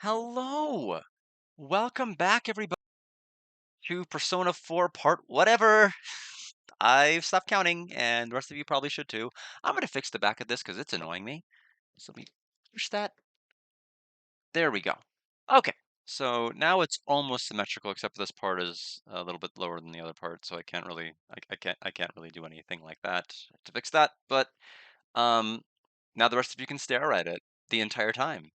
Hello! Welcome back, everybody, to Persona 4 Part whatever. I've stopped counting, and the rest of you probably should too. I'm gonna fix the back of this because it's annoying me. So let me push that. There we go. Okay, so now it's almost symmetrical, except for this part is a little bit lower than the other part, so I can't really, I can't really do anything like that to fix that. But um, now the rest of you can stare at it the entire time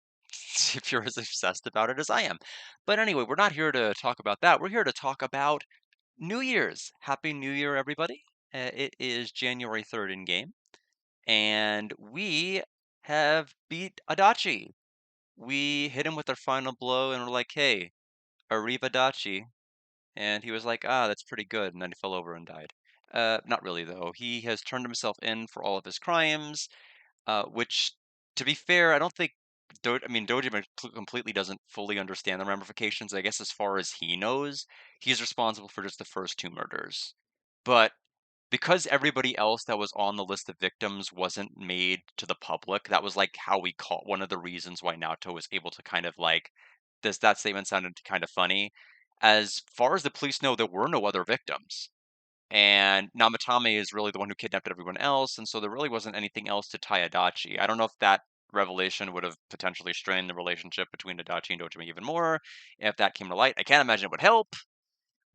if you're as obsessed about it as I am. But anyway, we're not here to talk about that. We're here to talk about New Year's. Happy New Year, everybody. It is January 3rd in game, and we have beat Adachi. We hit him with our final blow, and we're like, hey, Arrivederci. And he was like, ah, that's pretty good. And then he fell over and died. Not really, though. He has turned himself in for all of his crimes. Which, to be fair, I don't think Dojima completely doesn't fully understand the ramifications. I guess as far as he knows, he's responsible for just the first two murders. But because everybody else that was on the list of victims wasn't made to the public, that was like how we caught one of the reasons why Naoto was able to kind of like this that statement sounded kind of funny. As far as the police know, there were no other victims. And Namatame is really the one who kidnapped everyone else, and so there really wasn't anything else to tie Adachi. I don't know if that revelation would have potentially strained the relationship between Adachi and Dojima even more, if that came to light. I can't imagine it would help,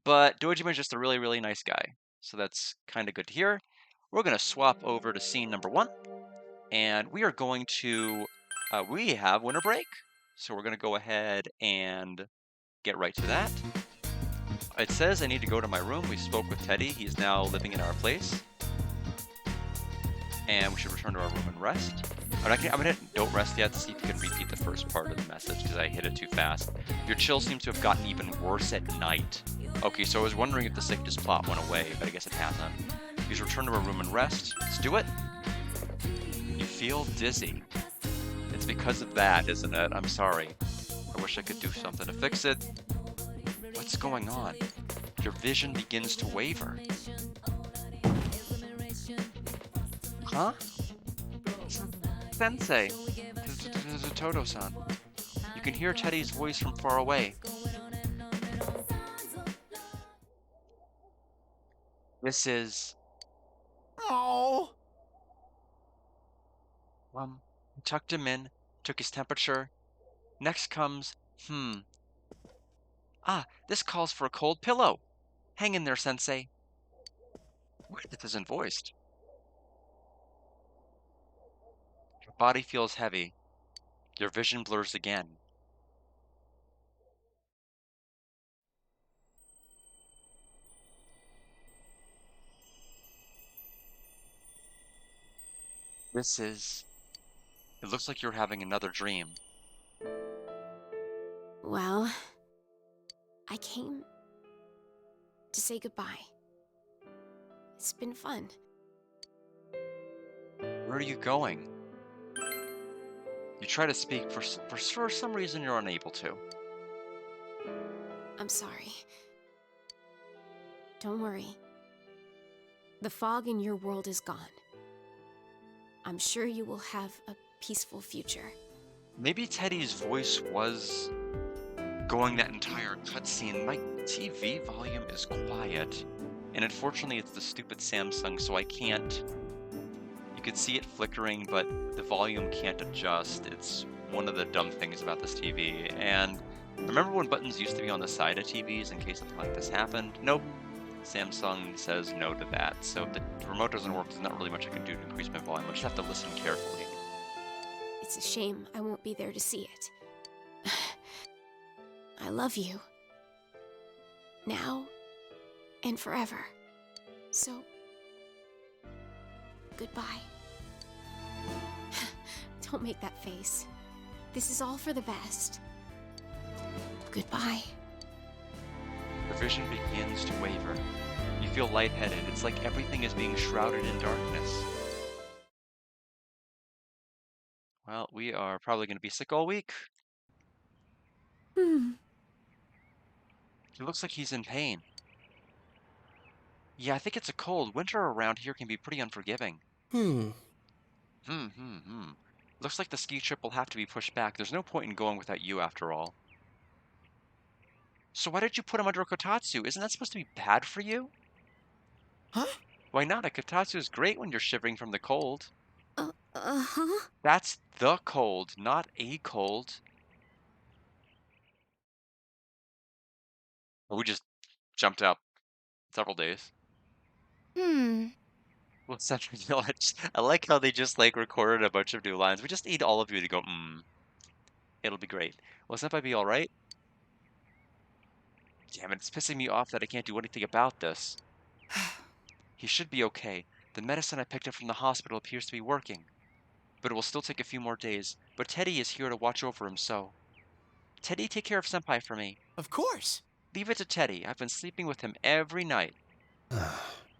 but Dojima is just a really, really nice guy. So that's kind of good to hear. We're going to swap over to scene number 1, and we are going to, we have winter break. So we're going to go ahead and get right to that. It says I need to go to my room. We spoke with Teddy. He's now living in our place. And we should return to our room and rest. I'm gonna hit don't rest yet to see if you can repeat the first part of the message because I hit it too fast. Your chill seems to have gotten even worse at night. Okay, so I was wondering if the sickness plot went away, but I guess it hasn't. Please return to our room and rest. Let's do it. You feel dizzy. It's because of that, isn't it? I'm sorry. I wish I could do something to fix it. What's going on? Your vision begins to waver. Huh? Sensei! Toto-san. You can hear Teddy's voice from far away. This is... Oh! Tucked him in, took his temperature. Next comes, Ah, this calls for a cold pillow. Hang in there, Sensei. Weird this isn't voiced. Your body feels heavy. Your vision blurs again. This is... It looks like you're having another dream. Well, I came to say goodbye. It's been fun. Where are you going? You try to speak, for some reason you're unable to. I'm sorry. Don't worry. The fog in your world is gone. I'm sure you will have a peaceful future. Maybe Teddy's voice was going that entire cutscene. My TV volume is quiet, and unfortunately it's the stupid Samsung, so I can't... You can see it flickering, but the volume can't adjust. It's one of the dumb things about this TV. And remember when buttons used to be on the side of TVs in case something like this happened? Nope. Samsung says no to that. So if the remote doesn't work, there's not really much I can do to increase my volume. I just have to listen carefully. It's a shame I won't be there to see it. I love you. Now and forever. So, goodbye. Don't make that face. This is all for the best. Goodbye. Your vision begins to waver. You feel lightheaded. It's like everything is being shrouded in darkness. Well, we are probably going to be sick all week. Hmm. He looks like he's in pain. Yeah, I think it's a cold. Winter around here can be pretty unforgiving. Hmm. Hmm, hmm, hmm. Looks like the ski trip will have to be pushed back. There's no point in going without you after all. So why did you put him under a kotatsu? Isn't that supposed to be bad for you? Huh? Why not? A kotatsu is great when you're shivering from the cold. Uh-huh. That's the cold, not a cold. We just jumped up several days. Hmm. Well, Central Village. I like how they just like recorded a bunch of new lines. We just need all of you to go, it'll be great. Will Senpai be alright? Damn it, it's pissing me off that I can't do anything about this. He should be okay. The medicine I picked up from the hospital appears to be working. But it will still take a few more days. But Teddy is here to watch over him, so. Teddy, take care of Senpai for me. Of course. Leave it to Teddy. I've been sleeping with him every night.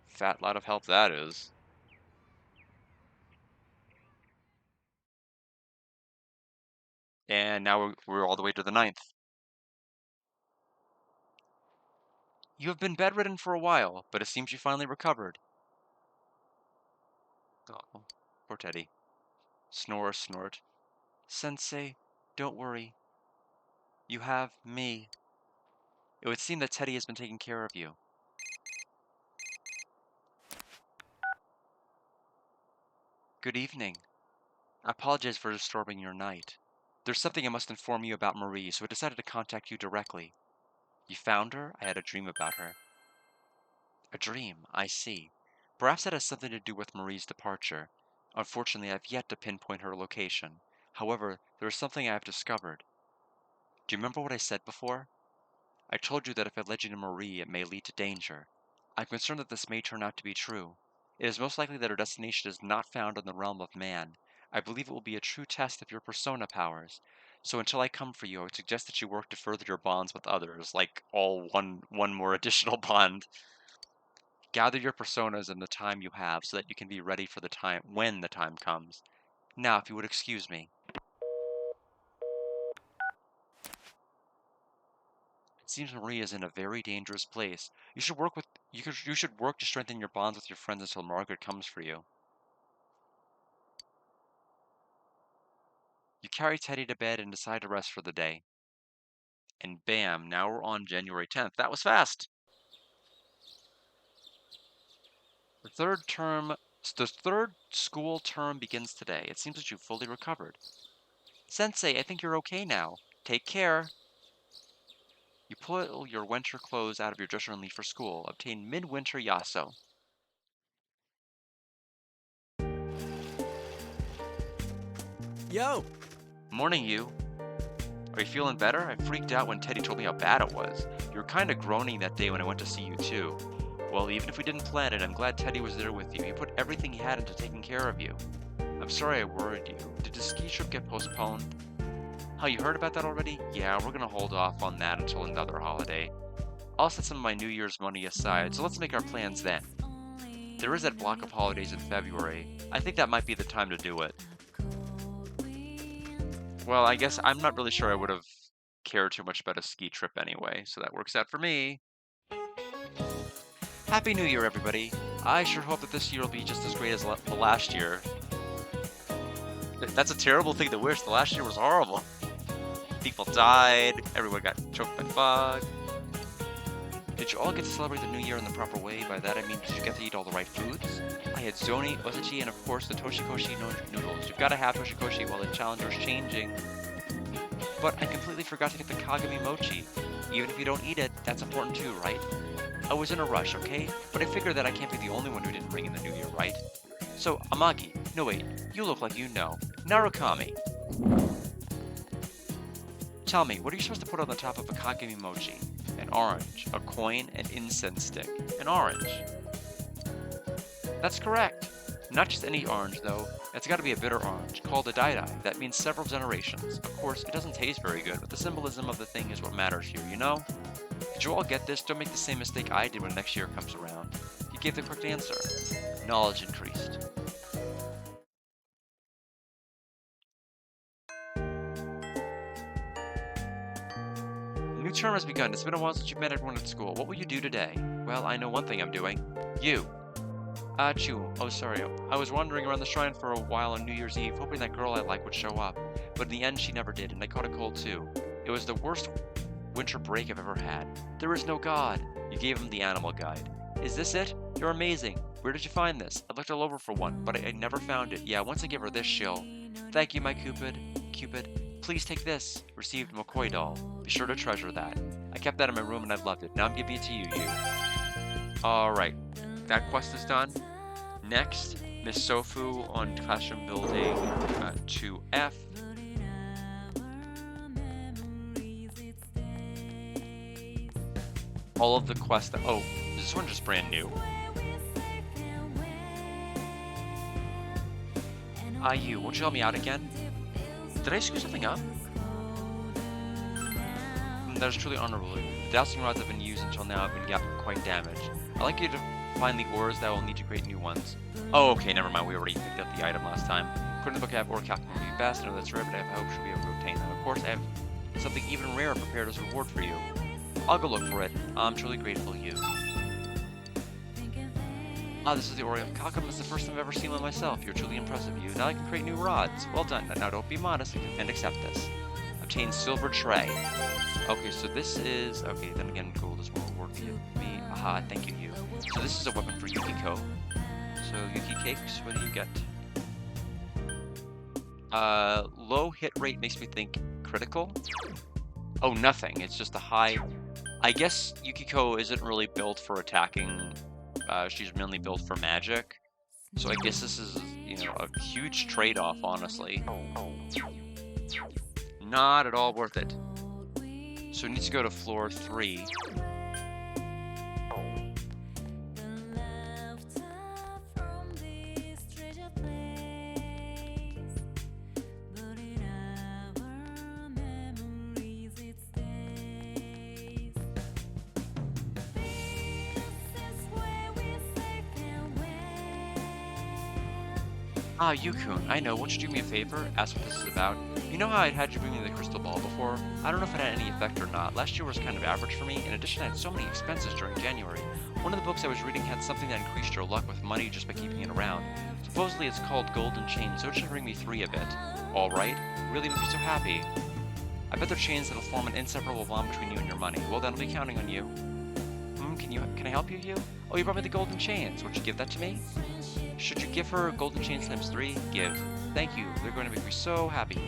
Fat lot of help that is. And now we're all the way to the 9th. You have been bedridden for a while, but it seems you finally recovered. Oh, poor Teddy. Snore, snort. Sensei, don't worry. You have me. It would seem that Teddy has been taking care of you. Good evening. I apologize for disturbing your night. There's something I must inform you about Marie, so I decided to contact you directly. You found her? I had a dream about her. A dream, I see. Perhaps that has something to do with Marie's departure. Unfortunately, I have yet to pinpoint her location. However, there is something I have discovered. Do you remember what I said before? I told you that if I led you to Marie, it may lead to danger. I'm concerned that this may turn out to be true. It is most likely that her destination is not found in the realm of man. I believe it will be a true test of your persona powers. So until I come for you, I would suggest that you work to further your bonds with others, like all one more additional bond. Gather your personas in the time you have so that you can be ready for the time when the time comes. Now, if you would excuse me. It seems Marie is in a very dangerous place. You should work to strengthen your bonds with your friends until Margaret comes for you. You carry Teddy to bed and decide to rest for the day. And bam, now we're on January 10th. That was fast. The third school term begins today. It seems that you've fully recovered. Sensei, I think you're okay now. Take care. You pull your winter clothes out of your dresser and leave for school. Obtain midwinter yaso. Yo. Morning, you. Are you feeling better? I freaked out when Teddy told me how bad it was. You were kind of groaning that day when I went to see you, too. Well, even if we didn't plan it, I'm glad Teddy was there with you. He put everything he had into taking care of you. I'm sorry I worried you. Did the ski trip get postponed? How, you heard about that already? Yeah, we're gonna hold off on that until another holiday. I'll set some of my New Year's money aside, so let's make our plans then. There is that block of holidays in February. I think that might be the time to do it. Well, I guess I'm not really sure I would have cared too much about a ski trip anyway, so that works out for me. Happy New Year, everybody. I sure hope that this year will be just as great as the last year. That's a terrible thing to wish. The last year was horrible. People died, everyone got choked by fog. Did you all get to celebrate the new year in the proper way? By that I mean, did you get to eat all the right foods? I had zoni, ozachi, and of course the toshikoshi noodles. You've got to have toshikoshi while the calendar's changing. But I completely forgot to get the kagami mochi. Even if you don't eat it, that's important too, right? I was in a rush, okay? But I figured that I can't be the only one who didn't bring in the new year, right? So, Amagi, no wait, you look like you know. Narukami. Tell me, what are you supposed to put on the top of a kagami mochi? An orange, a coin, an incense stick. An orange. That's correct. Not just any orange, though. It's got to be a bitter orange, called a dai-dai. That means several generations. Of course, it doesn't taste very good, but the symbolism of the thing is what matters here, you know? Did you all get this? Don't make the same mistake I did when next year comes around. You gave the correct answer. Knowledge increased. The new term has begun. It's been a while since you've met everyone at school. What will you do today? Well, I know one thing I'm doing. You. Achoo. Oh, sorry. I was wandering around the shrine for a while on New Year's Eve, hoping that girl I like would show up. But in the end, she never did, and I caught a cold too. It was the worst winter break I've ever had. There is no God. You gave him the animal guide. Is this it? You're amazing. Where did you find this? I looked all over for one, but I never found it. Yeah, once I give her this, she'll... Thank you, my Cupid. Cupid, please take this. Received McCoy doll. Be sure to treasure that. I kept that in my room and I've loved it. Now I'm giving it to you, you. Alright. That quest is done. Next, Miss Sofu on Classroom Building 2F. All of the quests that... Oh, is this one just brand new? You, won't you help me out again? Did I screw something up? That is truly honorable. The dowsing rods I've been used until now have been quite damaged. I'd like you to find the ores that will need to create new ones. Oh, okay, never mind. We already picked up the item last time. According to the book, I have ore calculation will be best. I know that's rare, but I have hope she'll be able to obtain that. Of course, I have something even rarer prepared as a reward for you. I'll go look for it. I'm truly grateful, you. This is the ore of Calcum. It's the first time I've ever seen one myself. You're truly impressive, you. Now I can create new rods. Well done. Now don't be modest and accept this. Obtain silver tray. Okay, so this is... Okay, then again, gold is more reward for me. Aha, thank you, you. So this is a weapon for Yukiko. So, Yuki Cakes, what do you get? Low hit rate makes me think critical. Oh, nothing. It's just a high... I guess Yukiko isn't really built for attacking. She's mainly built for magic. So I guess this is, you know, a huge trade-off, honestly. Not at all worth it. So we need to go to floor 3. Yukun, I know. Won't you do me a favor? Ask what this is about. You know how I had you bring me the crystal ball before? I don't know if it had any effect or not. Last year was kind of average for me. In addition, I had so many expenses during January. One of the books I was reading had something that increased your luck with money just by keeping it around. Supposedly it's called Golden Chain, so it should bring me 3 of it. Alright. Really makes me so happy. I bet they're chains that'll form an inseparable bond between you and your money. Well, then I'll be counting on you. Can I help you, you? Oh, you brought me the golden chains. Would you give that to me? Should you give her golden chains times 3? Give. Thank you. They're going to make me so happy.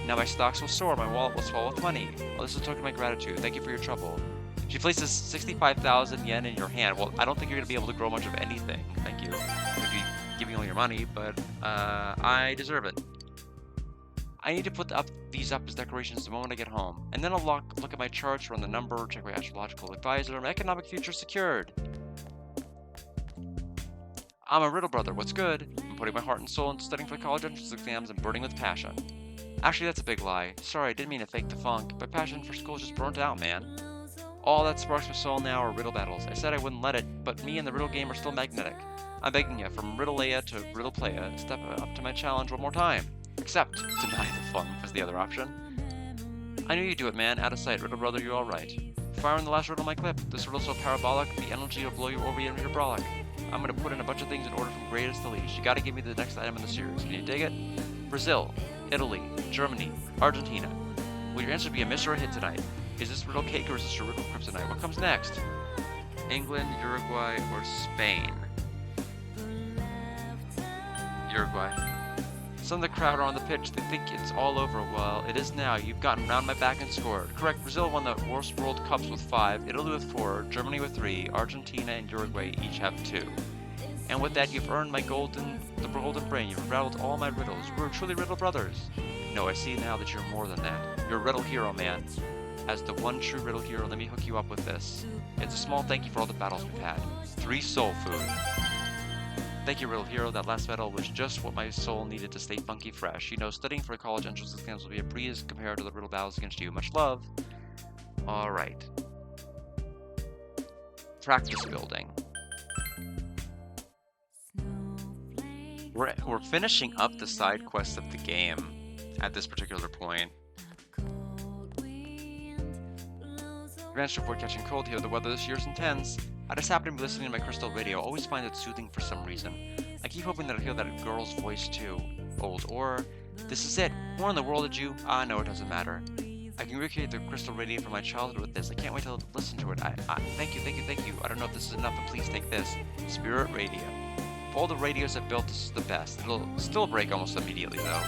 Now my stocks will soar. My wallet will swell with money. Well, this is a token of my gratitude. Thank you for your trouble. She places 65,000 yen in your hand. Well, I don't think you're going to be able to grow much of anything. Thank you. If you give me all your money, but I deserve it. I need to put these up as decorations the moment I get home. And then I'll look at my charts, run the number, check my astrological advisor, my economic future secured. I'm a riddle brother. What's good? I'm putting my heart and soul into studying for college entrance exams and burning with passion. Actually, that's a big lie. Sorry, I didn't mean to fake the funk. My passion for school is just burnt out, man. All that sparks my soul now are riddle battles. I said I wouldn't let it, but me and the riddle game are still magnetic. I'm begging you, from Riddleia to Riddle Playa, step up to my challenge one more time. Except, deny the funk was the other option. I knew you'd do it, man. Out of sight. Riddle brother, you're alright. Firing the last riddle of my clip. This riddle's so parabolic, the energy will blow you over into your brolic. I'm gonna put in a bunch of things in order from greatest to least. You gotta give me the next item in the series. Can you dig it? Brazil, Italy, Germany, Argentina. Will your answer be a miss or a hit tonight? Is this riddle cake or is this your riddle kryptonite? What comes next? England, Uruguay, or Spain? Uruguay. Some of the crowd are on the pitch. They think it's all over. Well, it is now. You've gotten round my back and scored. Correct. Brazil won the worst World Cups with 5, Italy with 4, Germany with 3, Argentina and Uruguay each have 2. And with that, you've earned the golden brain. You've rattled all my riddles. We're truly riddle brothers. No, I see now that you're more than that. You're a riddle hero, man. As the one true riddle hero, let me hook you up with this. It's a small thank you for all the battles we've had. 3 soul food. Thank you, Riddle Hero. That last battle was just what my soul needed to stay funky fresh. You know, studying for college entrance exams will be a breeze compared to the riddle battles against you. Much love. Alright. Practice building. We're finishing up the side quests of the game at this particular point. Advantage to avoid catching cold here. The weather this year is intense. I just happen to be listening to my crystal radio. Always find it soothing for some reason. I keep hoping that I hear that girl's voice too. Old or this is it. Where in the world did you? Ah, no, it doesn't matter. I can recreate the crystal radio from my childhood with this. I can't wait to listen to it. Thank you. I don't know if this is enough, but please take this. Spirit radio. Of all the radios I've built, this is the best. It'll still break almost immediately though.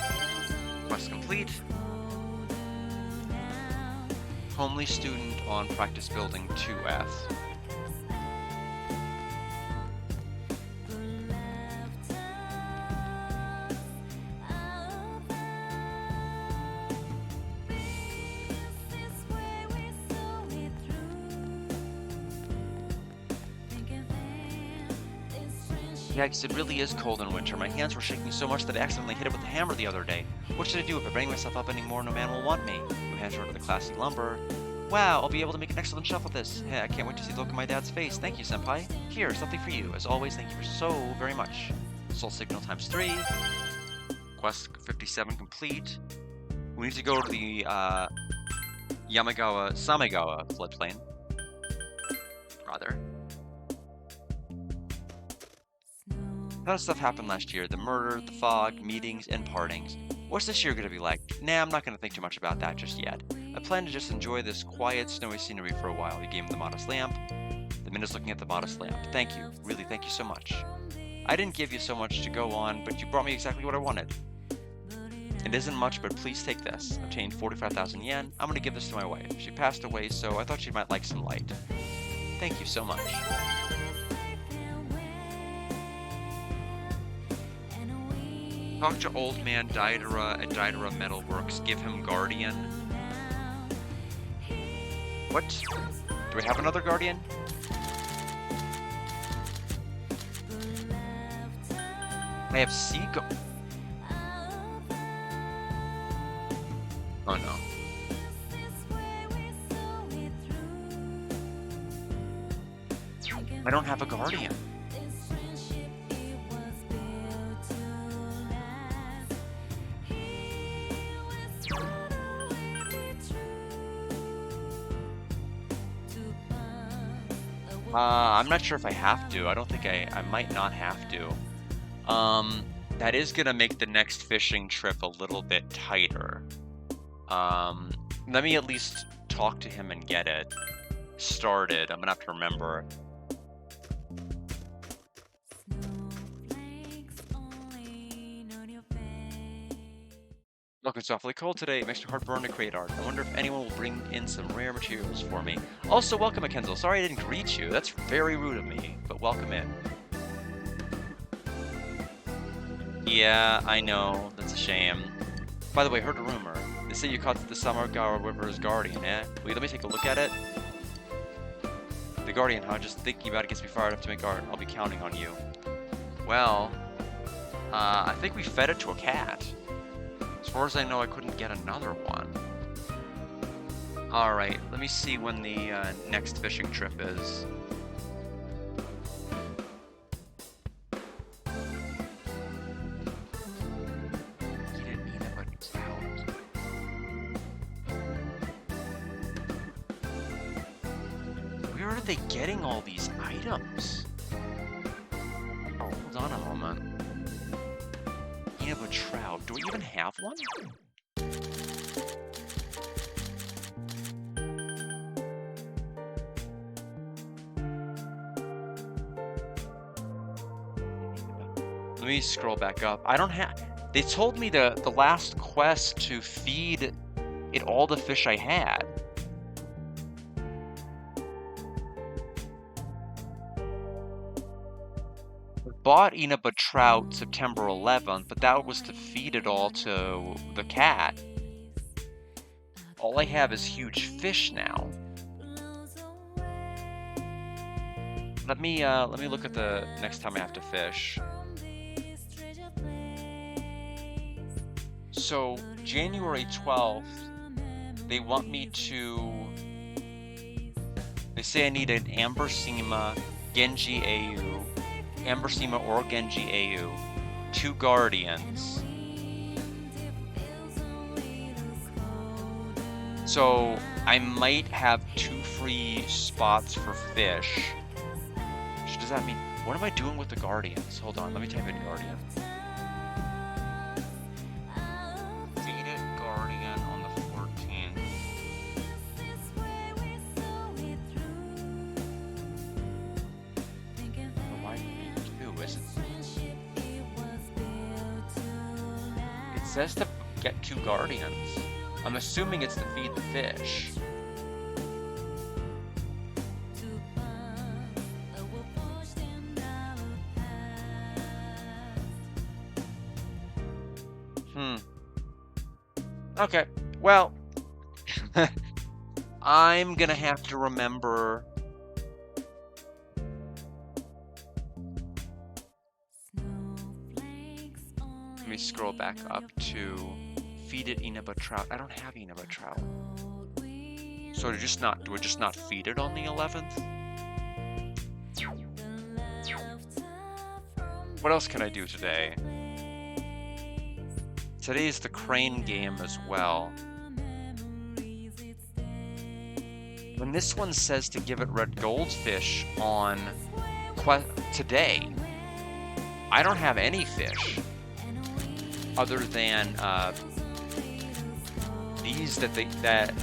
Quest complete. Homely student on practice building 2F. Yeah, because it really is cold in winter. My hands were shaking so much that I accidentally hit it with a hammer the other day. What should I do? If I bring myself up anymore, no man will want me. Who hands her to the classy lumber. Wow, I'll be able to make an excellent shelf with this. Hey, I can't wait to see the look on my dad's face. Thank you, Senpai. Here, something for you. As always, thank you for so very much. Soul Signal times 3. Quest 57 complete. We need to go to the Samegawa floodplain. Rather. A lot of stuff happened last year. The murder, the fog, meetings, and partings. What's this year gonna be like? Nah, I'm not gonna think too much about that just yet. I plan to just enjoy this quiet, snowy scenery for a while. You gave him the modest lamp. The minute's looking at the modest lamp. Thank you. Really, thank you so much. I didn't give you so much to go on, but you brought me exactly what I wanted. It isn't much, but please take this. Obtained 45,000 yen. I'm gonna give this to my wife. She passed away, so I thought she might like some light. Thank you so much. Talk to old man Daedara at Daedara Metalworks. Give him Guardian. What? Do we have another Guardian? I have Seagull. Oh no. I don't have a Guardian. I'm not sure if I have to. I don't think I might not have to. That is gonna make the next fishing trip a little bit tighter. Let me at least talk to him and get it started. I'm gonna have to remember. Look, it's awfully cold today. It makes my heart burn to create art. I wonder if anyone will bring in some rare materials for me. Also, welcome, Akenzel. Sorry I didn't greet you. That's very rude of me, but welcome in. Yeah, I know. That's a shame. By the way, heard a rumor. They say you caught the Samegawa River's Guardian, eh? Will you let me take a look at it? The Guardian, huh? Just thinking about it gets me fired up to make art. I'll be counting on you. Well, I think we fed it to a cat. As far as I know, I couldn't get another one. Alright, let me see when the next fishing trip is. You didn't need that much out. Where are they getting all these items? Oh, hold on a moment. Of a trout. Do we even have one? Let me scroll back up. I don't have... They told me the last quest to feed it all the fish I had. Bought Inaba trout September 11th, but that was to feed it all to the cat. All I have is huge fish now. Let me look at the next time I have to fish. So January 12th, they want me to. They say I need an Ambersema Genji AU. Ambersema or Genji AU, 2 Guardians. So I might have 2 free spots for fish. does that mean? What am I doing with the Guardians? Hold on, let me type in Guardian. Feed it Guardian on the 14th. Oh, why feed 2? Is it? It says to get 2 Guardians. I'm assuming it's to feed the fish. Okay, well, I'm gonna have to remember. Let me scroll back up to feed it Inaba trout. I don't have Inaba trout. So we're just not feed it on the 11th? What else can I do today? Today's the crane game as well. When this one says to give it red goldfish on today, I don't have any fish other than these that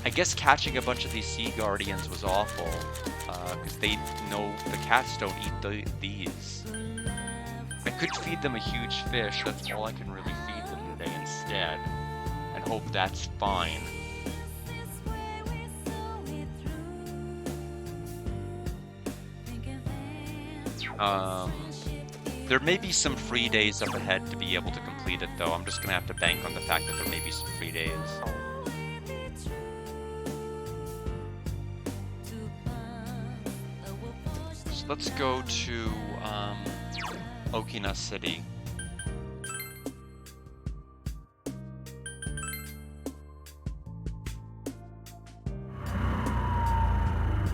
I guess catching a bunch of these sea guardians was awful because they know the cats don't eat these. I could feed them a huge fish, that's all I can really feed them today instead, and hope that's fine. There may be some free days up ahead to be able to complete it though. I'm just gonna have to bank on the fact that there may be some free days. So let's go to Okina City.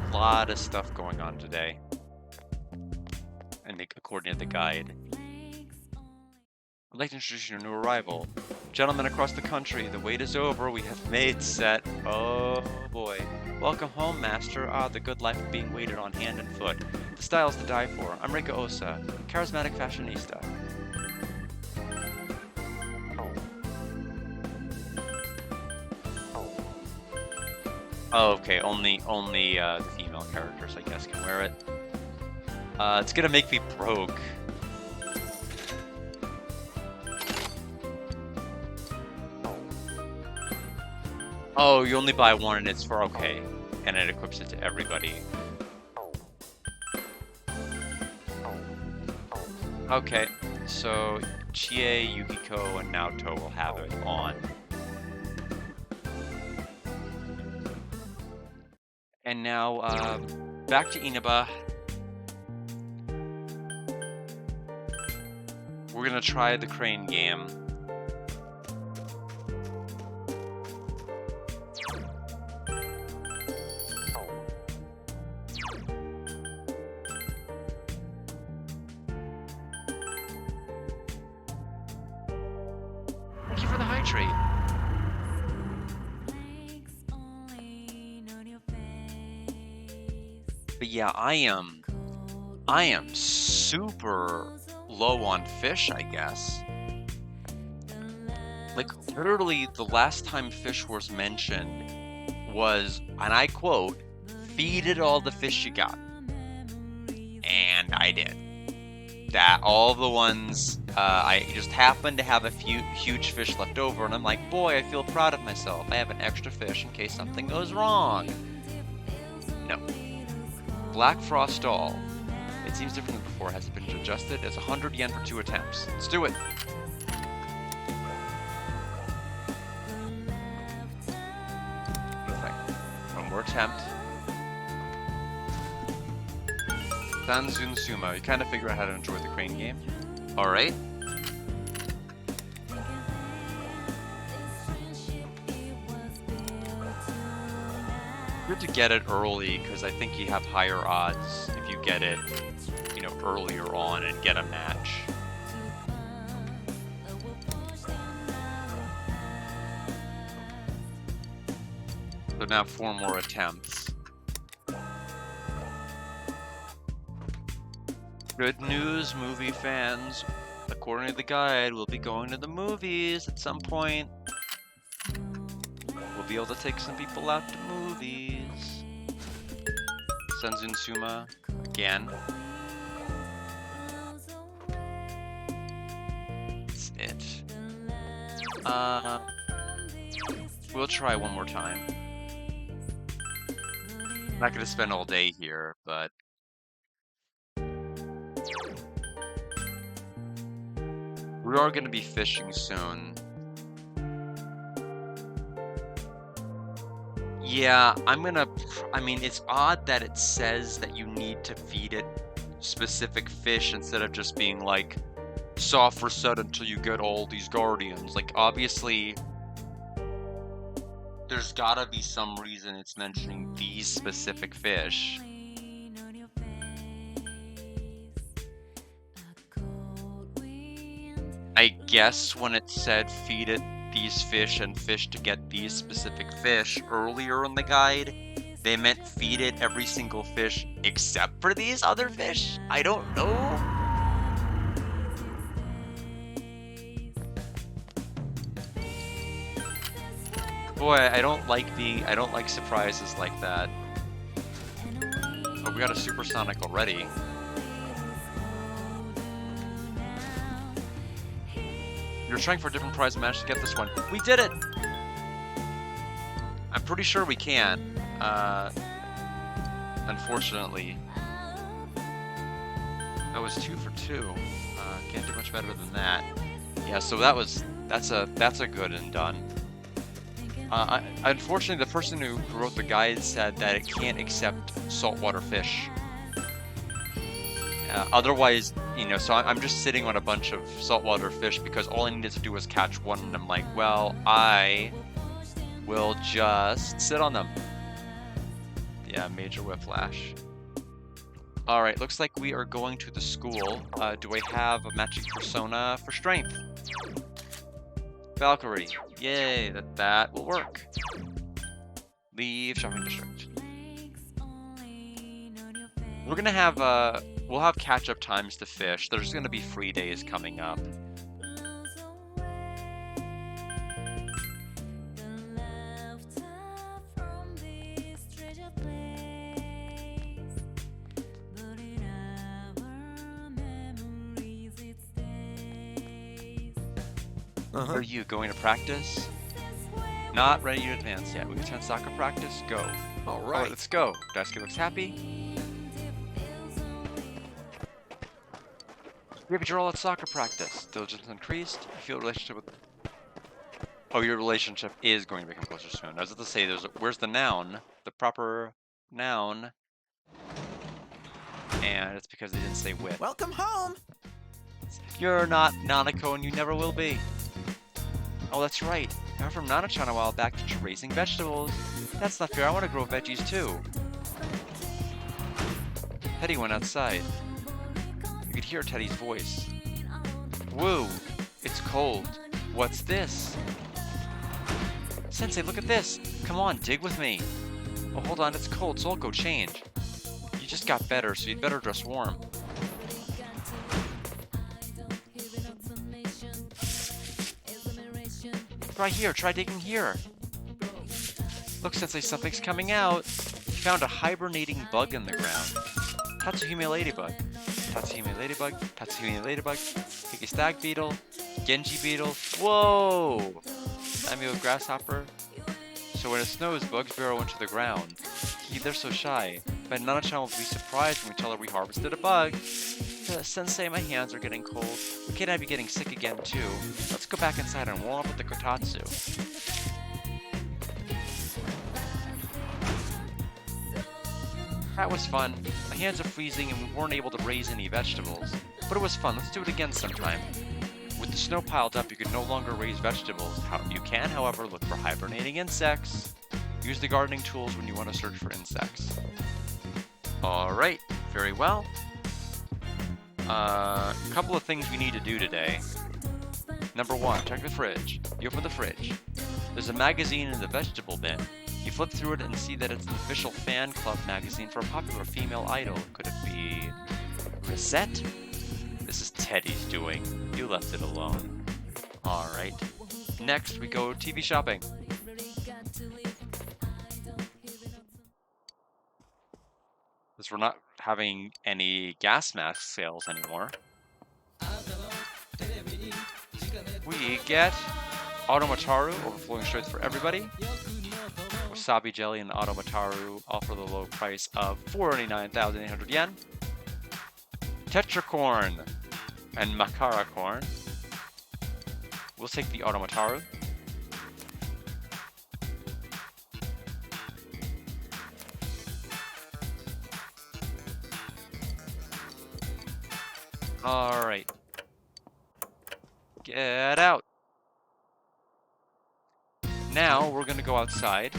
A lot of stuff going on today. And according to the guide. I'd like to introduce you to a new arrival. Gentlemen across the country, the wait is over. We have made set. Oh boy. Welcome home, master. Ah, the good life of being waited on hand and foot. The style's to die for. I'm Rika Osa, charismatic fashionista. Oh, okay, only the female characters, I guess, can wear it. It's gonna make me broke. Oh, you only buy one and it's for okay. And it equips it to everybody. Okay, so Chie, Yukiko, and Naoto will have it on. And now, back to Inaba. We're gonna try the crane game. Thank you for the hydrate. But yeah, I am super low on fish, I guess. Like, literally, the last time fish was mentioned was, and I quote, feed it all the fish you got. And I did. That, all the ones, I just happened to have a few huge fish left over, and I'm like, boy, I feel proud of myself. I have an extra fish in case something goes wrong. No. Black Frost Doll. It seems different than before. Has it been adjusted? It's 100 yen for 2 attempts. Let's do it! Perfect. One more attempt. Sanzun Sumo. You kind of figure out how to enjoy the crane game. Alright. Good to get it early, because I think you have higher odds if you get it, you know, earlier on and get a match. So now 4 more attempts. Good news, movie fans. According to the guide, we'll be going to the movies at some point. We'll be able to take some people out to movies. Senzin Suma again. That's it. We'll try one more time. I'm not gonna spend all day here, but we are gonna be fishing soon. Yeah, I mean, it's odd that it says that you need to feed it specific fish instead of just being like, soft reset until you get all these guardians. Like, obviously, there's gotta be some reason it's mentioning these specific fish. I guess when it said feed it these fish and fish to get these specific fish earlier in the guide, they meant feed it every single fish except for these other fish? I don't know. Boy, I don't like surprises like that. Oh, we got a supersonic already. You're trying for a different prize and managed to get this one. We did it! I'm pretty sure we can. Unfortunately. That was 2 for 2. Can't do much better than that. Yeah, so that's a good and done. Unfortunately, the person who wrote the guide said that it can't accept saltwater fish. Otherwise, you know, so I'm just sitting on a bunch of saltwater fish because all I needed to do was catch one, and I'm like, well, I will just sit on them. Yeah, major whiplash. Alright, looks like we are going to the school. Do I have a matching persona for strength? Valkyrie. Yay, that will work. Leave shopping district. We're gonna have, we'll have catch-up times to fish. There's gonna be free days coming up. Are you going to practice? Not ready to advance yet. We can attend soccer practice? Go. Alright, let's go. Daisuke looks happy. Maybe you're all at soccer practice. Diligence increased. I feel a relationship with... Oh, your relationship is going to become closer soon. I was about to say, where's the noun? The proper noun. And it's because they didn't say with. Welcome home! You're not Nanako and you never will be. Oh, that's right. I heard from Nana-chan a while back that you're raising vegetables. That's not fair. I want to grow veggies too. Teddy went outside. You could hear Teddy's voice. Woo! It's cold. What's this? Sensei, look at this! Come on, dig with me! Oh, hold on, it's cold, so I'll go change. You just got better, so you'd better dress warm. Try here, try digging here. Look, Sensei, something's coming out. He found a hibernating bug in the ground. Tatsuhime Ladybug. Tatsuhime Ladybug. Tatsuhime Ladybug. Hiki Stag Beetle. Genji Beetle. Whoa! Daimyo Grasshopper. So when it snows, bugs burrow into the ground. They're so shy. But Nana-chan will be surprised when we tell her we harvested a bug. Sensei, my hands are getting cold. We can't have you getting sick again, too. Let's go back inside and warm up with the kotatsu. That was fun. My hands are freezing and we weren't able to raise any vegetables. But it was fun. Let's do it again sometime. With the snow piled up, you can no longer raise vegetables. You can, however, look for hibernating insects. Use the gardening tools when you want to search for insects. Alright, very well. A couple of things we need to do today. Number 1, check the fridge. You open the fridge. There's a magazine in the vegetable bin. You flip through it and see that it's an official fan club magazine for a popular female idol. Could it be Reset? This is Teddy's doing. You left it alone. Alright. Next, we go TV shopping. Because we're not having any gas mask sales anymore. We get Automataru, overflowing strength for everybody. Wasabi Jelly and Automataru all for the low price of 49,800 yen. Tetracorn and Makara Corn. We'll take the Automataru. Alright. Get out. Now we're gonna go outside.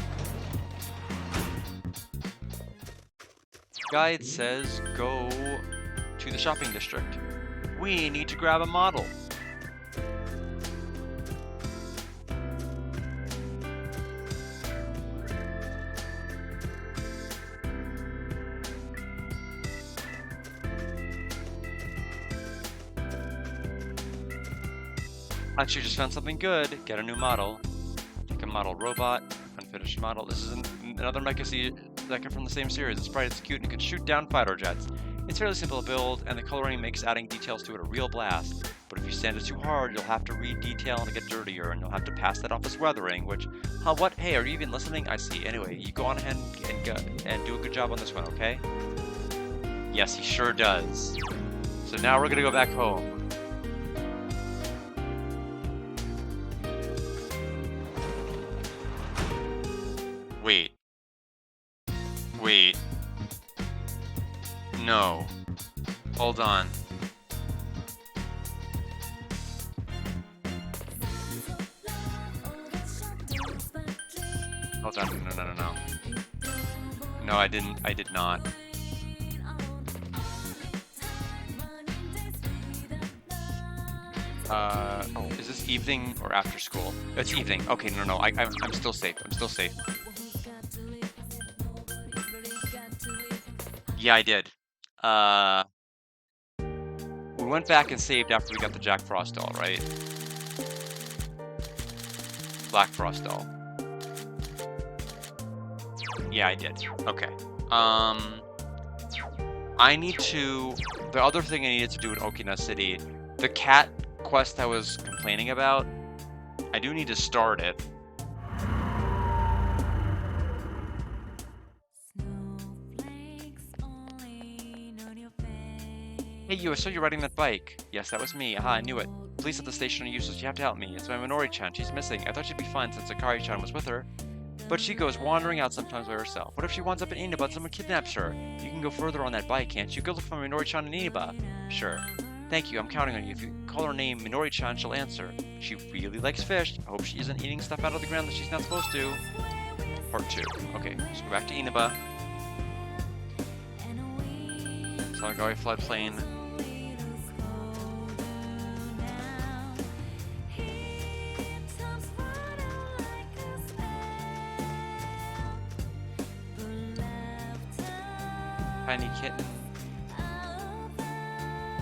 Guide says go to the shopping district. We need to grab a model. Actually, just found something good. Get a new model. Take a model robot. Unfinished model. This is another mecha from the same series. It's bright, it's cute, and it can shoot down fighter jets. It's fairly simple to build, and the coloring makes adding details to it a real blast. But if you sand it too hard, you'll have to re-detail and get dirtier, and you'll have to pass that off as weathering, which... what? Hey, are you even listening? I see. Anyway, you go on ahead and do a good job on this one, okay? Yes, he sure does. So now we're gonna go back home. Wait. Wait. No. Hold on. Hold on. No. No, I did not. Is this evening or after school? It's evening. Okay, no. I'm still safe. I'm still safe. Yeah, I did. We went back and saved after we got the Jack Frost doll, right? Black Frost doll. Yeah, I did. Okay. I need to... The other thing I needed to do in Okina City, the cat quest I was complaining about, I do need to start it. Hey you, I saw you riding that bike. Yes, that was me. Aha, I knew it. Police at the station are useless. You have to help me. It's my Minori-chan. She's missing. I thought she'd be fine since Akari-chan was with her. But she goes wandering out sometimes by herself. What if she winds up in Inaba and someone kidnaps her? You can go further on that bike, can't you? Go look for Minori-chan in Inaba. Sure. Thank you, I'm counting on you. If you call her name Minori-chan, she'll answer. She really likes fish. I hope she isn't eating stuff out of the ground that she's not supposed to. Part 2. Okay, let's go back to Inaba. Salagawa floodplain. Tiny kitten.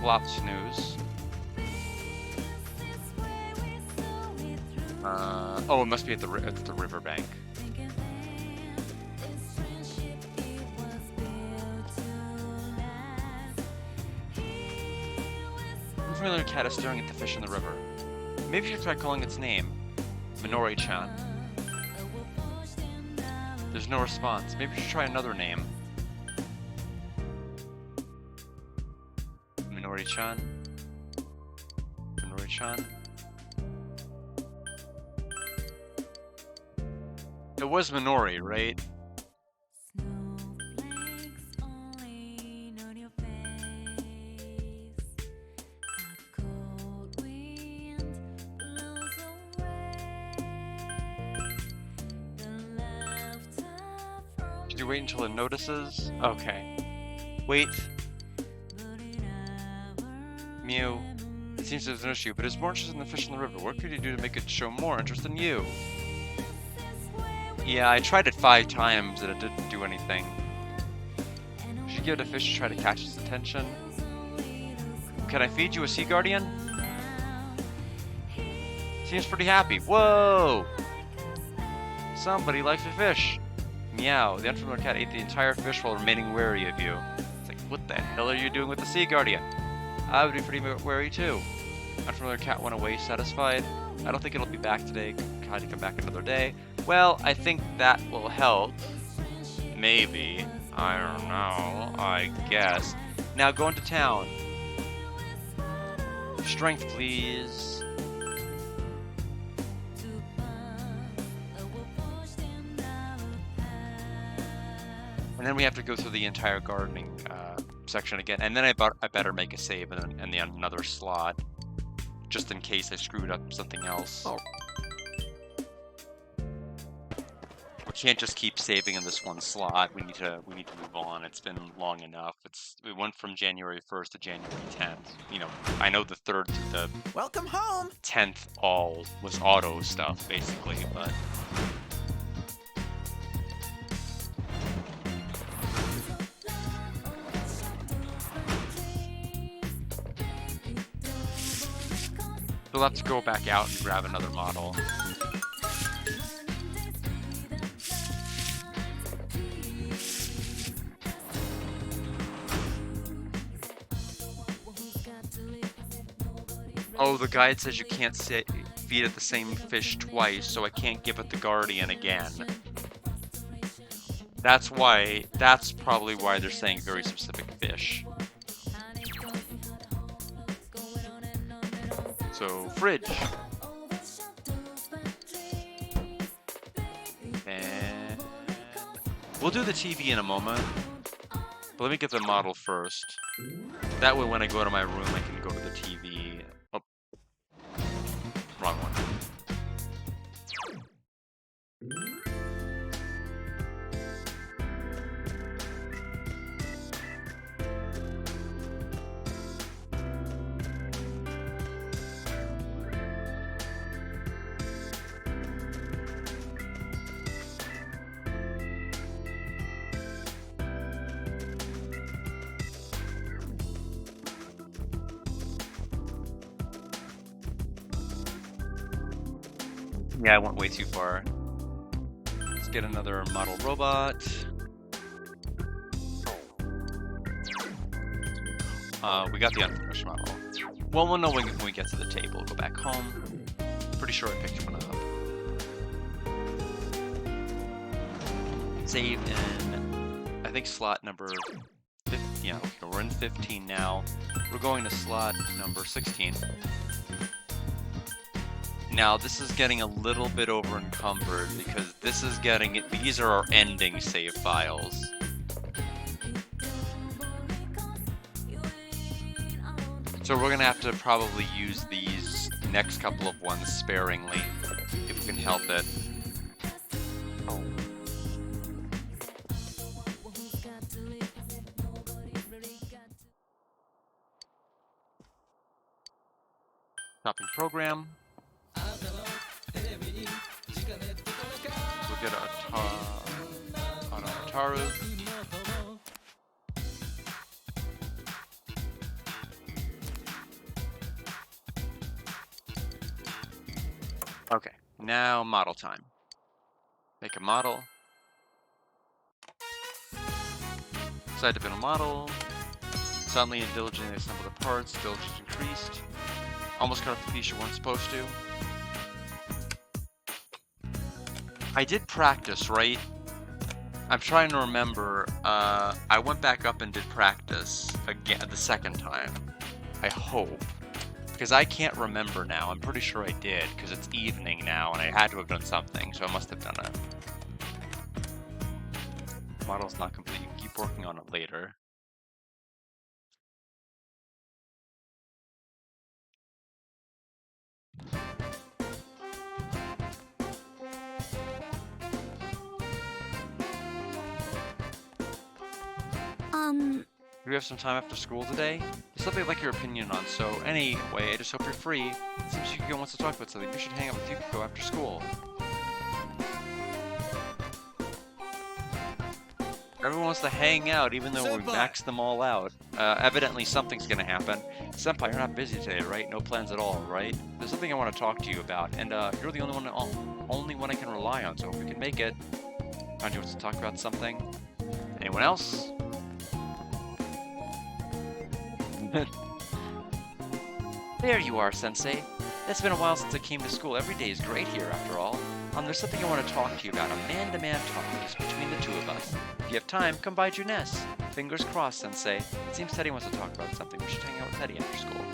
Flop snooze. Oh, it must be at the riverbank. Unfamiliar cat is staring at the fish in the river. Maybe you should try calling its name. Minori-chan. There's no response. Maybe you should try another name. Minori-chan. Minori-chan. It was Minori, right? Did you wait until it notices? Okay. Wait. Mew. It seems there's an issue, but it's more interested in the fish in the river. What could you do to make it show more interest in you? Yeah, I tried it 5 times and it didn't do anything. You should give it a fish to try to catch its attention. Can I feed you a sea guardian? Seems pretty happy. Whoa! Somebody likes a fish. Meow. The unfamiliar cat ate the entire fish while remaining wary of you. It's like, what the hell are you doing with the sea guardian? I would be pretty wary too. Unfamiliar cat went away satisfied. I don't think it'll be back today. Try to come back another day. Well, I think that will help. Maybe. I don't know. I guess. Now go into town. Strength, please. And then we have to go through the entire gardening section again. And then I better make a save in another slot, just in case I screwed up something else. Oh. We can't just keep saving in this one slot. We need to move on. It's been long enough. We went from January 1st to January 10th. You know, I know the 3rd to the Welcome home. 10th all was auto stuff basically, but we'll have to go back out and grab another model. Oh, the guide says you can't feed it the same fish twice, so I can't give it the guardian again. That's probably why they're saying very specific fish. So, fridge. And we'll do the TV in a moment. But let me get the model first. That way when I go to my room, I can go to the TV. Oh. Wrong one. Yeah, I went way too far. Let's get another model robot. We got the unfinished model. Well, we'll know when we get to the table. Go back home. Pretty sure I picked one up. Save in, I think, slot number 15. Yeah, okay, we're in 15 now. We're going to slot number 16. Now, this is getting a little bit over encumbered because this is these are our ending save files. So we're gonna have to probably use these next couple of ones sparingly, if we can help it. Stopping program. We'll get on Ataru. Okay, now model time. Make a model. Decide to build a model. Suddenly and diligently assemble the parts. Diligence increased. Almost cut off the piece you weren't supposed to. I did practice, right? I'm trying to remember. I went back up and did practice again the second time. I hope. Because I can't remember now. I'm pretty sure I did, because it's evening now, and I had to have done something, so I must have done it. Model's not complete. You keep working on it later. Do we have some time after school today? There's something I'd like your opinion on, so anyway, I just hope you're free. It seems Yukiko wants to talk about something. We should hang out with Yukiko after school. Everyone wants to hang out, even though we Senpai. maxed them all out. Evidently, something's gonna happen. Senpai, you're not busy today, right? No plans at all, right? There's something I want to talk to you about, and you're the only one I can rely on. So if we can make it, Kanji wants to talk about something. Anyone else? There you are, Sensei. It's been a while since I came to school. Every day is great here, after all. There's something I want to talk to you about. A man-to-man talk just between the two of us. If you have time, come by Junes. Fingers crossed, Sensei. It seems Teddy wants to talk about something. We should hang out with Teddy after school.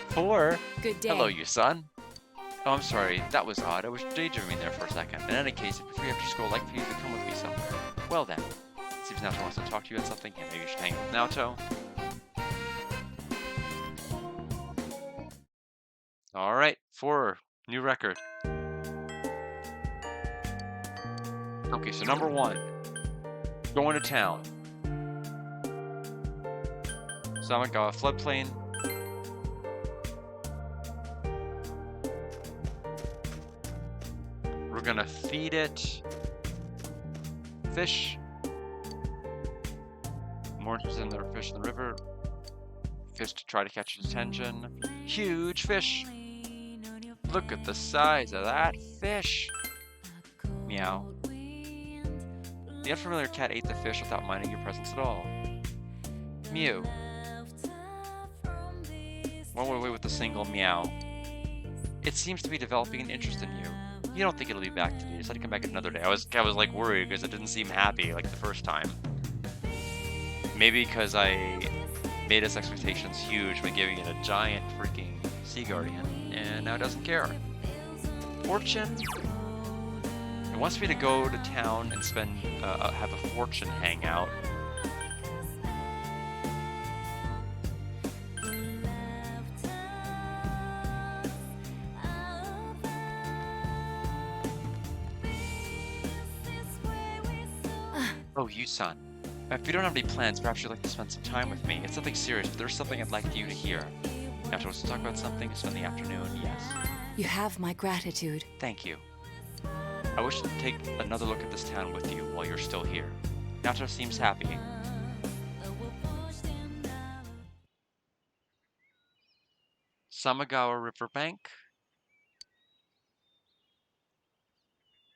Four. Good day. Hello, you son. Oh, I'm sorry. That was odd. I was daydreaming there for a second. In any case, if you're free after school, I'd like for you to come with me somewhere. Well then. Seems Naoto wants to talk to you about something. Yeah, maybe you should hang out with Naoto. Alright, 4. New record. Okay, so number 1. Going to town. Samagawa floodplain. We're gonna feed it fish. More interested in the fish in the river. Fish to try to catch its attention. Huge fish. Look at the size of that fish. Meow. The unfamiliar cat ate the fish without minding your presence at all. Mew. One went away with a single meow. It seems to be developing an interest in you. You don't think it'll be back today. Decided to come back another day. I was like worried because it didn't seem happy like the first time. Maybe because I made its expectations huge by giving it a giant freaking sea guardian, and now it doesn't care. Fortune. It wants me to go to town and spend, have a fortune hangout. Oh, you-san. If you don't have any plans, perhaps you'd like to spend some time with me. It's nothing serious, but there's something I'd like you to hear. Afterwards, to talk about something, spend the afternoon, yes. You have my gratitude. Thank you. I wish to take another look at this town with you while you're still here. Naoto seems happy. Samagawa Riverbank.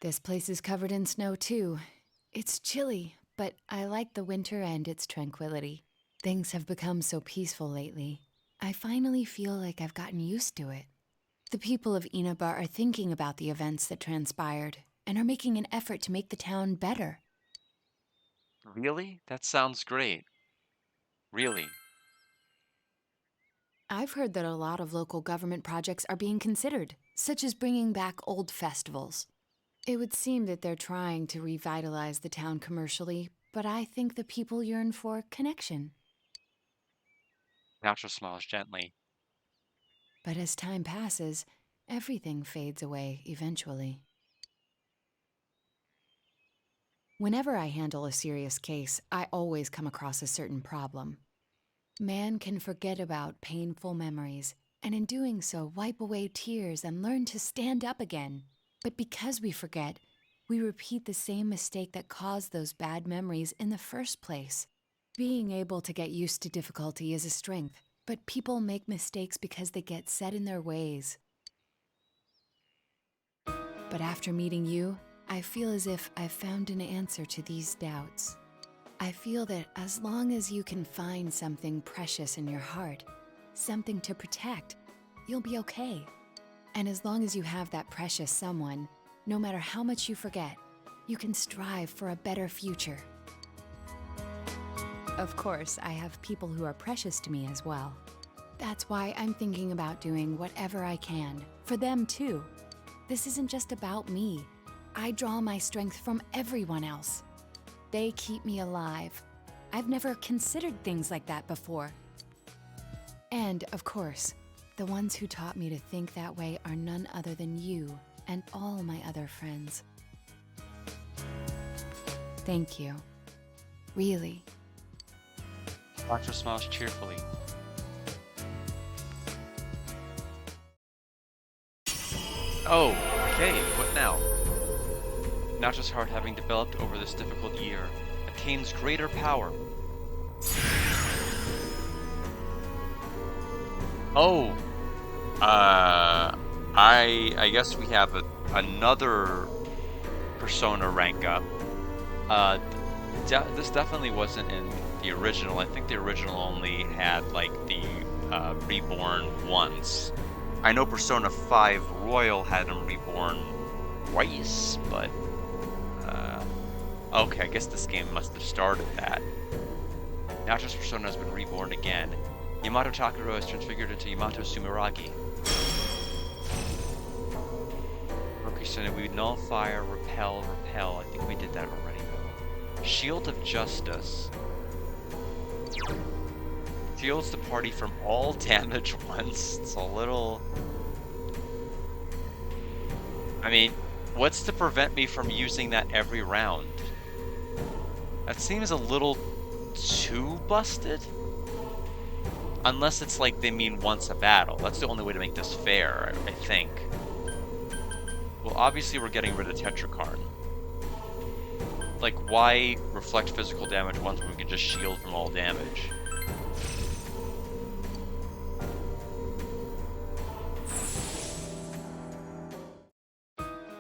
This place is covered in snow too. It's chilly, but I like the winter and its tranquility. Things have become so peaceful lately. I finally feel like I've gotten used to it. The people of Inaba are thinking about the events that transpired and are making an effort to make the town better. Really? That sounds great. Really? I've heard that a lot of local government projects are being considered, such as bringing back old festivals. It would seem that they're trying to revitalize the town commercially, but I think the people yearn for connection. Naoto smiles gently. But as time passes, everything fades away eventually. Whenever I handle a serious case, I always come across a certain problem. Man can forget about painful memories, and in doing so, wipe away tears and learn to stand up again. But because we forget, we repeat the same mistake that caused those bad memories in the first place. Being able to get used to difficulty is a strength, but people make mistakes because they get set in their ways. But after meeting you, I feel as if I've found an answer to these doubts. I feel that as long as you can find something precious in your heart, something to protect, you'll be okay. And as long as you have that precious someone, no matter how much you forget, you can strive for a better future. Of course, I have people who are precious to me as well. That's why I'm thinking about doing whatever I can, for them too. This isn't just about me. I draw my strength from everyone else. They keep me alive. I've never considered things like that before. And, of course, the ones who taught me to think that way are none other than you and all my other friends. Thank you. Really. Naoto smiles cheerfully. Oh, Okay, what now? Nacho's heart, having developed over this difficult year, attains greater power. Oh, I guess we have another Persona rank up. This definitely wasn't in the original. I think the original only had like the reborn once. I know Persona 5 Royal had him reborn twice, but okay, I guess this game must have started that. Nacho's Persona has been reborn again. Yamato Takuro is transfigured into Yamato Sumeragi. Persona, we nullify, repel. I think we did that already. Shield of Justice. Shields the party from all damage once. It's a little... I mean, what's to prevent me from using that every round? That seems a little too busted. Unless it's like they mean once a battle. That's the only way to make this fair, I think. Well, obviously we're getting rid of Tetrakarn. Like, why reflect physical damage once when we can just shield from all damage?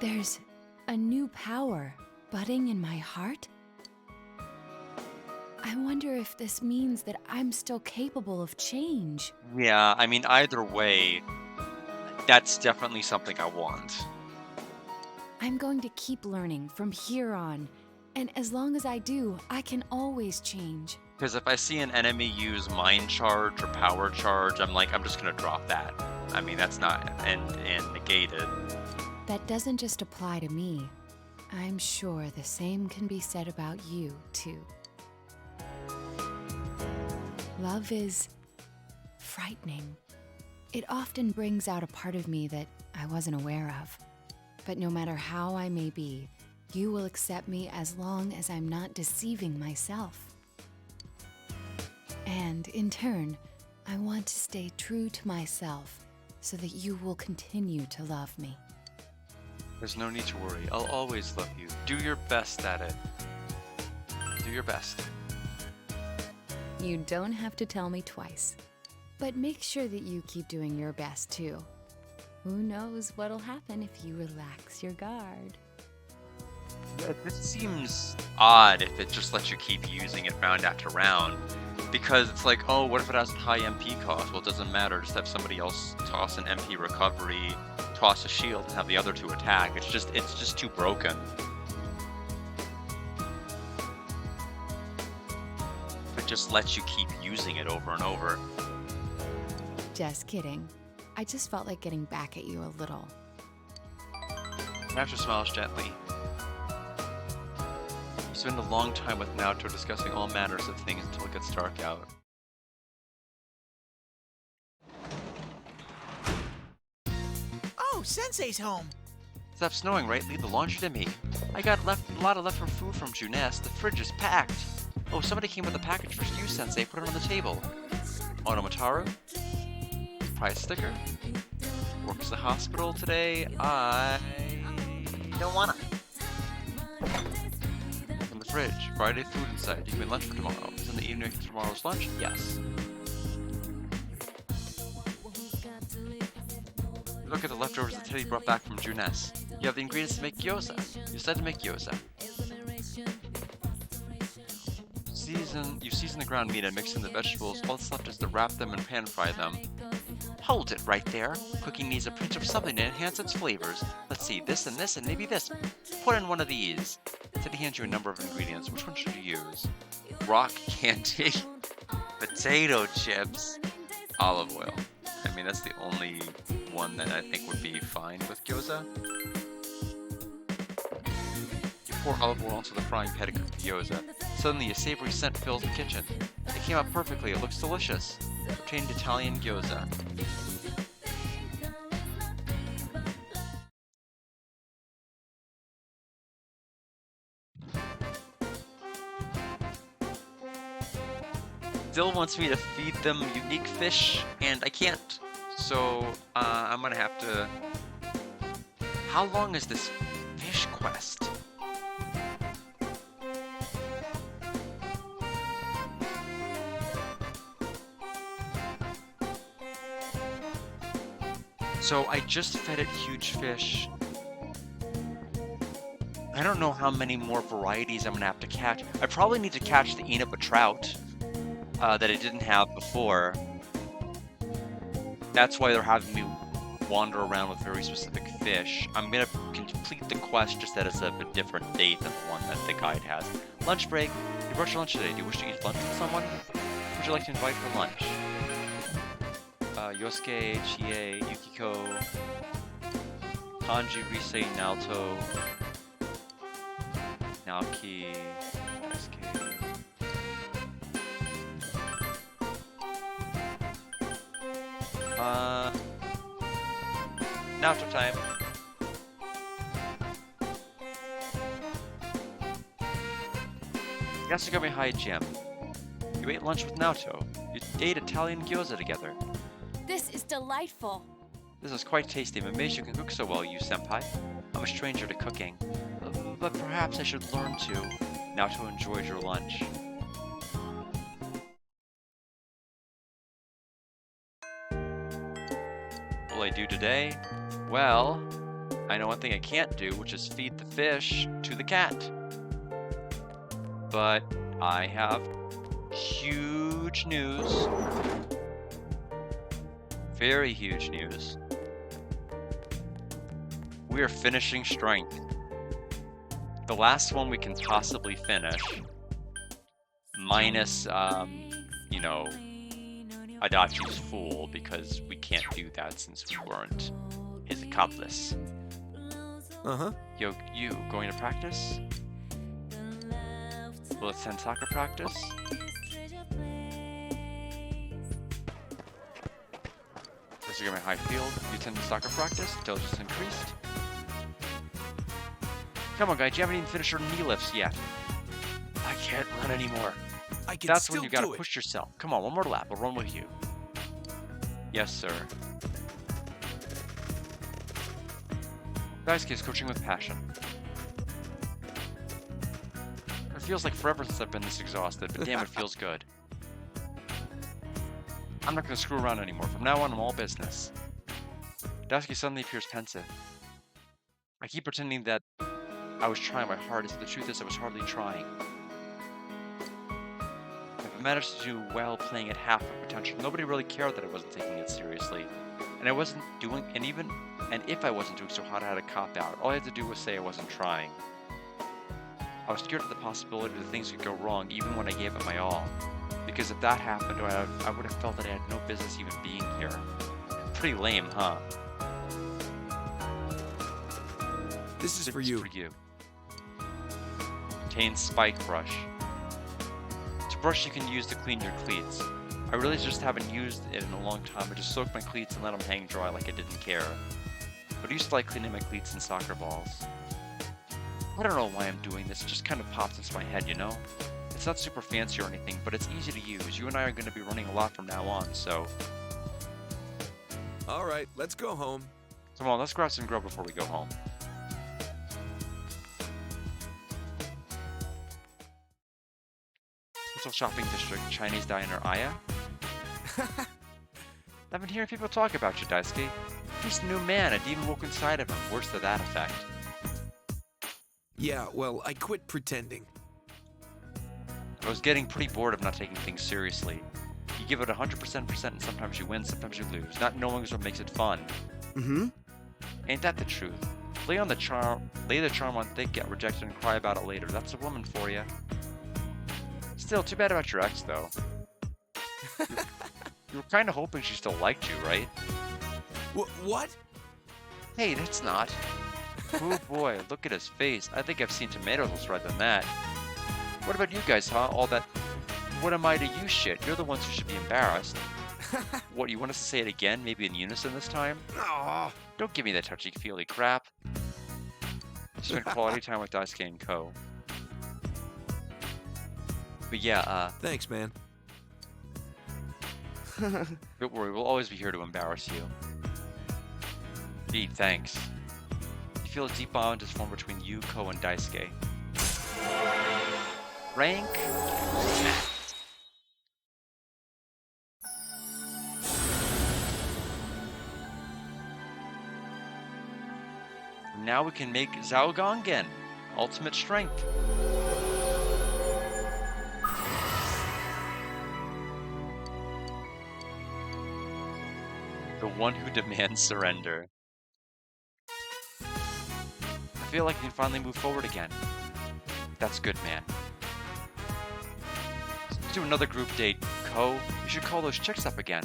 There's a new power budding in my heart? I wonder if this means that I'm still capable of change. Yeah, I mean, either way, that's definitely something I want. I'm going to keep learning from here on, and as long as I do, I can always change. Because if I see an enemy use Mind Charge or Power Charge, I'm just gonna drop that. I mean, that's not and negated. That doesn't just apply to me. I'm sure the same can be said about you, too. Love is frightening. It often brings out a part of me that I wasn't aware of. But no matter how I may be, you will accept me as long as I'm not deceiving myself. And in turn, I want to stay true to myself so that you will continue to love me. There's no need to worry. I'll always love you. Do your best at it. Do your best. You don't have to tell me twice. But make sure that you keep doing your best too. Who knows what'll happen if you relax your guard. Yeah, this seems odd if it just lets you keep using it round after round. Because it's like, oh, what if it has a high MP cost? Well, it doesn't matter. Just have somebody else toss an MP recovery, toss a shield, and have the other two attack. It's just too broken. It just lets you keep using it over and over. Just kidding. I just felt like getting back at you a little. Nacho smiles gently. You spend a long time with Naoto discussing all manners of things until it gets dark out. Oh, Sensei's home. Stop snowing, right? Leave the laundry to me. I got a lot of leftover food from Junes. The fridge is packed. Oh, somebody came with a package for you, Sensei. Put it on the table. Onomataru? Prize sticker? Works at the hospital today. I don't wanna. From the fridge. Friday food inside. You can make lunch for tomorrow. Is in the evening for tomorrow's lunch? Yes. Look at the leftovers that Teddy brought back from Junes. You have the ingredients to make gyoza. You decided to make gyoza. You season the ground meat and mix in the vegetables. All that's left is to wrap them and pan fry them. Hold it right there. Cooking needs a pinch of something to enhance its flavors. Let's see, this and maybe this. Put in one of these. Teddy hands you a number of ingredients. Which one should you use? Rock candy, potato chips, olive oil. I mean, that's the only one that I think would be fine with gyoza. You pour olive oil into the frying pan to cook the gyoza. Suddenly, a savory scent fills the kitchen. It came out perfectly. It looks delicious. Obtained Italian gyoza. Still wants me to feed them unique fish, and I can't. So I'm gonna have to How long is this fish quest? So I just fed it huge fish. I don't know how many more varieties I'm gonna have to catch. I probably need to catch the Enapa trout that I didn't have before. That's why they're having me wander around with very specific fish. I'm gonna complete the quest just that it's a different date than the one that the guide has. Lunch break. You brought your lunch today. Do you wish to eat lunch with someone? Who would you like to invite for lunch? Yosuke, Chie, Yukiko, Kanji, Rise, Naoto, Naoki, Daisuke. Naoto time. Yasugami High Gym. You ate lunch with Naoto. You ate Italian gyoza together. This is delightful. This is quite tasty. I'm amazed you can cook so well, you senpai. I'm a stranger to cooking, but perhaps I should learn to. Naoto enjoyed your lunch. What will I do today? Well, I know one thing I can't do, which is feed the fish to the cat. But I have huge news. Very huge news. We are finishing Strength. The last one we can possibly finish. Minus, you know, Adachi's Fool, because we can't do that since we weren't his accomplice. Uh-huh. Yo, you going to practice? Will attend soccer practice? Disagreement High Field. You attend soccer practice? Intelligence increased. Come on, guys. You haven't even finished your knee lifts yet. I can't run anymore. I can That's still when you gotta do it. push yourself. Come on, one more lap. I'll run with you. Yes, sir. Daisuke is coaching with passion. It feels like forever since I've been this exhausted, but damn, it feels good. I'm not gonna screw around anymore. From now on, I'm all business. Daisuke suddenly appears pensive. I keep pretending that I was trying my hardest, but the truth is I was hardly trying. I managed to do well playing at half my potential. Nobody really cared that I wasn't taking it seriously. And I wasn't doing, and if I wasn't doing so hot, I had a cop out. All I had to do was say I wasn't trying. I was scared of the possibility that things could go wrong even when I gave it my all. Because if that happened, I would have felt that I had no business even being here. Pretty lame, huh? This is for you. Contains spike brush. It's a brush you can use to clean your cleats. I really just haven't used it in a long time. I just soaked my cleats and let them hang dry like I didn't care. But I used to like cleaning my cleats and soccer balls. I don't know why I'm doing this, it just kind of pops into my head, you know? It's not super fancy or anything, but it's easy to use. You and I are going to be running a lot from now on, so... All right, let's go home. Come on, let's grab some grub before we go home. Central Shopping District, Chinese Diner Aya. I've been hearing people talk about you, Daisuke. He's a new man, a demon woke inside of him. Worse to that effect. Yeah, well, I quit pretending. I was getting pretty bored of not taking things seriously. You give it 100% and sometimes you win, sometimes you lose. Not knowing is what makes it fun. Mm-hmm. Ain't that the truth? Lay the charm on thick, get rejected, and cry about it later. That's a woman for you. Still, too bad about your ex, though. You were kind of hoping she still liked you, right? What? Hey, that's not. Oh boy, look at his face. I think I've seen tomatoes red than that. What about you guys, huh? All that what am I to you shit? You're the ones who should be embarrassed. What, you want us to say it again? Maybe in unison this time? Aw. Don't give me that touchy-feely crap. Spend quality time with Daisuke and Co. But yeah, Thanks, man. don't worry, we'll always be here to embarrass you. Gee, thanks. You feel a deep bond is formed between you, Ko, and Daisuke. Rank? Now we can make Zhao Gongen ultimate strength. The one who demands surrender. I feel like we can finally move forward again. That's good, man. Let's do another group date, Ko. You should call those chicks up again.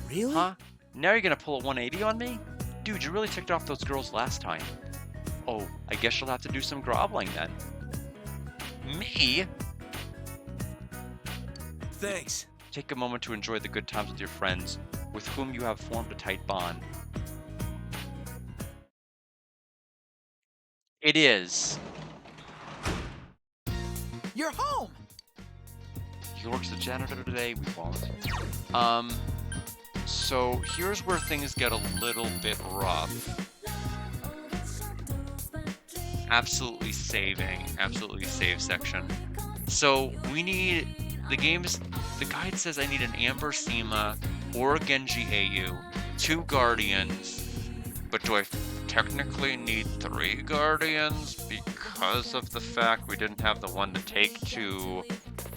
Really? Huh? Now you're gonna pull a 180 on me? Dude, you really ticked off those girls last time. Oh, I guess you'll have to do some groveling then. Me? Thanks. Take a moment to enjoy the good times with your friends, with whom you have formed a tight bond. It is. You're home! He works the janitor today, we won't. So here's where things get a little bit rough. Absolutely save section. So we need, the guide says I need an Amber Sema or a Genji AU, 2 Guardians, but do I technically need 3 Guardians because of the fact we didn't have the one to take to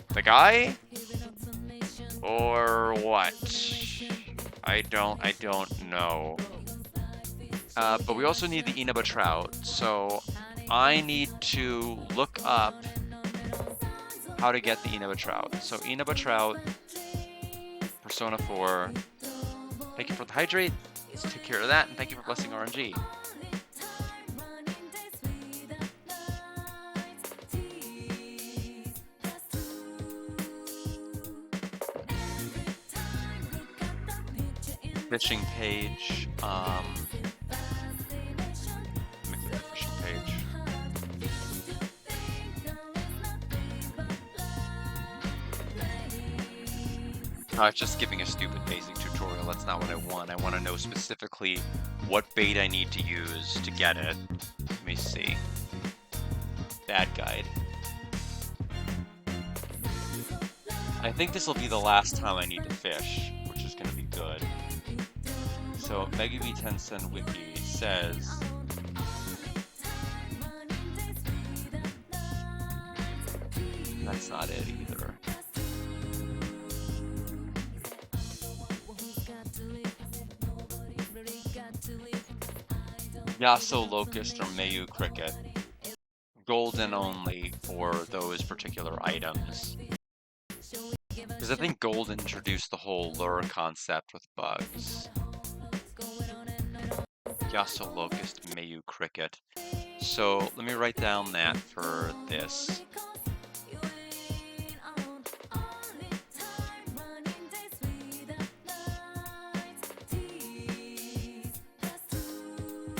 the guy? Or what? I don't know. But we also need the Inaba Trout, so I need to look up how to get the Inaba Trout. So Inaba Trout, Persona 4. Thank you for the hydrate. Let's take care of that, and thank you for blessing RNG. Fishing page. Make the fishing page. It's just giving a stupid basic tutorial. That's not what I want. I want to know specifically what bait I need to use to get it. Let me see. Bad guide. I think this will be the last time I need to fish, which is going to be good. So Megumi Tensei Wiki says that's not it either. Yasuo Locust or Mayu Cricket. Golden only for those particular items. Because I think Gold introduced the whole lure concept with bugs. Yasuo Locust, Mayu Cricket. So let me write down that for this.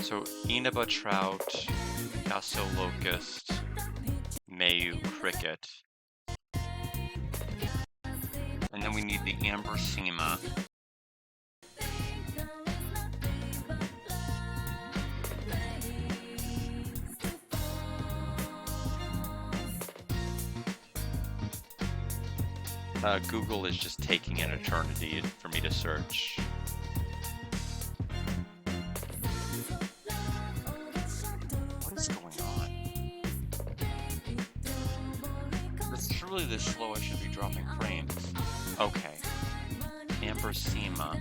So Inaba Trout, Yasuo Locust, Mayu Cricket. And then we need the Amber Sema. Google is just taking an eternity for me to search. What is going on? It's truly this slow I should be dropping frames. Okay. Amber Sema.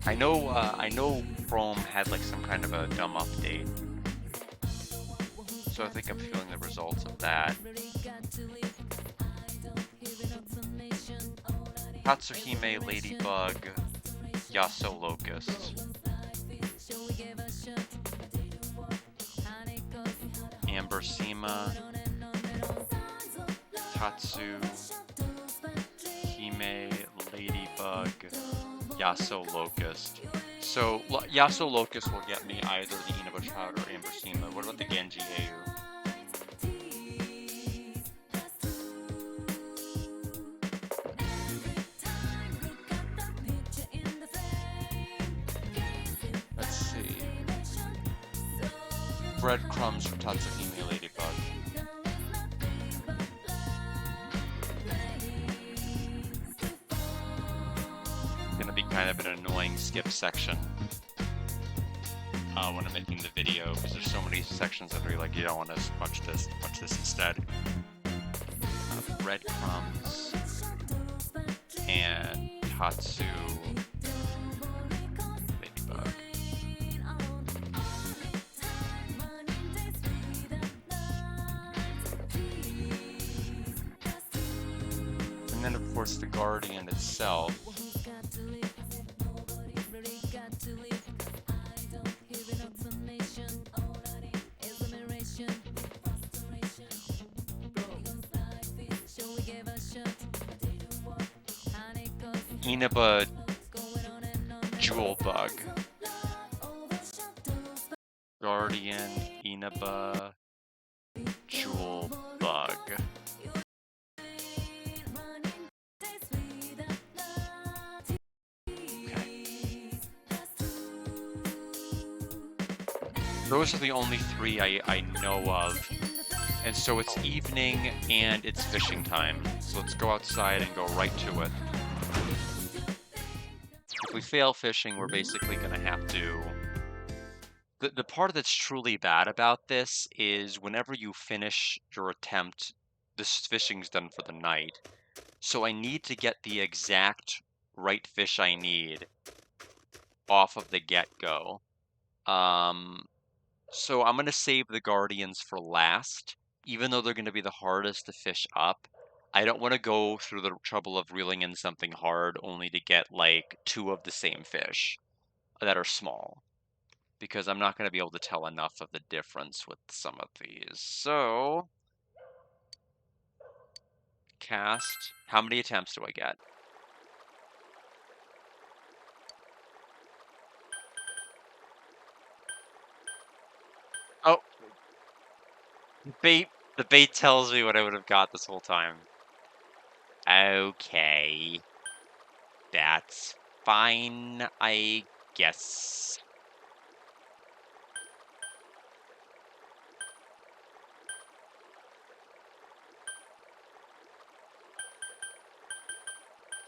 I know Chrome had like some kind of a dumb update. So I think I'm feeling the results of that. Katsuhime Ladybug, Yasuo Locust, Amber Sema, Tatsu, Hime Ladybug, Yasuo Locust. So Yasuo Locust will get me either the Inaba Trout or Amber Sema. What about the Genji AU? breadcrumbs for Tatsukimi Ladybug. Gonna be kind of an annoying skip section when I'm making the video, because there's so many sections that are like, you don't want to watch this instead. Breadcrumbs and Tatsu Ladybug. And then of course the Guardian itself. Inaba Jewel Bug. Guardian Inaba Jewel Bug. Okay. Those are the only three I know of. And so it's evening and it's fishing time. So let's go outside and go right to it. If we fail fishing, we're basically going to have to... The part that's truly bad about this is whenever you finish your attempt, this fishing's done for the night. So I need to get the exact right fish I need off of the get-go. So I'm going to save the Guardians for last, even though they're going to be the hardest to fish up. I don't want to go through the trouble of reeling in something hard only to get like 2 of the same fish that are small, because I'm not going to be able to tell enough of the difference with some of these. So, cast. How many attempts do I get? Oh, the bait tells me what I would have got this whole time. Okay. That's fine, I guess.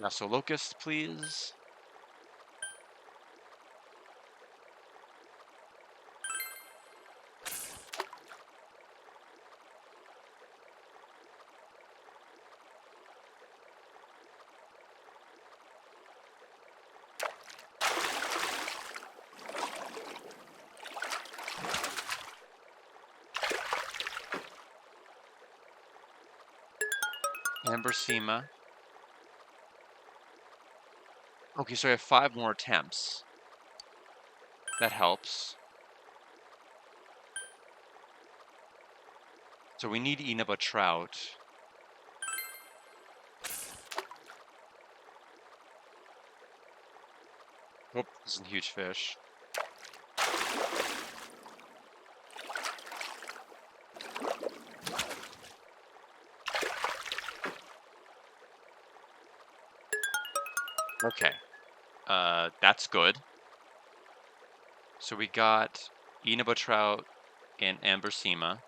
Now, so Locust, please. Ambersema. Okay, so I have 5 more attempts. That helps. So we need Inaba Trout. Oh, this is a huge fish. Okay. That's good. So we got Inaba Trout and Ambersema.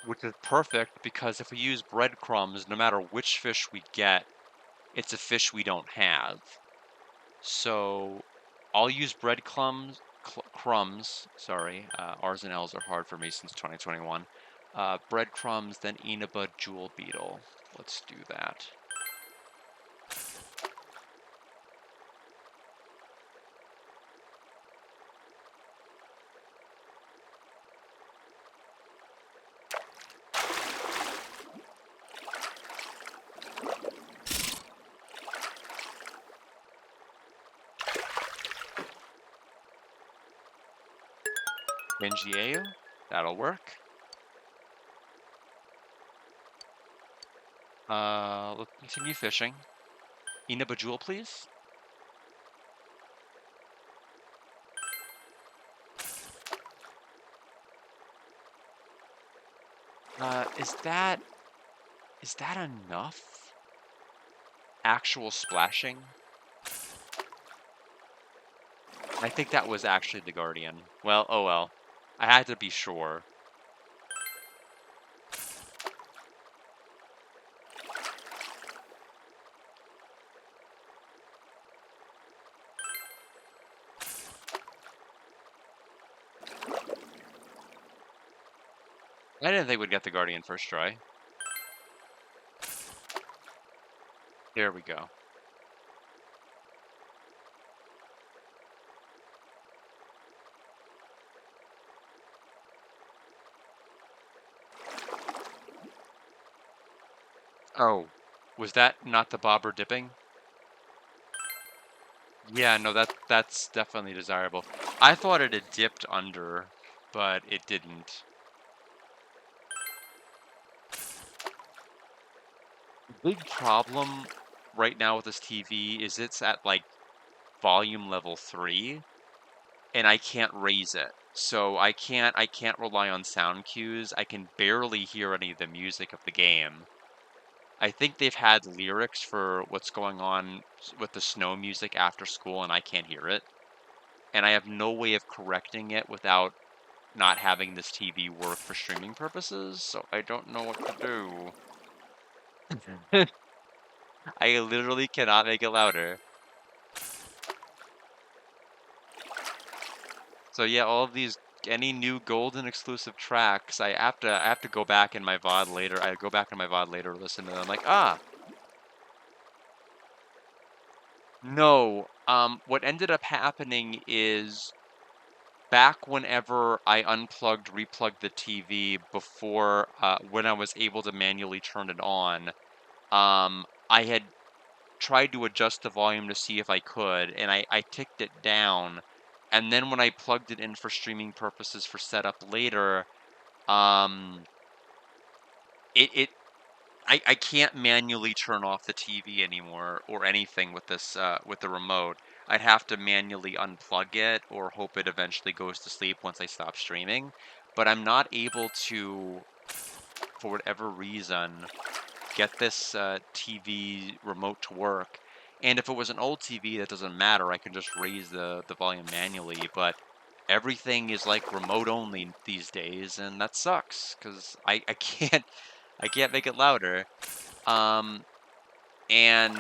Which is perfect, because if we use breadcrumbs, no matter which fish we get, it's a fish we don't have. So I'll use breadcrumbs. Sorry, R's and L's are hard for me since 2021. Breadcrumbs, then Inaba Jewel Beetle. Let's do that. Benjieo, that'll work. Let's continue fishing. Inaba Jewel, please. Is that enough? actual splashing. I think that was actually the Guardian. Well, oh well. I had to be sure. I didn't think we'd get the Guardian first try. Here we go. Oh, was that not the bobber dipping? Yeah, no, that's definitely desirable. I thought it had dipped under, but it didn't. The big problem right now with this TV is it's at like volume level 3 and I can't raise it. So I can't rely on sound cues. I can barely hear any of the music of the game. I think they've had lyrics for what's going on with the snow music after school and I can't hear it. And I have no way of correcting it without not having this TV work for streaming purposes, so I don't know what to do. I literally cannot make it louder. So yeah, all of these any new golden exclusive tracks, I have to go back in my VOD later. I go back in my VOD later to listen to them. I'm like, no. What ended up happening is back whenever I unplugged, replugged the TV before when I was able to manually turn it on, I had tried to adjust the volume to see if I could, and I ticked it down. And then when I plugged it in for streaming purposes for setup later, um, it I can't manually turn off the TV anymore or anything with this with the remote. I'd have to manually unplug it or hope it eventually goes to sleep once I stop streaming. But I'm not able to, for whatever reason, get this TV remote to work. And if it was an old TV, that doesn't matter. I can just raise the volume manually. But everything is like remote only these days, and that sucks because I can't I can't make it louder. Um, and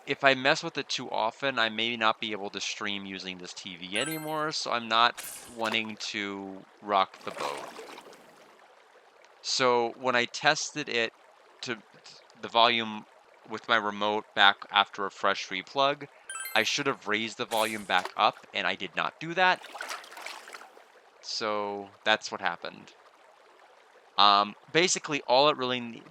if I mess with it too often, I may not be able to stream using this TV anymore. So I'm not wanting to rock the boat. So when I tested it to the volume with my remote back after a fresh replug, I should have raised the volume back up, and I did not do that. So that's what happened. Basically, all it really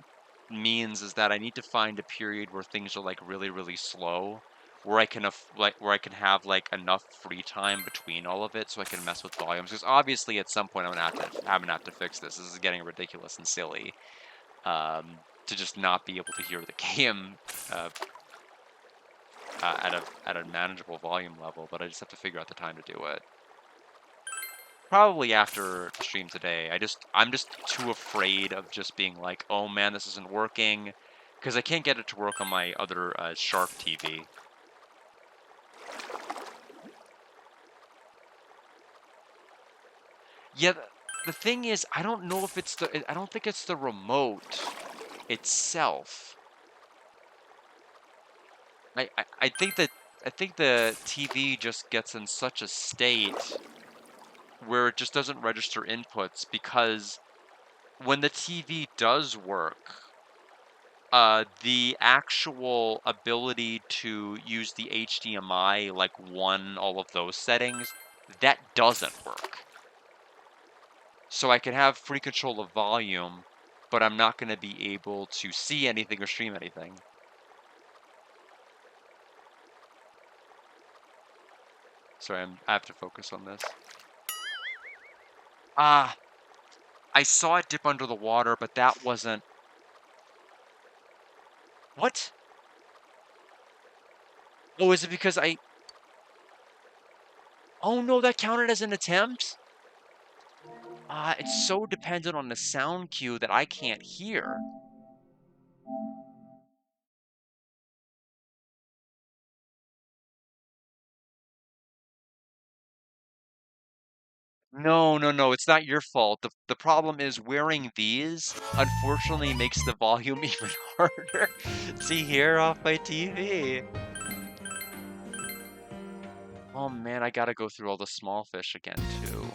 means is that I need to find a period where things are like really, really slow, where I can where I can have like enough free time between all of it, so I can mess with volumes. Because obviously, at some point, I'm gonna have to fix this. This is getting ridiculous and silly. To just not be able to hear the game uh, at a manageable volume level, but I just have to figure out the time to do it. Probably after the stream today. I'm just too afraid of just being like, oh man, this isn't working, because I can't get it to work on my other Shark TV. Yeah, the thing is, I don't know if it's I don't think it's the remote itself. I think that I think the TV just gets in such a state where it just doesn't register inputs because when the TV does work, the actual ability to use the HDMI, like all of those settings, that doesn't work. So I can have free control of volume, but I'm not going to be able to see anything or stream anything. Sorry, I have to focus on this. Ah, I saw it dip under the water, but that wasn't... What? Oh, is it because I... Oh no, that counted as an attempt? It's so dependent on the sound cue that I can't hear. No, no, no, it's not your fault. The problem is wearing these unfortunately makes the volume even harder. See here off my TV. Oh man, I gotta go through all the small fish again too.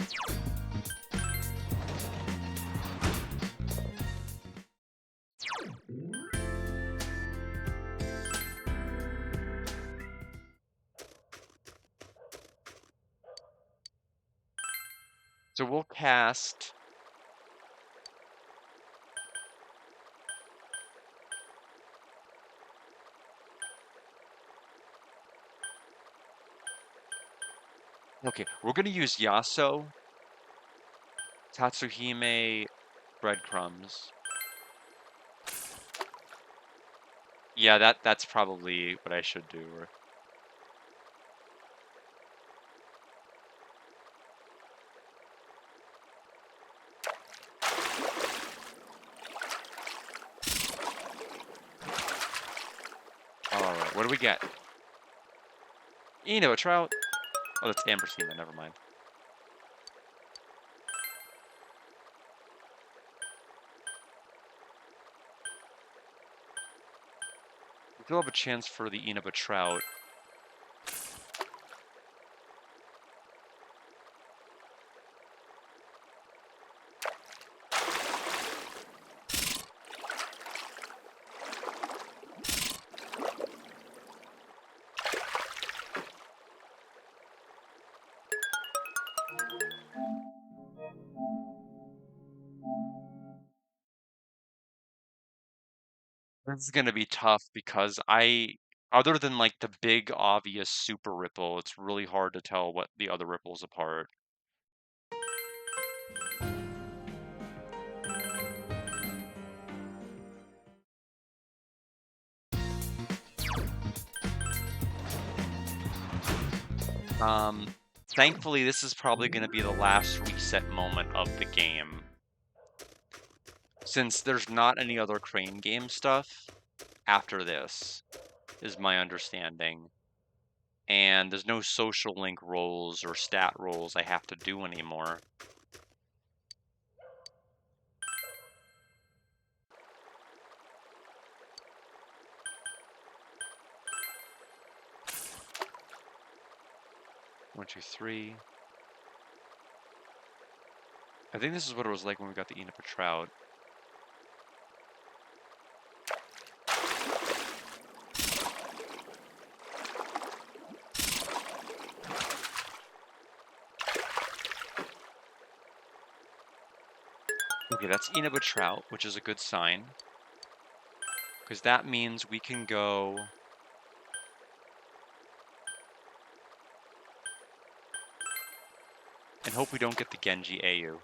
So we'll cast. Okay, we're gonna use Yasuo, Tatsuhime, breadcrumbs. Yeah, that's probably what I should do. Alright, what do we get? A trout. Oh, that's Ambersina, never mind. We still have a chance for the Inaba trout. This is gonna be tough because other than like the big obvious super ripple, it's really hard to tell what the other ripples apart. Um, Thankfully, this is probably gonna be the last reset moment of the game. Since there's not any other crane game stuff after this, is my understanding. And there's no social link rolls or stat rolls I have to do anymore. One, two, three. I think this is what it was like when we got the Inapa trout. Okay, that's Inaba trout, which is a good sign. Because that means we can go... and hope we don't get the Genji Au.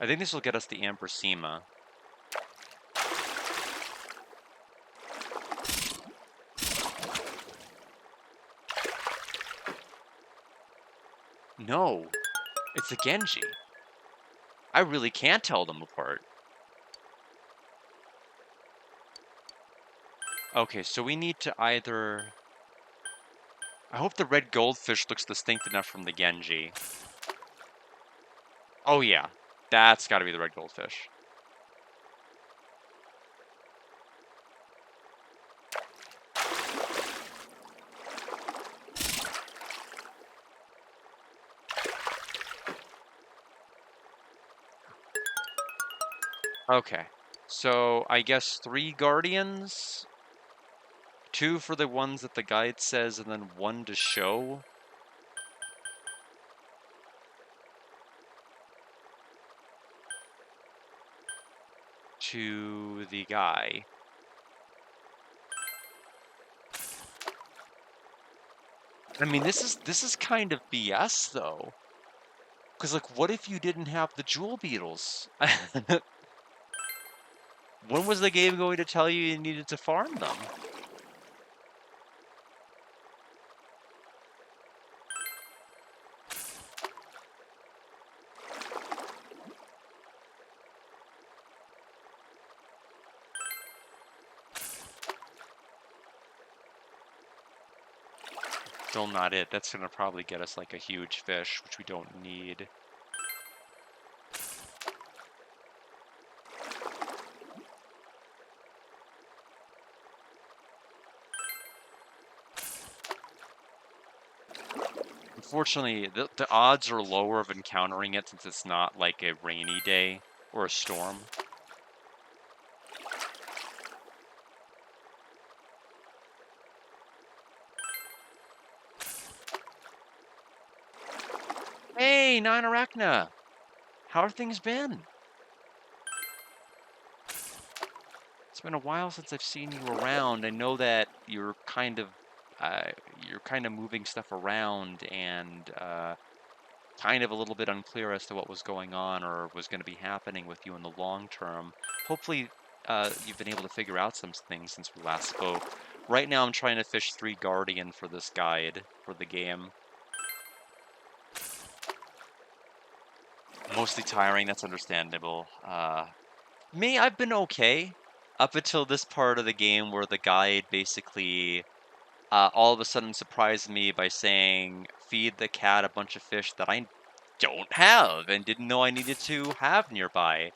I think this will get us the Ambersima. No, it's the Genji. I really can't tell them apart. Okay, so we need to either... I hope the red goldfish looks distinct enough from the Genji. Oh yeah, that's gotta be the red goldfish. Okay, so I guess 3 guardians? 2 for the ones that the guide says, and then 1 to show? To the guy. I mean, this is kind of BS though. Cause like, what if you didn't have the jewel beetles? When was the game going to tell you needed to farm them? Still not it. That's gonna probably get us like a huge fish, which we don't need. Unfortunately, the odds are lower of encountering it since it's not like a rainy day or a storm. Hey, Nine Arachna! How have things been? It's been a while since I've seen you around. I know that you're kind of moving stuff around and kind of a little bit unclear as to what was going on or was going to be happening with you in the long term. Hopefully, you've been able to figure out some things since we last spoke. Right now, I'm trying to fish 3 Guardian for this guide for the game. Mostly tiring, that's understandable. Me, I've been okay up until this part of the game where the guide basically all of a sudden surprised me by saying, feed the cat a bunch of fish that I don't have and didn't know I needed to have nearby.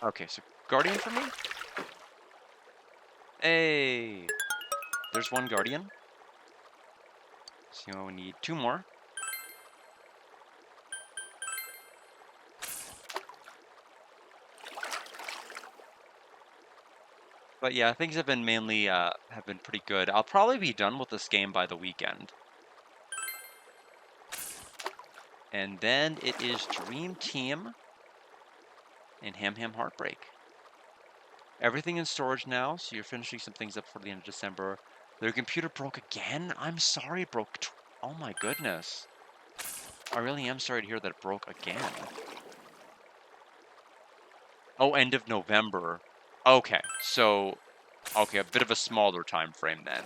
Okay, so Guardian for me? Hey! There's 1 Guardian. So we need 2 more. But yeah, things have been mainly have been pretty good. I'll probably be done with this game by the weekend. And then it is Dream Team and Ham Ham Heartbreak. Everything in storage now, so you're finishing some things up for the end of December. Their computer broke again? I'm sorry it broke. Oh my goodness. I really am sorry to hear that it broke again. Oh, end of November. Okay, so, okay, a bit of a smaller time frame then.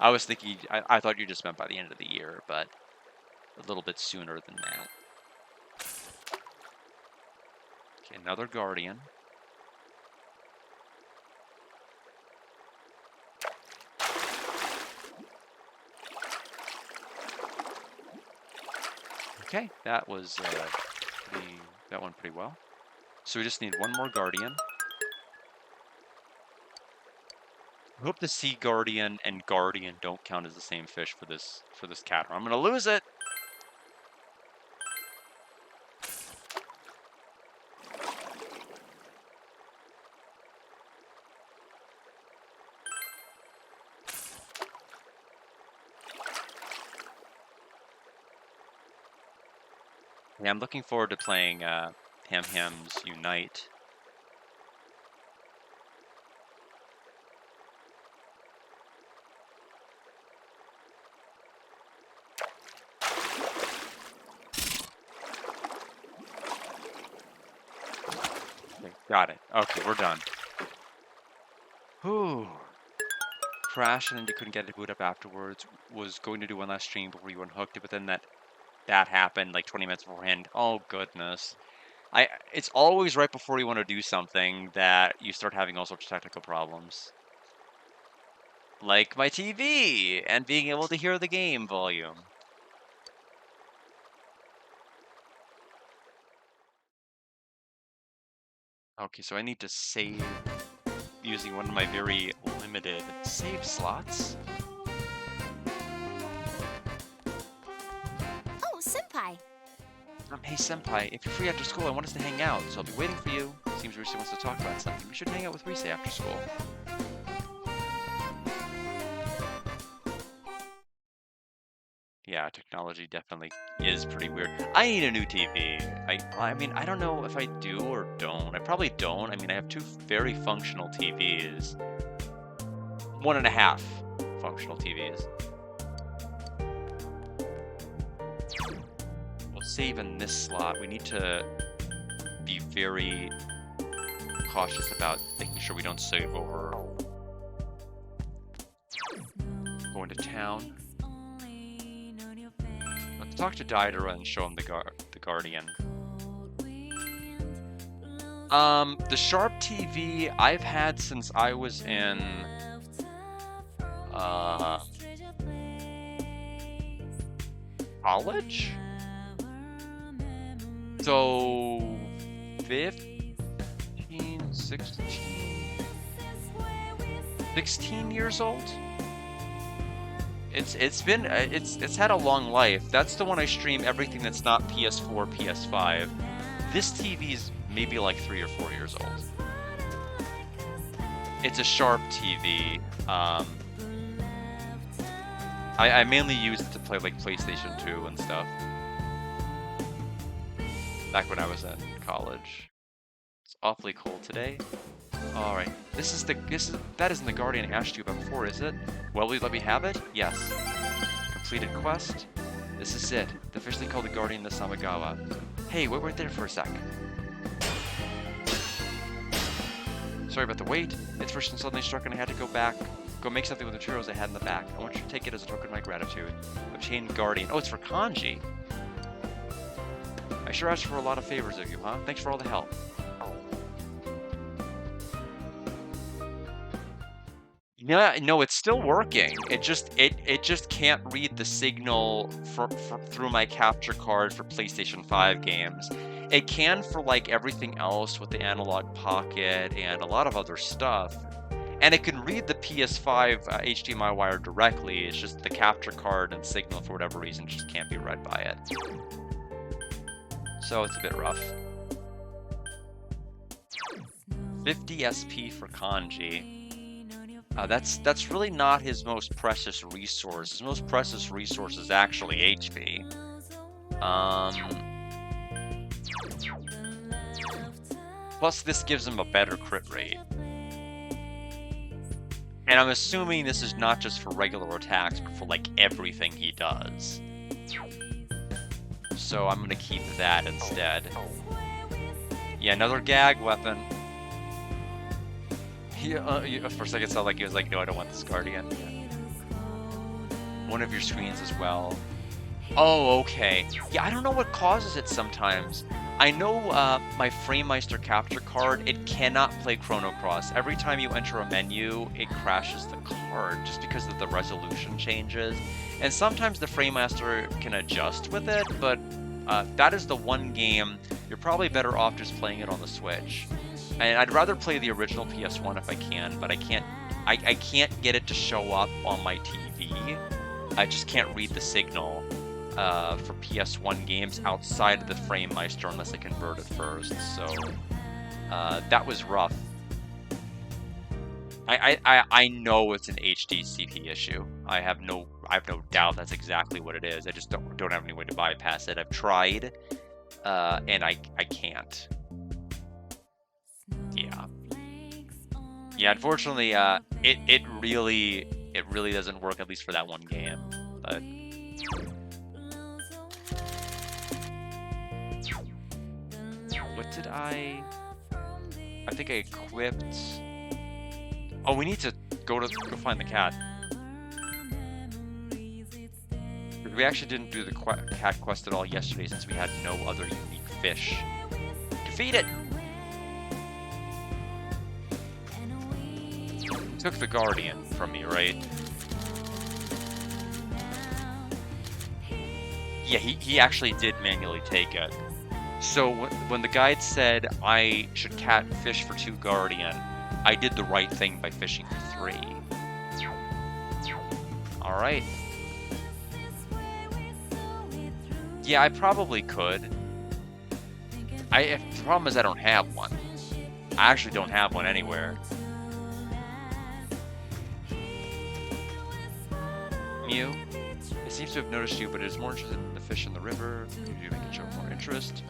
I was thinking, I thought you just meant by the end of the year, but a little bit sooner than that. Okay, another Guardian. Okay, that was that went pretty well. So we just need 1 more Guardian. I hope the Sea Guardian and Guardian don't count as the same fish for this cat. I'm gonna lose it. Yeah, I'm looking forward to playing Ham Ham's Unite. Okay, got it. Okay, we're done. Whew. Crash and then you couldn't get it to boot up afterwards. Was going to do 1 last stream before you unhooked it, but then that happened like 20 minutes beforehand. Oh goodness. It's always right before you want to do something that you start having all sorts of technical problems. Like my TV and being able to hear the game volume. Okay, so I need to save using one of my very limited save slots. Oh, Senpai! Hey Senpai, if you're free after school, I want us to hang out, so I'll be waiting for you. Seems Rise wants to talk about something. We should hang out with Rise after school. Yeah, technology definitely is pretty weird. I need a new TV. I mean, I don't know if I do or don't. I probably don't. I mean, I have 2 very functional TVs. 1.5 functional TVs. We'll save in this slot. We need to be very cautious about making sure we don't save over going to town. Let's talk to Daedra and show him the Guardian. The Sharp TV I've had since I was in college? So 15, 16 years old? It's been it's had a long life. That's the one I stream everything that's not PS4, PS5. This TV's maybe like 3 or 4 years old. It's a Sharp TV. I mainly use it to play like PlayStation 2 and stuff. Back when I was in college. It's awfully cold today. Alright. That isn't the Guardian I asked you about before, is it? Well, will you let me have it? Yes. Completed quest. This is it. Officially called the Guardian of Samigawa. Hey, wait right there for a sec. Sorry about the wait. Its version suddenly struck and I had to go make something with the materials I had in the back. I want you to take it as a token of my gratitude. Obtain Guardian. Oh, it's for Kanji. I sure asked for a lot of favors of you, huh? Thanks for all the help. Yeah, no, it's still working. It just can't read the signal through my capture card for PlayStation 5 games. It can for like everything else with the analog pocket and a lot of other stuff. And it can read the PS5 HDMI wire directly. It's just the capture card and signal for whatever reason just can't be read by it. So it's a bit rough. 50 SP for Kanji. That's really not his most precious resource. His most precious resource is actually HP. Plus, this gives him a better crit rate. And I'm assuming this is not just for regular attacks, but for like everything he does. So I'm gonna keep that instead. Yeah, another gag weapon. For a second it sounded like he was like, no, I don't want this Guardian. One of your screens as well. Oh, okay. Yeah, I don't know what causes it sometimes. I know my FrameMeister capture card, it cannot play Chrono Cross. Every time you enter a menu, it crashes the card just because of the resolution changes. And sometimes the FrameMeister can adjust with it, but that is the one game you're probably better off just playing it on the Switch. And I'd rather play the original PS1 if I can, but I can't get it to show up on my TV. I just can't read the signal for PS1 games outside of the FrameMeister unless I convert it first. So that was rough. I know it's an HDCP issue. I have no doubt that's exactly what it is. I just don't have any way to bypass it. I've tried, and I can't. Yeah, unfortunately, it really doesn't work, at least for that one game. But what did I think I equipped. Oh, we need to go find the cat. We actually didn't do the cat quest at all yesterday since we had no other unique fish. Defeat it! Took the Guardian from me, right? Yeah, he actually did manually take it. So when the guide said I should fish for 2 Guardian, I did the right thing by fishing for 3. Alright. Yeah, I probably could. The problem is I don't have one. I actually don't have one anywhere. Mew, it seems to have noticed you, but it is more interested in the fish in the river. Could you make it show more interest?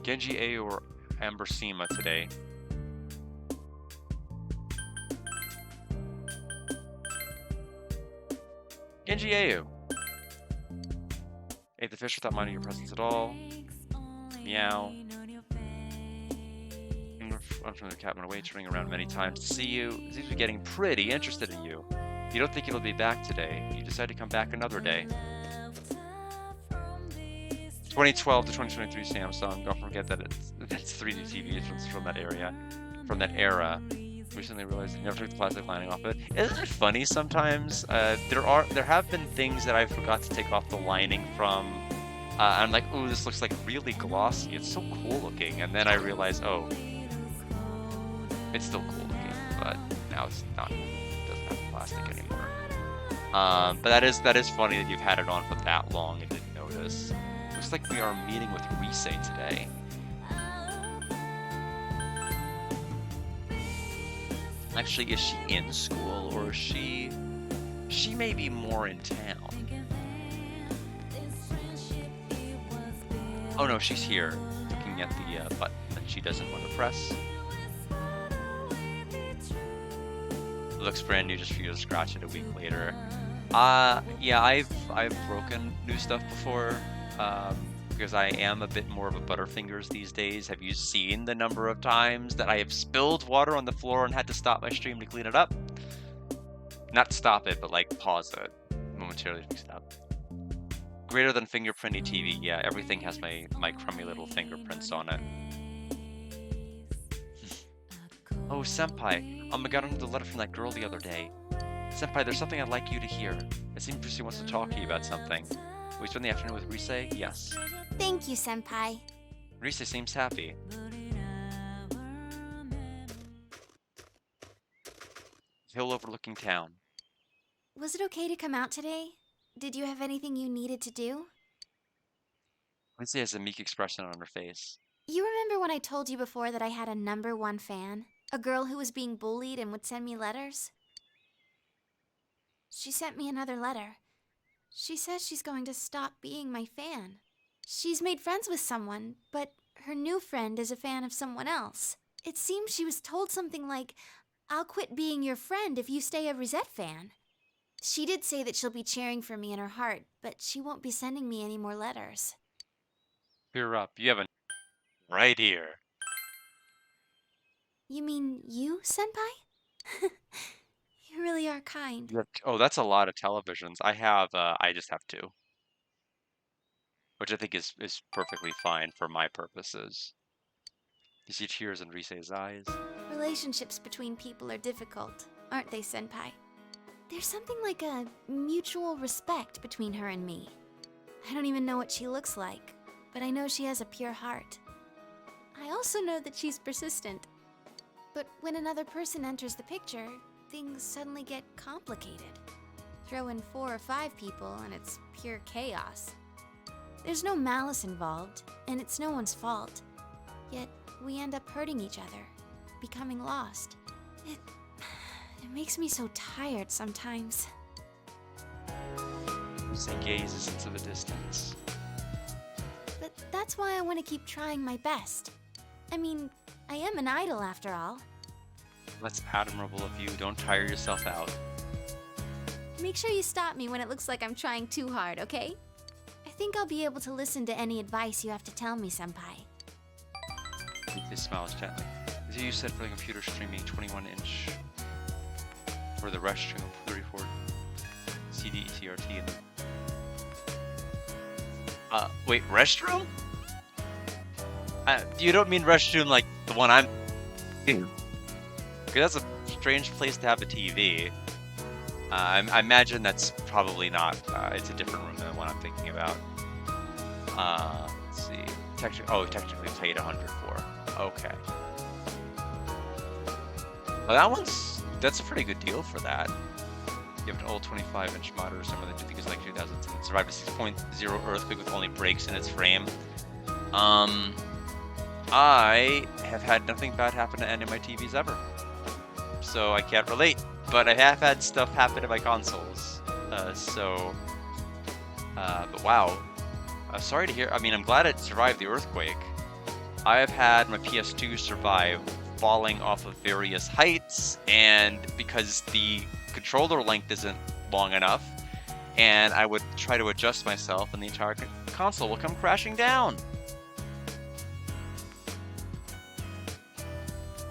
Genji A or Amber Sema today. Genji AU. Ate the fish without minding your presence at all. Meow. I'm from the cabin away, turning around many times to see you. It seems to be getting pretty interested in you. You don't think it'll be back today. You decide to come back another day. 2012 to 2023 Samsung. Don't forget that it's 3D TV from that era. Recently realized I never took the plastic lining off it. Isn't it funny sometimes? There have been things that I forgot to take off the lining from. I'm like, ooh, this looks like really glossy. It's so cool looking, and then I realize, oh, it's still cool looking, but now it's not. It doesn't have plastic anymore. But that is funny that you've had it on for that long and didn't notice. Looks like we are meeting with Rise today. Actually, is she in school or is she may be more in town? Oh no, she's here, looking at the button that she doesn't want to press. Looks brand new just for you to scratch it a week later. Yeah, I've broken new stuff before, because I am a bit more of a Butterfingers these days. Have you seen the number of times that I have spilled water on the floor and had to stop my stream to clean it up? Not stop it, but like pause it momentarily to fix it up. Greater than fingerprinty TV. Yeah, everything has my crummy little fingerprints on it. Oh, Senpai. I got another letter from that girl the other day. Senpai, there's something I'd like you to hear. It seems she wants to talk to you about something. We spend the afternoon with Rise? Yes. Thank you, Senpai. Rise seems happy. Hill overlooking town. Was it okay to come out today? Did you have anything you needed to do? Rise has a meek expression on her face. You remember when I told you before that I had a #1 fan? A girl who was being bullied and would send me letters? She sent me another letter. She says she's going to stop being my fan. She's made friends with someone, but her new friend is a fan of someone else. It seems she was told something like, "I'll quit being your friend if you stay a Rosette fan." She did say that she'll be cheering for me in her heart, but she won't be sending me any more letters. Cheer up. You have a right here. You mean you, Senpai? You really are kind. Oh, that's a lot of televisions. I just have two. Which I think is perfectly fine for my purposes. You see tears in Rise's eyes. Relationships between people are difficult, aren't they, Senpai? There's something like a mutual respect between her and me. I don't even know what she looks like, but I know she has a pure heart. I also know that she's persistent. But when another person enters the picture, things suddenly get complicated. Throw in 4 or 5 people and it's pure chaos. There's no malice involved, and it's no one's fault. Yet we end up hurting each other, becoming lost. It makes me so tired sometimes. Rise gazes into the distance. But that's why I want to keep trying my best. I mean, I am an idol after all. That's admirable of you. Don't tire yourself out. Make sure you stop me when it looks like I'm trying too hard, okay? I think I'll be able to listen to any advice you have to tell me, Senpai. He smiles gently. As you said, for the computer streaming 21-inch for the restroom, 34 CD TRT and wait, restroom? You don't mean restroom like the one I'm in? Because that's a strange place to have a TV. I imagine that's probably not. It's a different room than the one I'm thinking about. Let's see. Technically paid 104. Okay. Well, that's a pretty good deal for that. You have an old 25-inch monitor, somewhere that you think is like 2010. Survived a 6.0 earthquake with only breaks in its frame. I have had nothing bad happen to any of my TVs ever, so I can't relate. But I have had stuff happen to my consoles. But wow. Sorry to hear. I mean, I'm glad it survived the earthquake. I have had my PS2 survive falling off of various heights, and because the controller length isn't long enough, and I would try to adjust myself, and the entire console will come crashing down.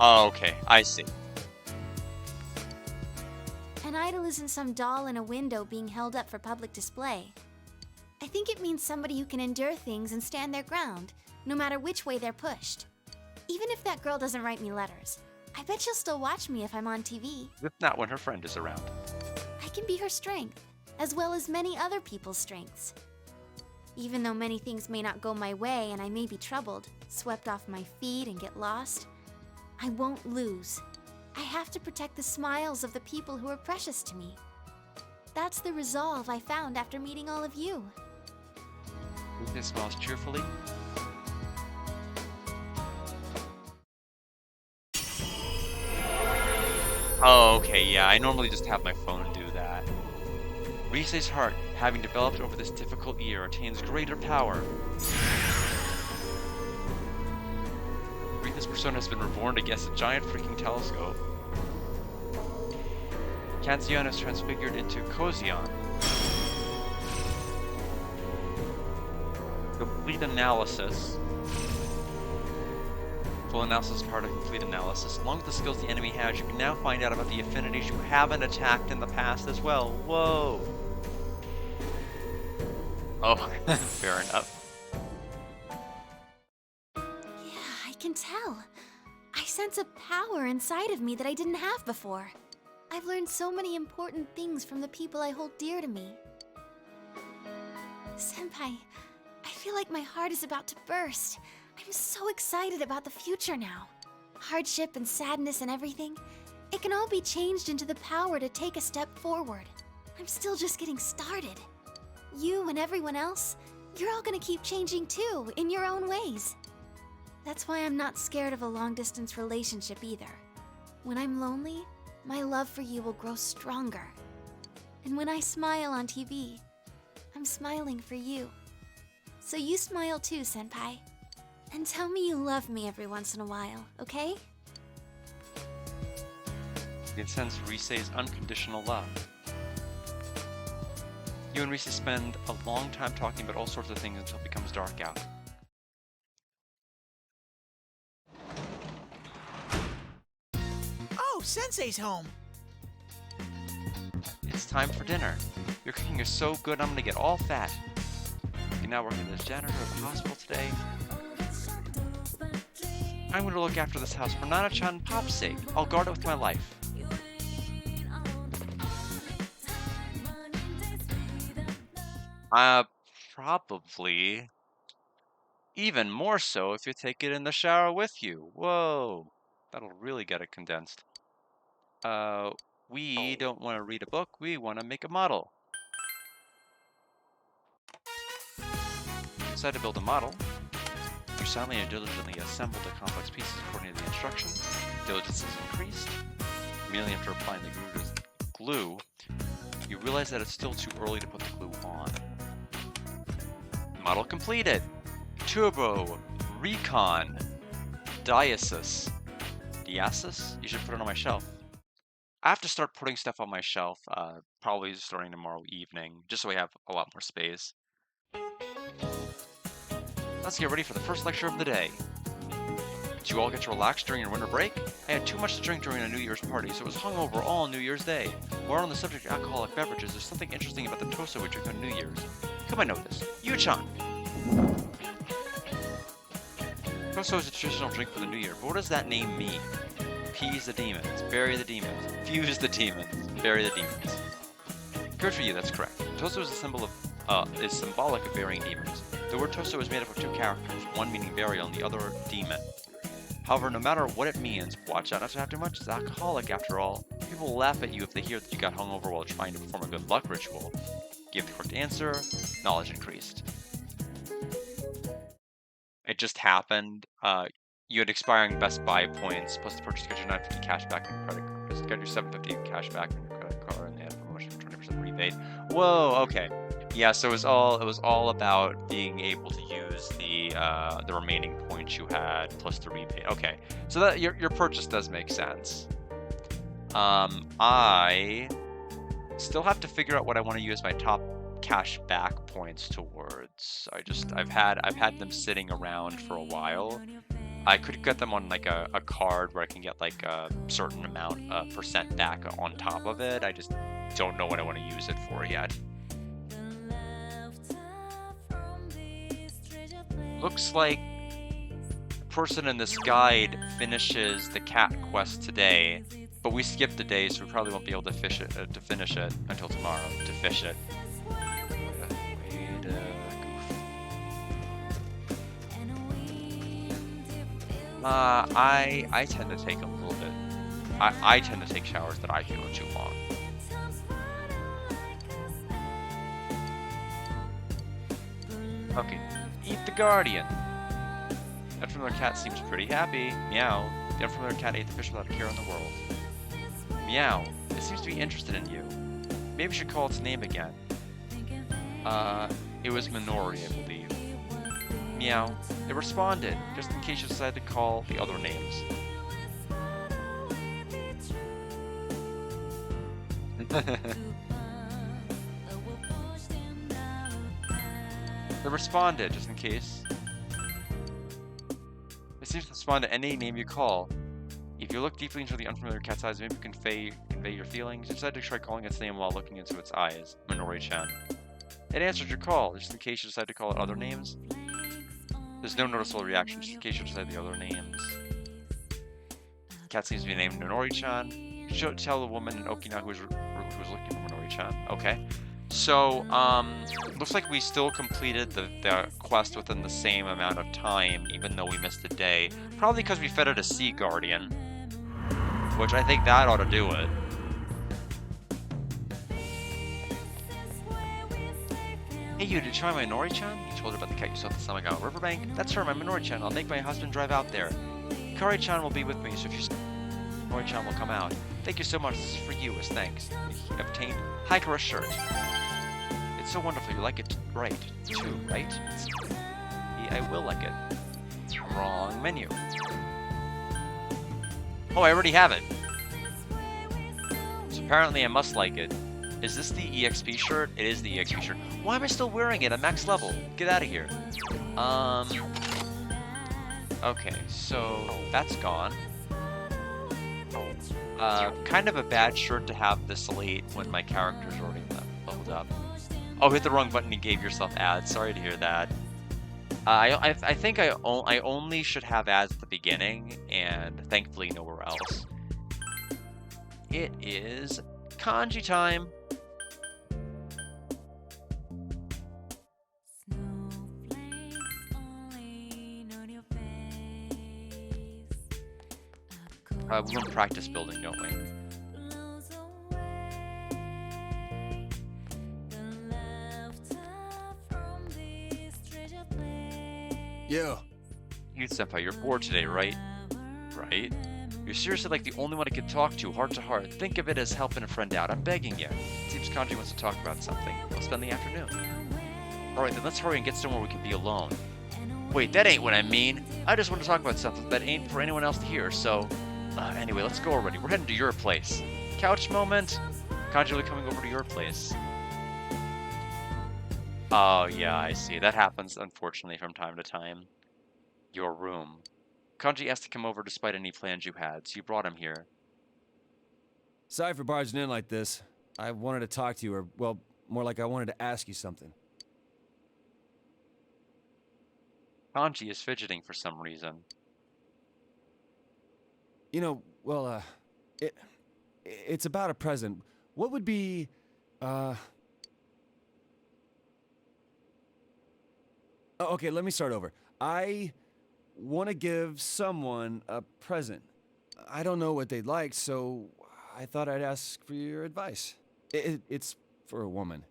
Oh, okay, I see. And An idol isn't some doll in a window being held up for public display. I think it means somebody who can endure things and stand their ground, no matter which way they're pushed. Even if that girl doesn't write me letters, I bet she'll still watch me if I'm on TV. If not when her friend is around. I can be her strength, as well as many other people's strengths. Even though many things may not go my way and I may be troubled, swept off my feet and get lost, I won't lose. I have to protect the smiles of the people who are precious to me. That's the resolve I found after meeting all of you. Rufus smiles cheerfully. Oh, okay, yeah, I normally just have my phone do that. Rise's heart, having developed over this difficult year, attains greater power. Rise's persona has been reborn against a giant freaking telescope. Kanzion is transfigured into Kozion. Complete analysis. Full analysis is part of complete analysis. Along with the skills the enemy has, you can now find out about the affinities you haven't attacked in the past as well. Whoa! Oh, fair enough. Yeah, I can tell. I sense a power inside of me that I didn't have before. I've learned so many important things from the people I hold dear to me. Senpai, I feel like my heart is about to burst. I'm so excited about the future now. Hardship and sadness and everything, it can all be changed into the power to take a step forward. I'm still just getting started. You and everyone else, you're all gonna keep changing too, in your own ways. That's why I'm not scared of a long-distance relationship either. When I'm lonely, my love for you will grow stronger. And when I smile on TV, I'm smiling for you. So you smile too, Senpai. And tell me you love me every once in a while, okay? You can sense Rise's unconditional love. You and Rise spend a long time talking about all sorts of things until it becomes dark out. Oh, Sensei's home. It's time for dinner. Your cooking is so good, I'm gonna get all fat. You can now work as janitor of the hospital today. I'm gonna look after this house for Nana-chan and Pop's sake. I'll guard it with my life. Probably. Even more so if you take it in the shower with you. Whoa. That'll really get it condensed. We don't want to read a book, we want to make a model. Decide to build a model. You silently and diligently assemble the complex pieces according to the instructions. Diligence is increased. Immediately after applying the glue, you realize that it's still too early to put the glue on. Model completed. Turbo, Recon, Diasis. Diasis? You should put it on my shelf. I have to start putting stuff on my shelf, probably starting tomorrow evening, just so we have a lot more space. Let's get ready for the first lecture of the day. Did you all get to relax during your winter break? I had too much to drink during a New Year's party, so it was hungover all New Year's Day. While on the subject of alcoholic beverages, there's something interesting about the toso we drink on New Year's. Come I know this. Yu-chan! Toso is a traditional drink for the New Year, but what does that name mean? Appease the demons, bury the demons, fuse the demons, bury the demons. Good for you, that's correct. Toso is a symbol of, is symbolic of burying demons. The word toso is made up of two characters, one meaning burial and the other demon. However, no matter what it means, watch out not to have too much. It's alcoholic after all. People will laugh at you if they hear that you got hungover while trying to perform a good luck ritual. Give the correct answer, knowledge increased. It just happened. You had expiring Best Buy points, plus the purchase got your $9.50 cash back on your credit card. Plus got your $7.50 cash back on your credit card, and they had a promotion for 20% rebate. Whoa, okay. Yeah, so it was all about being able to use the remaining points you had plus the rebate. Okay, so that your purchase does make sense. I still have to figure out what I want to use my top cash back points towards. I've had them sitting around for a while. I could get them on like a card where I can get like a certain amount of percent back on top of it. I just don't know what I want to use it for yet. Looks like the person in this guide finishes the cat quest today, but we skipped a day, so we probably won't be able to finish it until tomorrow. To fish it. Way to goof. I tend to take a little bit. I tend to take showers that I feel are too long. Okay, eat the guardian. The unfamiliar cat seems pretty happy. Meow. The unfamiliar cat ate the fish without a care in the world. Meow. It seems to be interested in you. Maybe we should call its name again. It was Minori, I believe. Meow. It responded, just in case you decide to call the other names. It responded, just in case. It seems to respond to any name you call. If you look deeply into the unfamiliar cat's eyes, maybe you can convey your feelings. You decide to try calling its name while looking into its eyes. Minori-chan. It answered your call, just in case you decide to call it other names. There's no noticeable reaction, just in case you decide the other names. Cat seems to be named Minori-chan. You should tell the woman in Okinawa who's looking for Minori-chan. Okay. So, looks like we still completed the quest within the same amount of time, even though we missed a day. Probably because we fed it a sea guardian. Which I think that ought to do it. Hey you, did you try my Minori-chan? You told her about the cat you saw at the Samigawa riverbank? That's her, my Minori-chan. I'll make my husband drive out there. Kari-chan will be with me, so if you Minori-chan will come out. Thank you so much. This is for you as thanks. You obtained Hikara shirt. It's so wonderful. You like it right, too, right? Yeah, I will like it. Wrong menu. Oh, I already have it. So apparently I must like it. Is this the EXP shirt? It is the EXP shirt. Why am I still wearing it? I'm max level. Get out of here. Okay, so that's gone. Kind of a bad shirt to have this late when my character's already leveled up. Oh, hit the wrong button and gave yourself ads. Sorry to hear that. I think I only should have ads at the beginning, and thankfully nowhere else. It is kanji time. We want practice building, don't we? Yo. You senpai, you're bored today, right? Right? You're seriously like the only one I could talk to, heart to heart. Think of it as helping a friend out. I'm begging you. It seems Kanji wants to talk about something. We'll spend the afternoon. Alright, then let's hurry and get somewhere we can be alone. Wait, that ain't what I mean. I just want to talk about something that ain't for anyone else to hear, so... anyway, let's go already. We're heading to your place. Couch moment. Kanji will be coming over to your place. Oh, yeah, I see. That happens, unfortunately, from time to time. Your room. Kanji asked to come over despite any plans you had, so you brought him here. Sorry for barging in like this. I wanted to talk to you, or, well, more like I wanted to ask you something. Kanji is fidgeting for some reason. You know, well, it's about a present. What would be, Oh, okay, let me start over. I want to give someone a present. I don't know what they'd like, so I thought I'd ask for your advice. It's for a woman.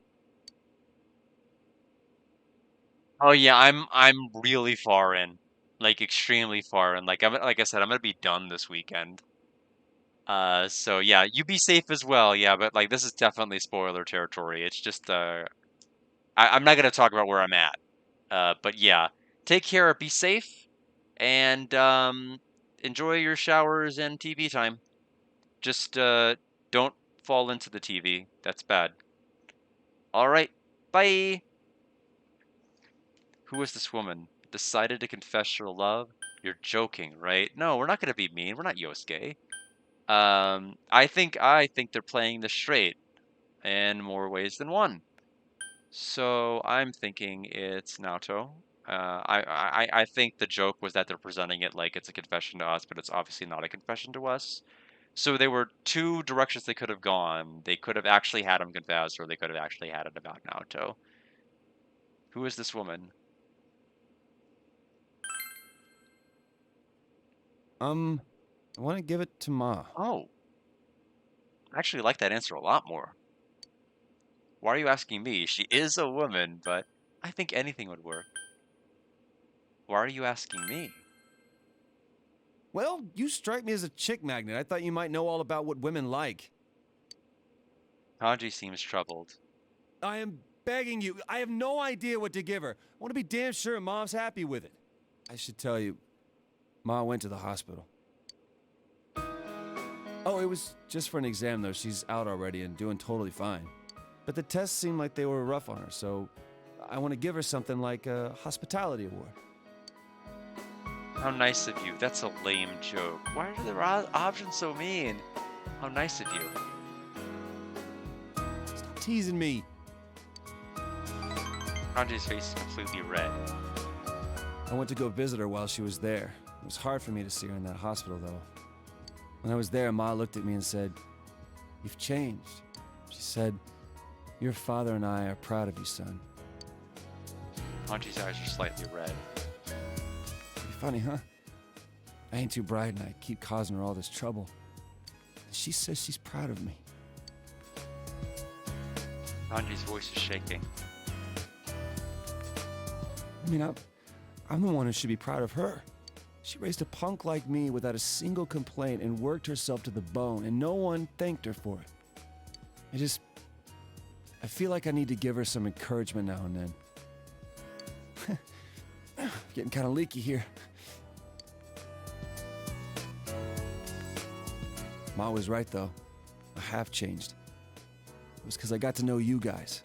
Oh yeah, I'm really far in. Like extremely far in. Like I said, I'm gonna be done this weekend. So yeah, you be safe as well, yeah, but like this is definitely spoiler territory. It's just I'm not gonna talk about where I'm at. But yeah. Take care, be safe, and enjoy your showers and TV time. Just don't fall into the TV. That's bad. Alright, bye! Who was this woman? Decided to confess your love? You're joking, right? No, we're not gonna be mean. We're not Yosuke. I think they're playing this straight in more ways than one. So I'm thinking it's Naoto. I think the joke was that they're presenting it like it's a confession to us, but it's obviously not a confession to us. So there were two directions they could have gone. They could have actually had him confess, or they could have actually had it about Naoto. Who is this woman? I want to give it to Ma. Oh, I actually like that answer a lot more. Why are you asking me? She is a woman, but I think anything would work. Why are you asking me? Well, you strike me as a chick magnet. I thought you might know all about what women like. Kanji seems troubled. I am begging you. I have no idea what to give her. I want to be damn sure Mom's happy with it. I should tell you, Ma went to the hospital. Oh, it was just for an exam, though. She's out already and doing totally fine. But the tests seemed like they were rough on her, so I want to give her something like a hospitality award. How nice of you. That's a lame joke. Why are the options so mean? How nice of you. Stop teasing me. Kanji's face is completely red. I went to go visit her while she was there. It was hard for me to see her in that hospital, though. When I was there, Ma looked at me and said, "You've changed." She said, "Your father and I are proud of you, son." Kanji's eyes are slightly red. Pretty funny, huh? I ain't too bright and I keep causing her all this trouble. She says she's proud of me. Kanji's voice is shaking. I mean, I'm the one who should be proud of her. She raised a punk like me without a single complaint and worked herself to the bone, and no one thanked her for it. I feel like I need to give her some encouragement now and then. Getting kind of leaky here. Ma was right, though. I have changed. It was because I got to know you guys.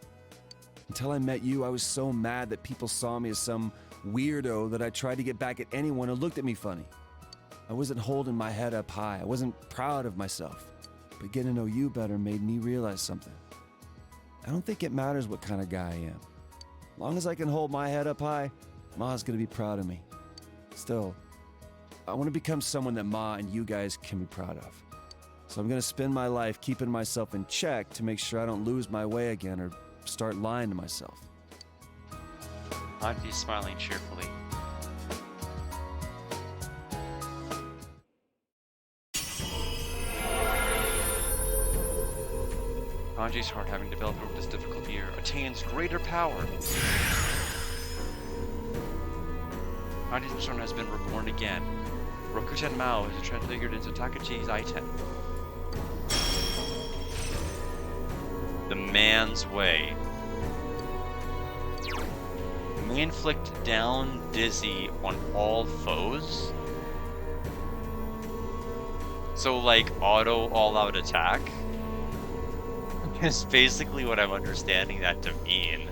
Until I met you, I was so mad that people saw me as some weirdo that I tried to get back at anyone who looked at me funny. I wasn't holding my head up high. I wasn't proud of myself. But getting to know you better made me realize something. I don't think it matters what kind of guy I am. As long as I can hold my head up high, Ma's gonna be proud of me. Still, I want to become someone that Ma and you guys can be proud of. So I'm gonna spend my life keeping myself in check to make sure I don't lose my way again or start lying to myself. Kanji's smiling cheerfully. Kanji's heart, having developed over this difficult year, attains greater power. Kanji's persona has been reborn again. Rokuten Mao is transfigured into Takachi's Aiten. The man's way. May inflict down dizzy on all foes. So like auto all-out attack is basically what I'm understanding that to mean.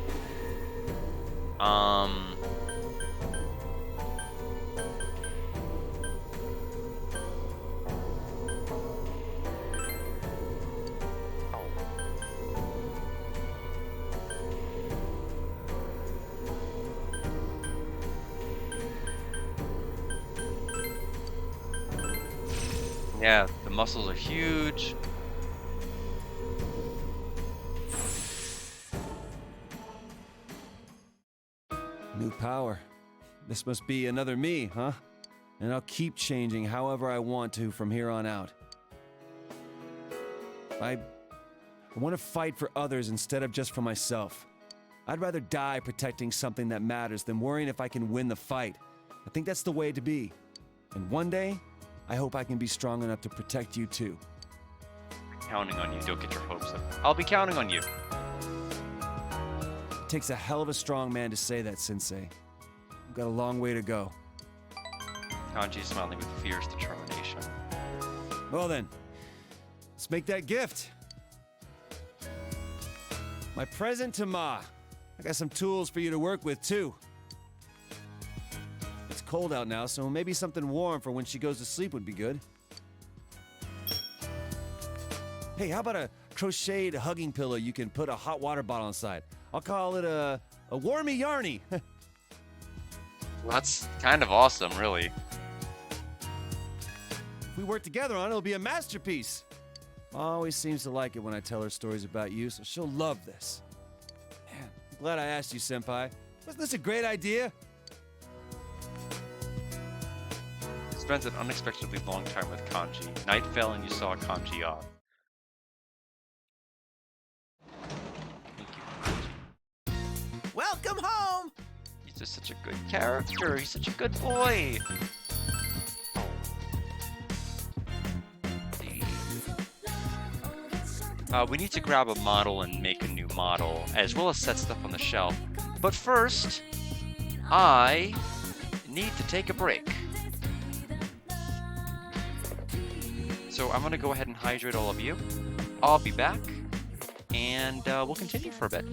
Yeah, the muscles are huge. New power. This must be another me, huh? And I'll keep changing however I want to from here on out. I want to fight for others instead of just for myself. I'd rather die protecting something that matters than worrying if I can win the fight. I think that's the way to be. And one day, I hope I can be strong enough to protect you too. Counting on you. Don't get your hopes up. I'll be counting on you. It takes a hell of a strong man to say that, Sensei. I've got a long way to go. Kanji's smiling with fierce determination. Well then, let's make that gift. My present to Ma. I got some tools for you to work with too. It's cold out now, so maybe something warm for when she goes to sleep would be good. Hey, how about a crocheted hugging pillow you can put a hot water bottle inside? I'll call it a warmy yarny. Well, that's kind of awesome, really. If we work together on it, it'll be a masterpiece. Always seems to like it when I tell her stories about you, so she'll love this. Man, I'm glad I asked you, Senpai. Wasn't this a great idea? Spends an unexpectedly long time with Kanji. Night fell and you saw Kanji off. Welcome home. He's just such a good character. He's such a good boy. We need to grab a model and make a new model, as well as set stuff on the shelf. But first, I need to take a break. So I'm gonna go ahead and hydrate all of you. I'll be back, and we'll continue for a bit.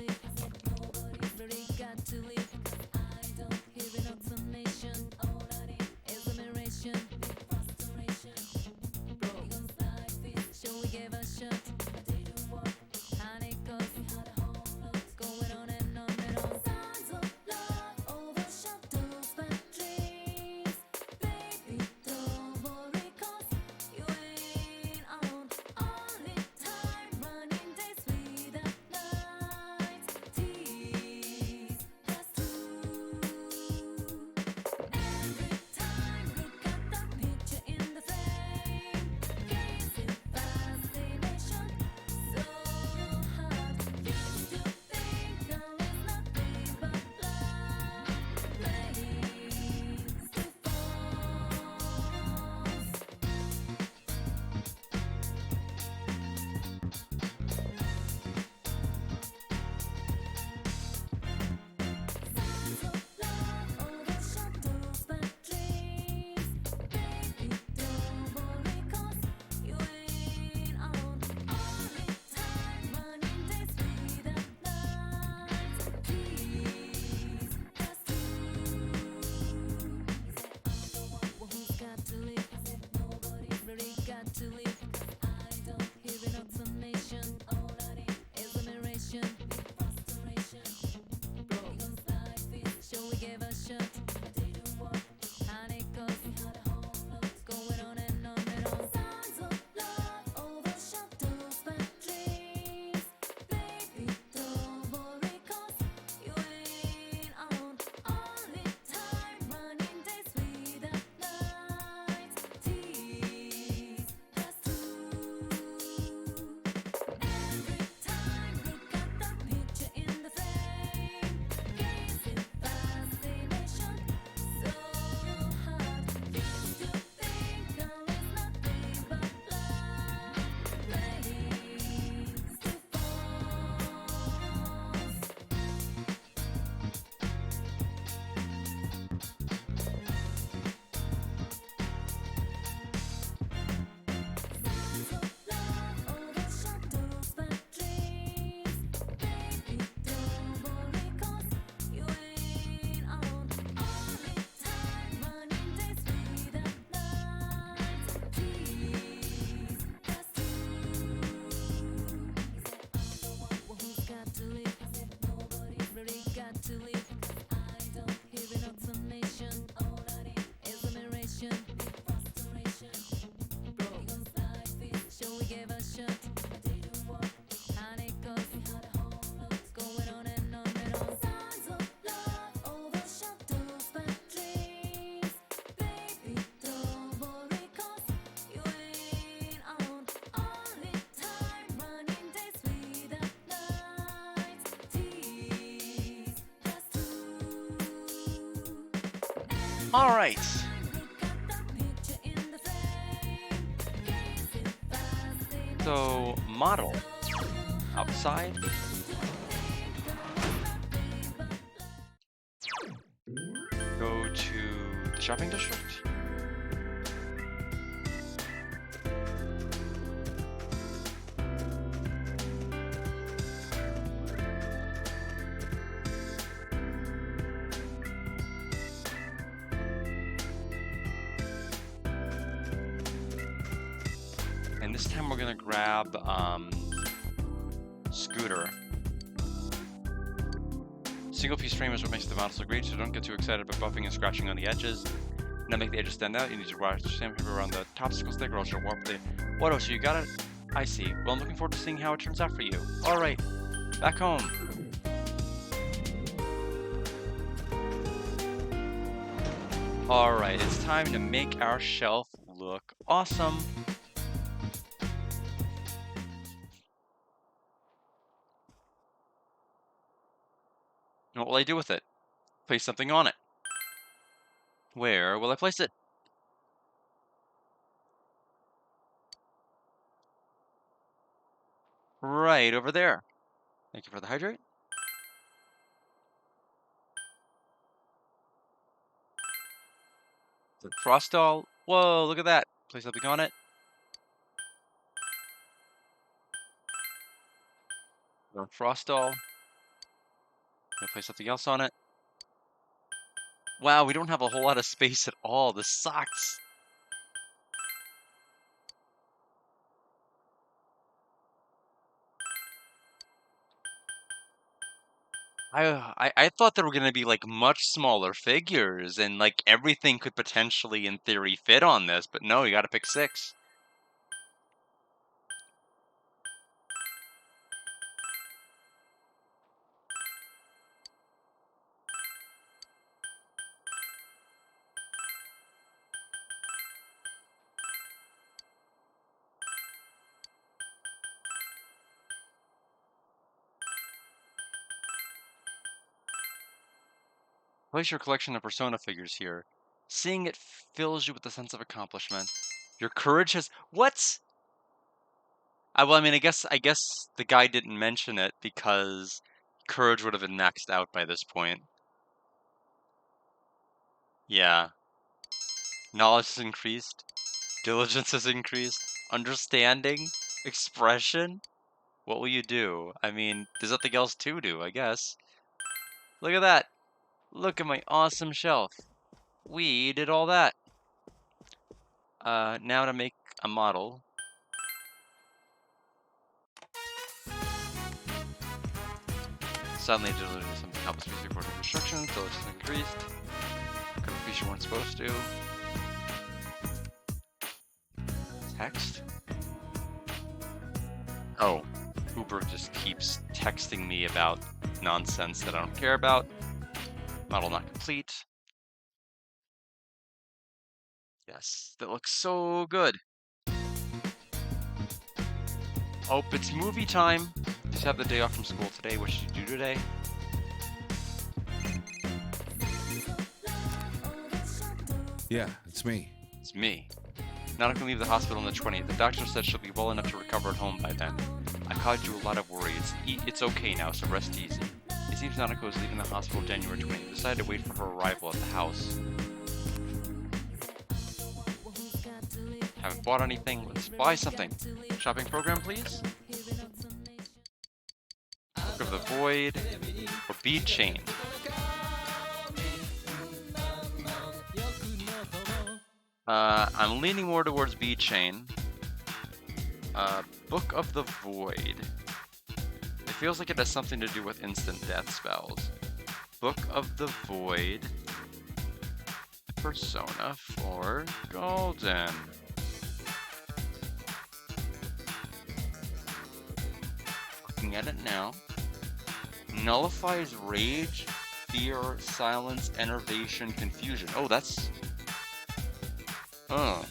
All right. So, model. Outside. Go to the shopping district. And this time we're gonna grab Scooter. Single piece frame is what makes the models look great, so don't get too excited about buffing and scratching on the edges. Now make the edges stand out, you need to wire sandpaper around the topsicle stick or else you'll warp the... What else? You got it? I see. Well, I'm looking forward to seeing how it turns out for you. Alright, back home. Alright, it's time to make our shelf look awesome. What will I do with it? Place something on it. Where will I place it? Right over there. Thank you for the hydrate. The frost doll. Whoa, look at that. Place something on it. The frost doll. Gonna place something else on it. Wow, we don't have a whole lot of space at all. This sucks. I thought there were gonna be like much smaller figures and like everything could potentially in theory fit on this, but no, you gotta pick 6. Place your collection of Persona figures here. Seeing it fills you with a sense of accomplishment. Your courage has... What? Well, I mean, I guess the guy didn't mention it because courage would have been maxed out by this point. Yeah. Knowledge has increased. Diligence has increased. Understanding? Expression? What will you do? I mean, there's nothing else to do, I guess. Look at that. Look at my awesome shelf. We did all that. Now to make a model. Suddenly delivered some helpless piece according to instructions. Diligence increased. Cover piece you weren't supposed to. Text? Oh. Uber just keeps texting me about nonsense that I don't care about. Model not complete. Yes, that looks so good. Oh, it's movie time. Just have the day off from school today. What should you do today? Yeah, it's me. It's me. Nana can leave the hospital on the 20th. The doctor said she'll be well enough to recover at home by then. I caused you a lot of worry. It's okay now, so rest easy. It seems Nanako is leaving the hospital January 20th. Decided to wait for her arrival at the house. Haven't bought anything. Let's buy something. Shopping program, please. Book of the Void. Or Bead Chain. I'm leaning more towards Bead Chain. Book of the Void. It feels like it has something to do with instant death spells. Book of the Void. Persona 4 Golden. Looking at it now. Nullifies rage, fear, silence, enervation, confusion. Oh, that's... Oh.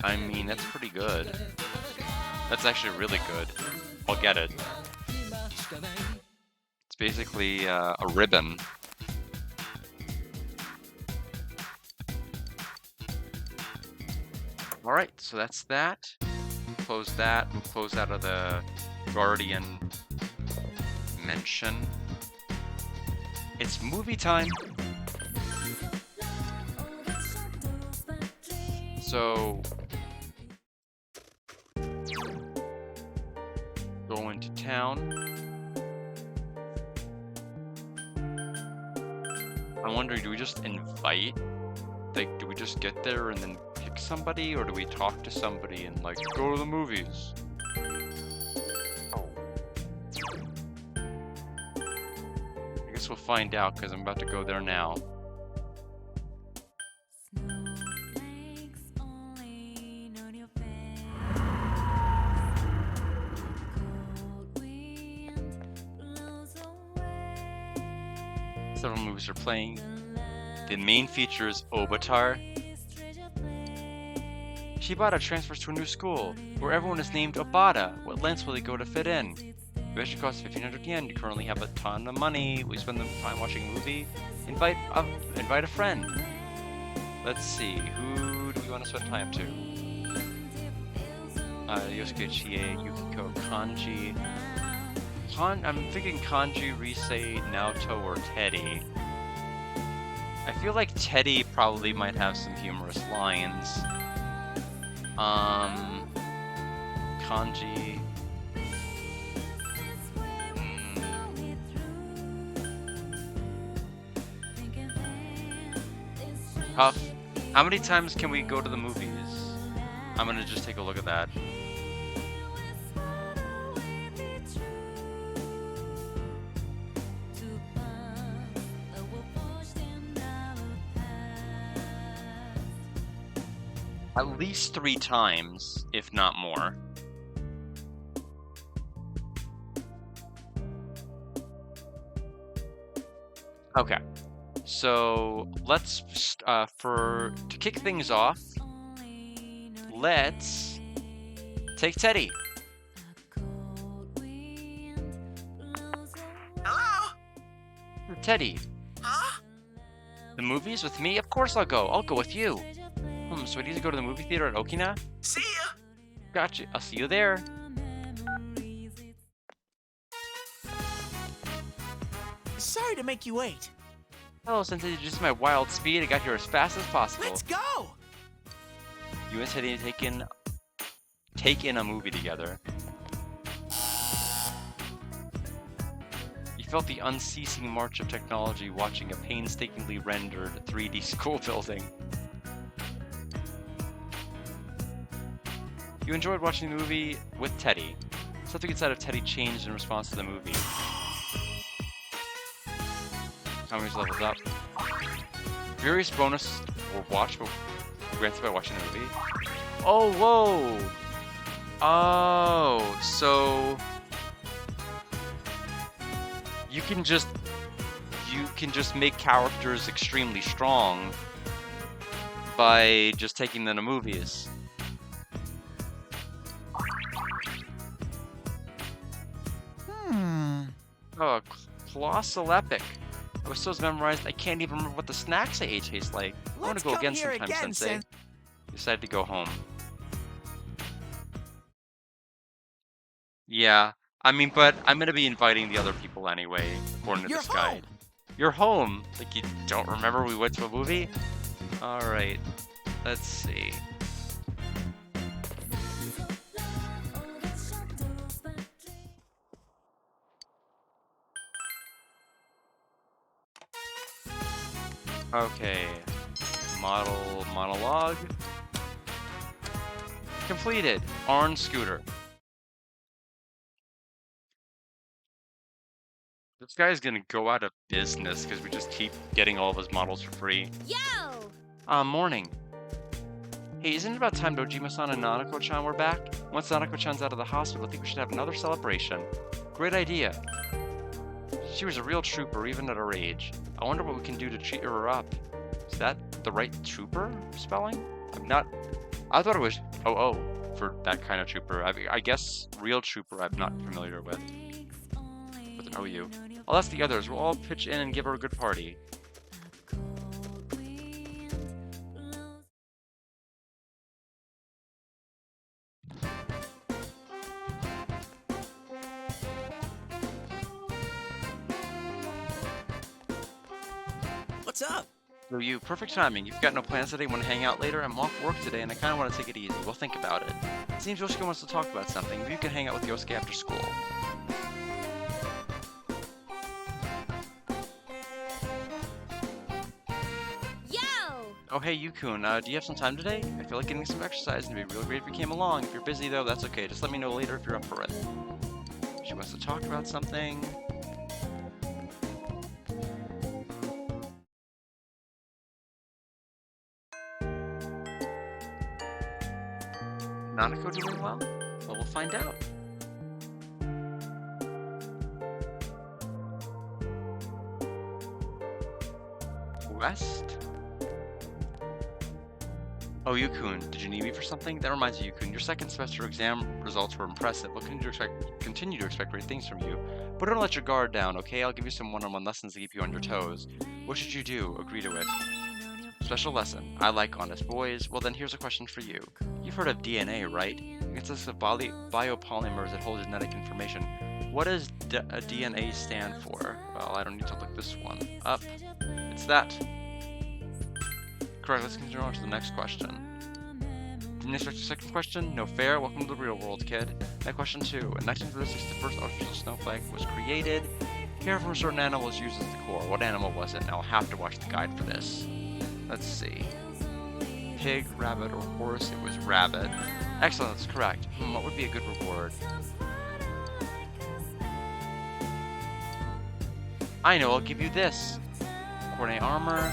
I mean, that's pretty good. That's actually really good. I'll get it. It's basically a ribbon. Alright, so that's that. Close that. We'll close out of the Guardian mention. It's movie time! So... go into town. I'm wondering, do we just invite? Like, do we just get there and then hit text somebody, or do we talk to somebody and like go to the movies? I guess we'll find out because I'm about to go there now. Several movies are playing. The main feature is Obatar. Shibata transfers to a new school, where everyone is named Obata. What lengths will they go to fit in? Admission costs 1,500 yen. You currently have a ton of money. We spend the time watching a movie. Invite a friend. Let's see, who do we want to spend time to? Yosuke Chie, Yukiko, Kanji. I'm thinking Kanji, Risei, Naoto, or Teddy. I feel like Teddy probably might have some humorous lines. Kanji. Tough. How many times can we go to the movies? I'm gonna just take a look at that. At least 3 times, if not more. Okay, so let's to kick things off, let's take Teddy. Hello? Teddy, Huh? the movies with me? Of course I'll go. I'll go with you. So we need to go to the movie theater at Okina? See ya. Gotcha. I'll see you there. Sorry to make you wait. Hello, since it's just my wild speed, I got here as fast as possible. Let's go. You and Teddy take in a movie together. You felt the unceasing march of technology watching a painstakingly rendered 3D school building. You enjoyed watching the movie with Teddy. Something inside of Teddy changed in response to the movie. How many levels up? Various bonus were watched granted by watching the movie. Oh, whoa! Oh, so you can just make characters extremely strong by just taking them to movies. Oh, Colossal Epic. I was so memorized I can't even remember what the snacks I ate taste like. I want Let's to go come again here sometime, again, Sensei. Decided to go home. Yeah, I mean, but I'm gonna be inviting the other people anyway, according to You're this guide. You're home? Like you don't remember we went to a movie? Alright, let's see. Okay, monologue. Completed. Arn Scooter. This guy's gonna go out of business because we just keep getting all of his models for free. Yo! Morning. Hey, isn't it about time Dojima-san and Nanako-chan were back? Once Nanako-chan's out of the hospital, I think we should have another celebration. Great idea. She was a real trooper, even at her age. I wonder what we can do to cheer her up. Is that the right trooper spelling? I thought it was OO for that kind of trooper. I guess real trooper I'm not familiar with an OU. I'll ask the others. We'll all pitch in and give her a good party. What's up? So you, perfect timing. You've got no plans today? Want to hang out later? I'm off work today and I kind of want to take it easy. We'll think about it. It seems Yosuke wants to talk about something. Maybe you can hang out with Yosuke after school. Yo! Oh, hey, Yukun, do you have some time today? I feel like getting some exercise and it'd be really great if you came along. If you're busy, though, that's okay. Just let me know later if you're up for it. She wants to talk about something. Nanako doing well? Well, we'll find out. West? Oh, Yukun, did you need me for something? That reminds me, Yukun, your second semester exam results were impressive. We'll continue to expect great things from you. But don't let your guard down, okay? I'll give you some one-on-one lessons to keep you on your toes. What should you do? Agree to it. Special lesson. I like honest boys. Well, then here's a question for you. You've heard of DNA, right? It consists of biopolymers that hold genetic information. What does DNA stand for? Well, I don't need to look this one up. It's that. Correct, let's continue on to the next question. Didn't expect your second question? No fair? Welcome to the real world, kid. Now question 2. In 1936, the first artificial snowflake was created. Hair from a certain animal is used as the core. What animal was it? Now I'll have to watch the guide for this. Let's see. Pig, rabbit, or horse? It was rabbit. Excellent, that's correct. What would be a good reward? I know, I'll give you this. Coordinate armor.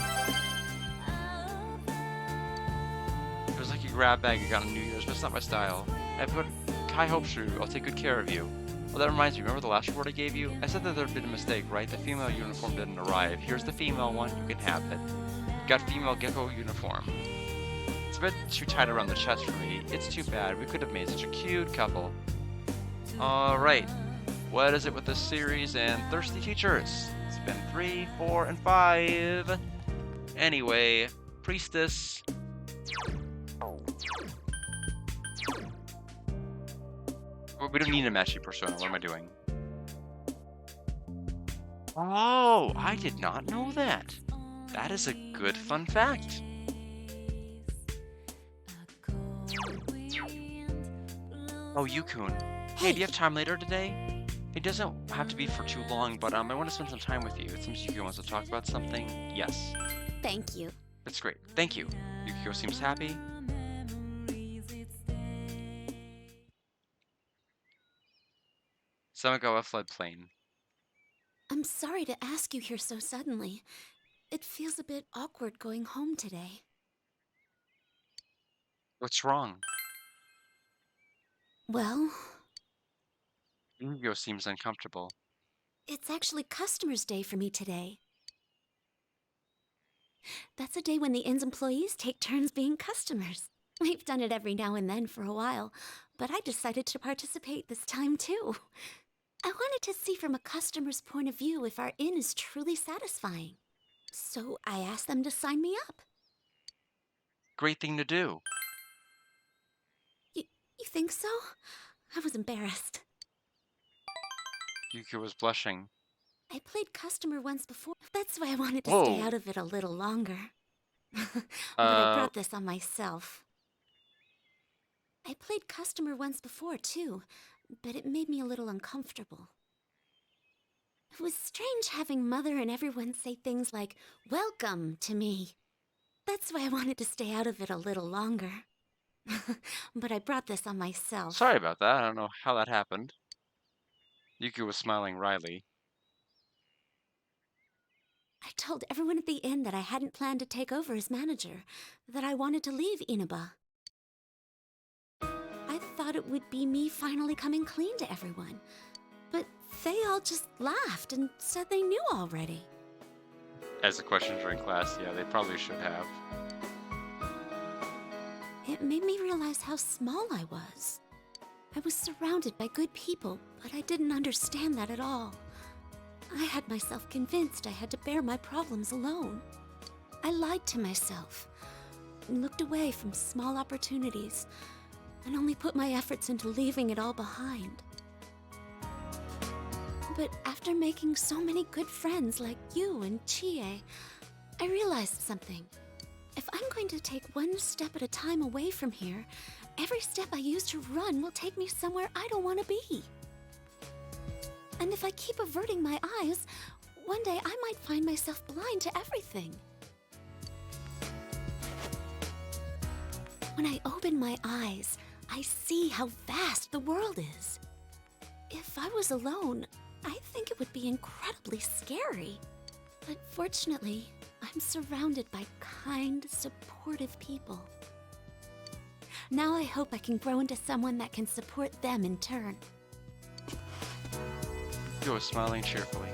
It was like a grab bag you got on New Year's, but it's not my style. I put high hopes for you. I'll take good care of you. Well, that reminds me, remember the last reward I gave you? I said that there had been a mistake, right? The female uniform didn't arrive. Here's the female one. You can have it. Got female gecko uniform. It's a bit too tight around the chest for me. It's too bad. We could have made such a cute couple. Alright. What is it with this series and thirsty teachers? It's been 3, 4, and 5. Anyway, priestess. We don't need a matchy persona. What am I doing? Oh, I did not know that. That is a good fun fact. Oh, Yukun. Hey, do you have time later today? It doesn't have to be for too long, but I want to spend some time with you. It seems Yukio wants to talk about something. Yes. Thank you. That's great. Thank you. Yukio seems happy. Samigawa floodplain. I'm sorry to ask you here so suddenly. It feels a bit awkward going home today. What's wrong? Well, Yukio seems uncomfortable. it's actually Customers' Day for me today. That's a day when the inn's employees take turns being customers. We've done it every now and then for a while, but I decided to participate this time too. I wanted to see from a customer's point of view if our inn is truly satisfying. So I asked them to sign me up. Great thing to do. You think so? I was embarrassed. Yukio was blushing. I played customer once before. That's why I wanted to Whoa. stay out of it a little longer. But I brought this on myself. I played customer once before, too, but it made me a little uncomfortable. It was strange having Mother and everyone say things like, "Welcome" to me. That's why I wanted to stay out of it a little longer. But I brought this on myself. Sorry about that. I don't know how that happened. Yukio was smiling wryly. I told everyone at the inn that I hadn't planned to take over as manager, that I wanted to leave Inaba. I thought it would be me finally coming clean to everyone, but they all just laughed and said they knew already. As a question during class, yeah, they probably should have. It made me realize how small I was. I was surrounded by good people, but I didn't understand that at all. I had myself convinced I had to bear my problems alone. I lied to myself, and looked away from small opportunities, and only put my efforts into leaving it all behind. But after making so many good friends like you and Chie, I realized something. If I'm going to take one step at a time away from here, every step I use to run will take me somewhere I don't want to be. And if I keep averting my eyes, one day I might find myself blind to everything. When I open my eyes, I see how vast the world is. If I was alone, I think it would be incredibly scary. But fortunately, I'm surrounded by kind, supportive people. Now I hope I can grow into someone that can support them in turn. Yukiko is smiling cheerfully.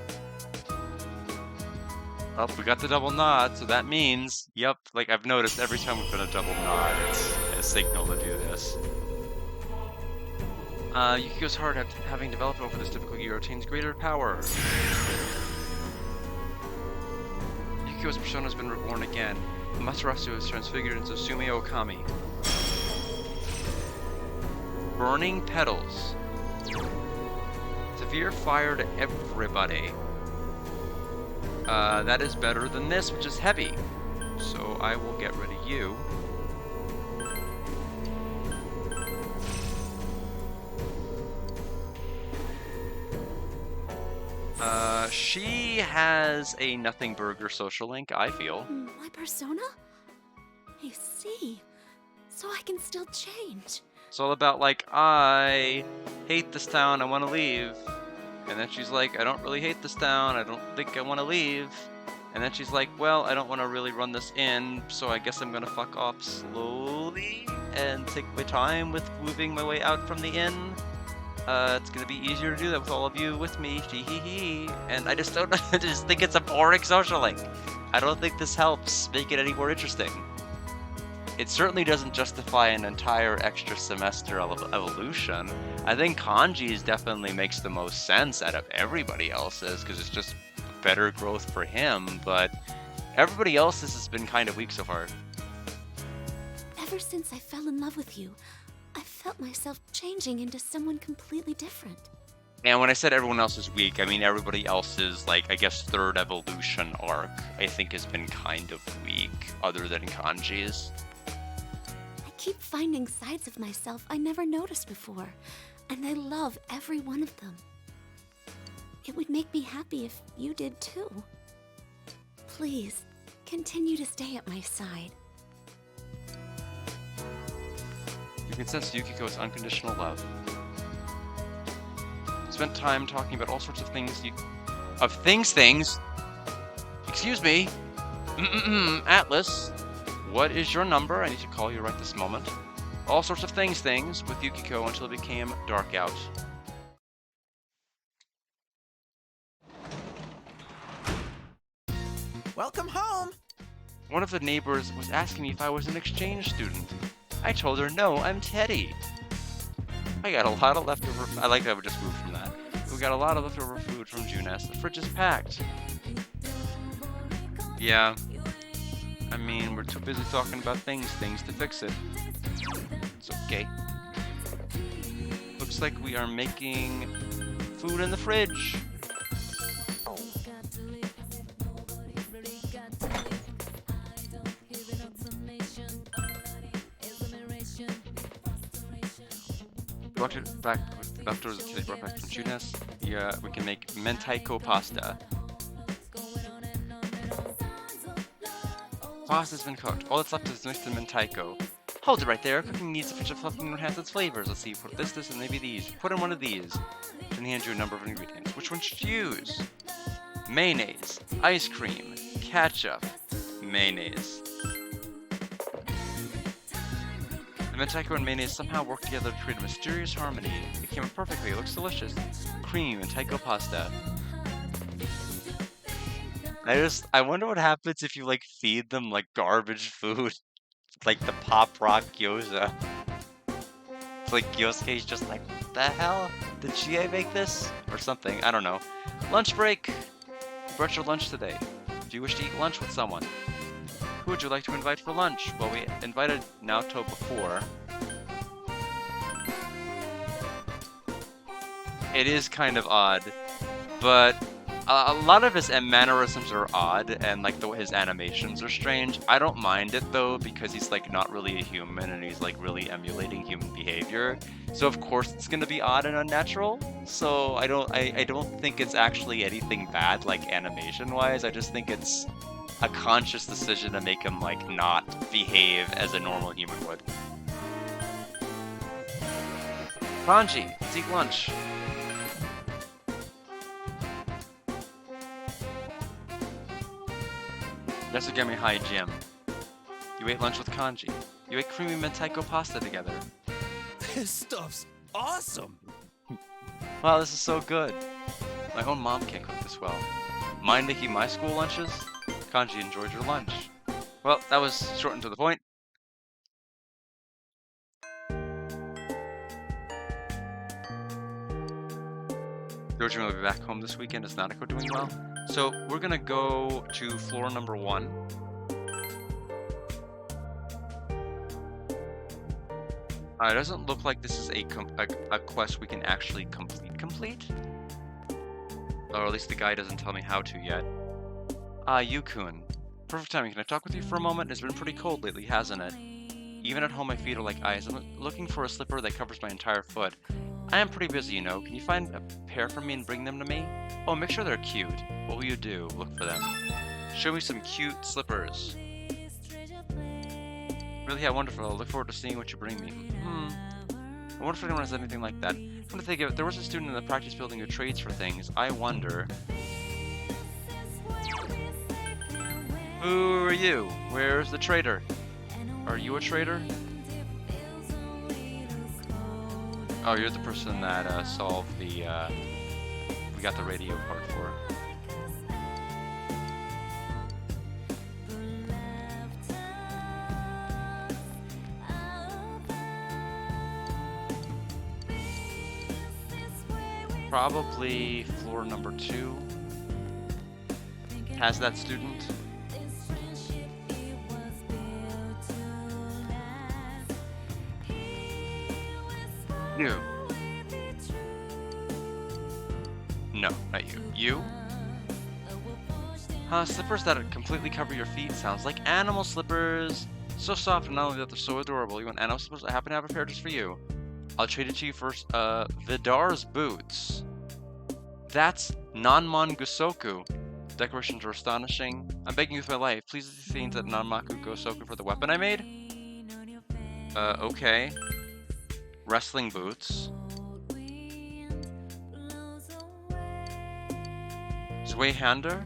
Oh, we got the double nod, so that means, yep, like I've noticed every time we've done a double nod, it's a signal to do this. Yukiko's heart, having developed over this difficult year, attains greater power. Yukiko's persona has been reborn again. Amaterasu is transfigured into Sume Okami. Burning petals. Severe fire to everybody. That is better than this, which is heavy. So I will get rid of you. She has a nothing burger social link, I feel. My persona? I see. So I can still change. It's all about, like, I hate this town, I want to leave. And then she's like, I don't really hate this town, I don't think I want to leave. And then she's like, well, I don't want to really run this in, so I guess I'm going to fuck off slowly and take my time with moving my way out from the inn. It's going to be easier to do that with all of you with me, hee. And I just don't, I just think it's a boring social link. I don't think this helps make it any more interesting. It certainly doesn't justify an entire extra semester evolution. I think Kanji's definitely makes the most sense out of everybody else's, because it's just better growth for him, but everybody else's has been kind of weak so far. Ever since I fell in love with you, I felt myself changing into someone completely different. And when I said everyone else is weak, I mean everybody else's, like, I guess third evolution arc, I think has been kind of weak, other than Kanji's. I keep finding sides of myself I never noticed before, and I love every one of them. It would make me happy if you did too. Please, continue to stay at my side. You can sense Yukiko's unconditional love. Spent time talking about all sorts of things things? Excuse me? Atlas, what is your number? I need to call you right this moment. All sorts of things with Yukiko until it became dark out. Welcome home. One of the neighbors was asking me if I was an exchange student. I told her, no, I'm Teddy. I got a lot of leftover... I like that we just moved from that. We got a lot of leftover food from Junes. The fridge is packed. Yeah. I mean, we're too busy talking about things to fix it. It's okay. Looks like we are making food in the fridge. Brought it back with leftovers that they brought back from Junes. Yeah, we can make mentaiko pasta. Pasta's been cooked. All that's left is mixed in mentaiko. Hold it right there. Cooking needs sufficient fluff and enhance its flavors. Let's see. Put this, and maybe these. Put in one of these. Then hand you a number of ingredients. Which one should you use? Mayonnaise, ice cream, ketchup, mayonnaise. The mentaiko and mayonnaise somehow work together to create a mysterious harmony. It came out perfectly. It looks delicious. Creamy mentaiko pasta. I wonder what happens if you, like, feed them, like, garbage food. Like the Pop Rock Gyoza. It's like Yosuke's just like, what the hell? Did Chie make this? Or something, I don't know. Lunch break! Brought your lunch today. Do you wish to eat lunch with someone? Who would you like to invite for lunch? Well, we invited Naoto before. It is kind of odd, but a lot of his mannerisms are odd, and like his animations are strange. I don't mind it though, because he's like not really a human, and he's like really emulating human behavior. So of course it's gonna be odd and unnatural. So I don't think it's actually anything bad, like animation-wise. I just think it's a conscious decision to make him like not behave as a normal human would. Kanji, let's eat lunch. That's a get me high, Jim. You ate lunch with Kanji. You ate creamy mentaiko pasta together. This stuff's awesome. Wow, this is so good. My own mom can't cook this well. Mind making my school lunches? Kanji enjoyed your lunch. Well, that was short and to the point. Georgie will be back home this weekend. Is Nanako doing well? So we're gonna go to floor number 1. It doesn't look like this is a quest we can actually complete. Or at least the guy doesn't tell me how to yet. Yukun. Perfect timing. Can I talk with you for a moment? It's been pretty cold lately, hasn't it? Even at home, my feet are like ice. I'm looking for a slipper that covers my entire foot. I am pretty busy, you know. Can you find a pair for me and bring them to me? Oh, make sure they're cute. What will you do? Look for them. Show me some cute slippers. Really, yeah, wonderful. I look forward to seeing what you bring me. I wonder if anyone has anything like that. I'm gonna think of it. There was a student in the practice building who trades for things. I wonder. Who are you? Where's the trader? Are you a trader? Oh, you're the person that solved the, we got the radio part for. Probably floor number 2 has that student. You. No, not you. You? Slippers that completely cover your feet. Sounds like animal slippers. So soft, and not only that, they're so adorable. You want animal slippers? I happen to have a pair just for you. I'll trade it to you first. Vidar's boots. That's Nanman Gosoku. Decorations are astonishing. I'm begging you with my life. Please do things at Nanmaku Gosoku for the weapon I made. Okay. Wrestling boots. Zweihander.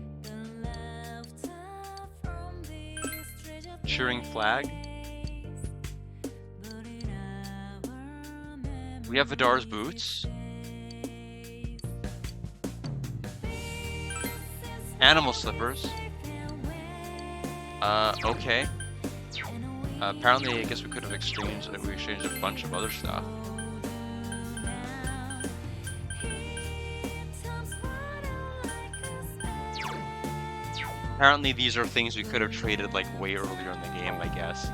Cheering flag. We have Vidar's boots. Animal slippers. Okay. Apparently, I guess we could have exchanged a bunch of other stuff. Apparently, these are things we could have traded like way earlier in the game, I guess.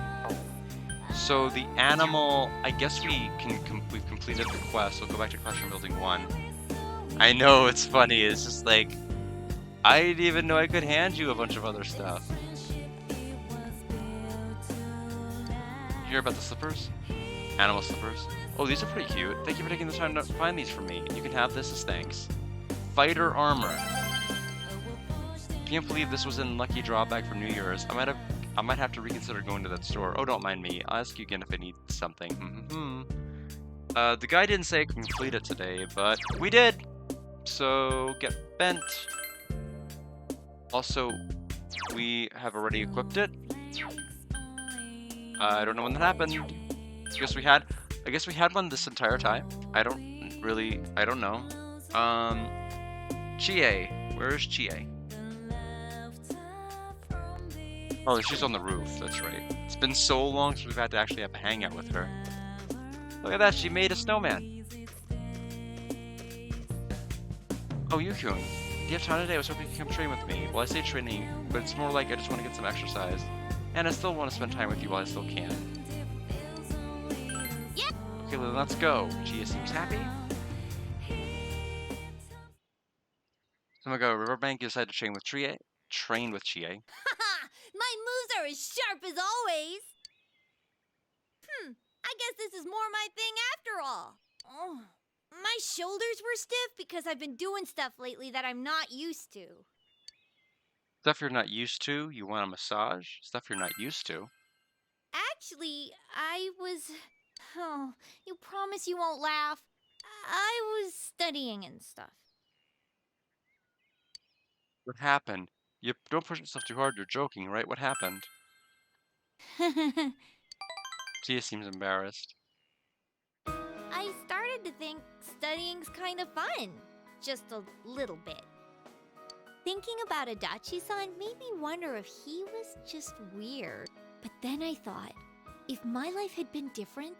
So the animal, I guess we've completed the quest. We'll go back to Classroom Building 1. I know, it's funny. It's just like, I didn't even know I could hand you a bunch of other stuff. You hear about the slippers? Animal slippers. Oh, these are pretty cute. Thank you for taking the time to find these for me. You can have this as thanks. Fighter armor. Can't believe this was in Lucky Drawback for New Year's. I might have to reconsider going to that store. Oh, don't mind me. I'll ask you again if I need something. The guy didn't say I could complete it today, but we did. So get bent. Also, we have already equipped it. I don't know when that happened. I guess we had one this entire time. I don't know. Chie. Where's Chie? Oh, she's on the roof, that's right. It's been so long since we've had to actually have a hangout with her. Look at that, she made a snowman. Oh, Yukun, do you have time today? I was hoping you could come train with me. Well, I say training, but it's more like I just want to get some exercise. And I still want to spend time with you while I still can. Yep. Okay, then let's go. Chia seems happy. So I'm gonna go Riverbank, you decided to train with Chie. My moves are as sharp as always. I guess this is more my thing after all. Oh, my shoulders were stiff because I've been doing stuff lately that I'm not used to. Stuff you're not used to? You want a massage? Stuff you're not used to? Actually, I was... Oh, you promise you won't laugh? I was studying and stuff. What happened? You don't push yourself too hard. You're joking, right? What happened? Tia seems embarrassed. I started to think studying's kind of fun. Just a little bit. Thinking about Adachi-san made me wonder if he was just weird. But then I thought, if my life had been different,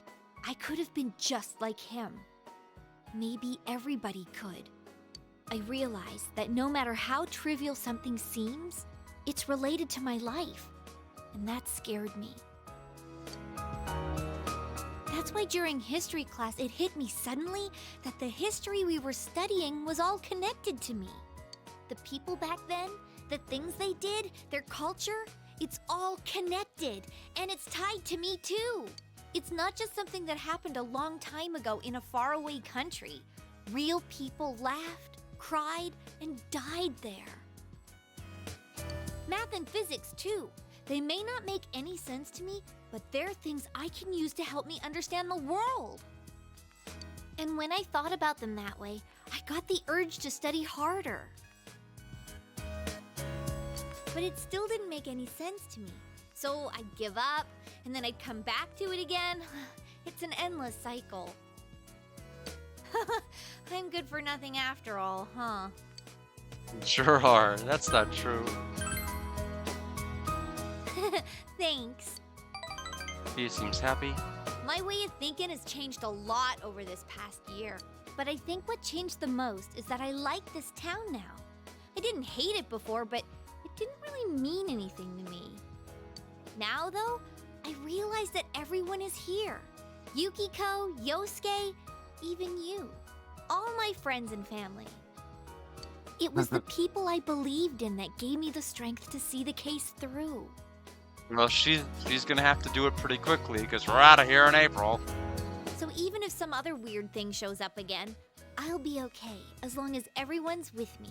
I could have been just like him. Maybe everybody could. I realized that no matter how trivial something seems, it's related to my life. And that scared me. That's why during history class it hit me suddenly that the history we were studying was all connected to me. The people back then, the things they did, their culture, it's all connected, and it's tied to me too. It's not just something that happened a long time ago in a faraway country. Real people laughed, cried, and died there. Math and physics too. They may not make any sense to me, but they're things I can use to help me understand the world. And when I thought about them that way, I got the urge to study harder. But it still didn't make any sense to me. So I'd give up, and then I'd come back to it again. It's an endless cycle. I'm good for nothing after all, huh? Sure are. That's not true. Thanks. Tia seems happy. My way of thinking has changed a lot over this past year. But I think what changed the most is that I like this town now. I didn't hate it before, but it didn't really mean anything to me. Now, though, I realize that everyone is here. Yukiko, Yosuke, even you. All my friends and family. It was the people I believed in that gave me the strength to see the case through. Well, she's gonna have to do it pretty quickly because we're out of here in April. So even if some other weird thing shows up again, I'll be okay as long as everyone's with me.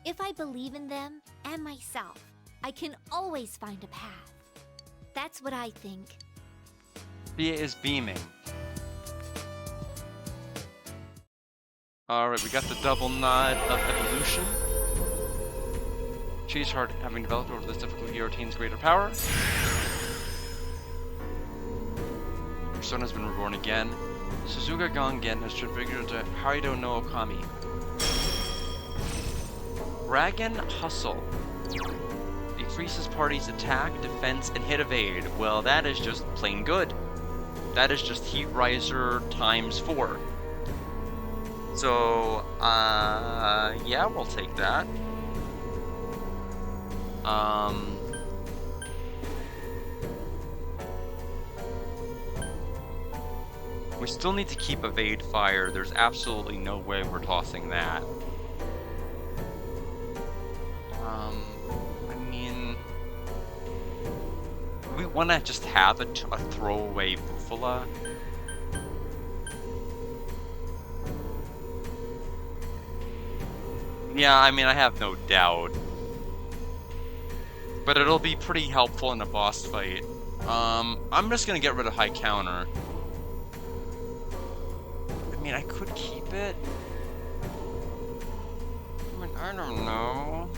If I believe in them and myself, I can always find a path. That's what I think. Tia is beaming. Alright, we got the double nod of evolution. Cheese Heart, having developed over this difficult year, attains greater power. Persona's been reborn again. Suzuka Gangen has transfigured into Harido no Okami. Dragon Hustle. Increases party's attack, defense, and hit evade. Well, that is just plain good. That is just Heat Riser times 4. So, yeah, we'll take that. We still need to keep evade fire. There's absolutely no way we're tossing that. I mean, we want to just have a throwaway Bufala. Yeah, I mean, I have no doubt. But it'll be pretty helpful in a boss fight. I'm just gonna get rid of high counter. I mean, I could keep it. I mean, I don't know.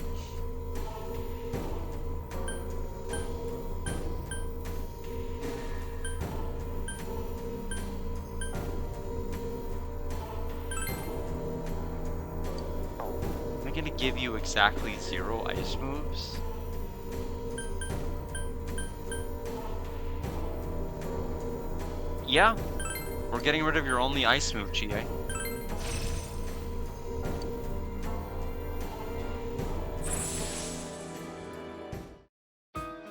Am I gonna give you exactly 0 ice moves? Yeah, we're getting rid of your only ice move, Chie.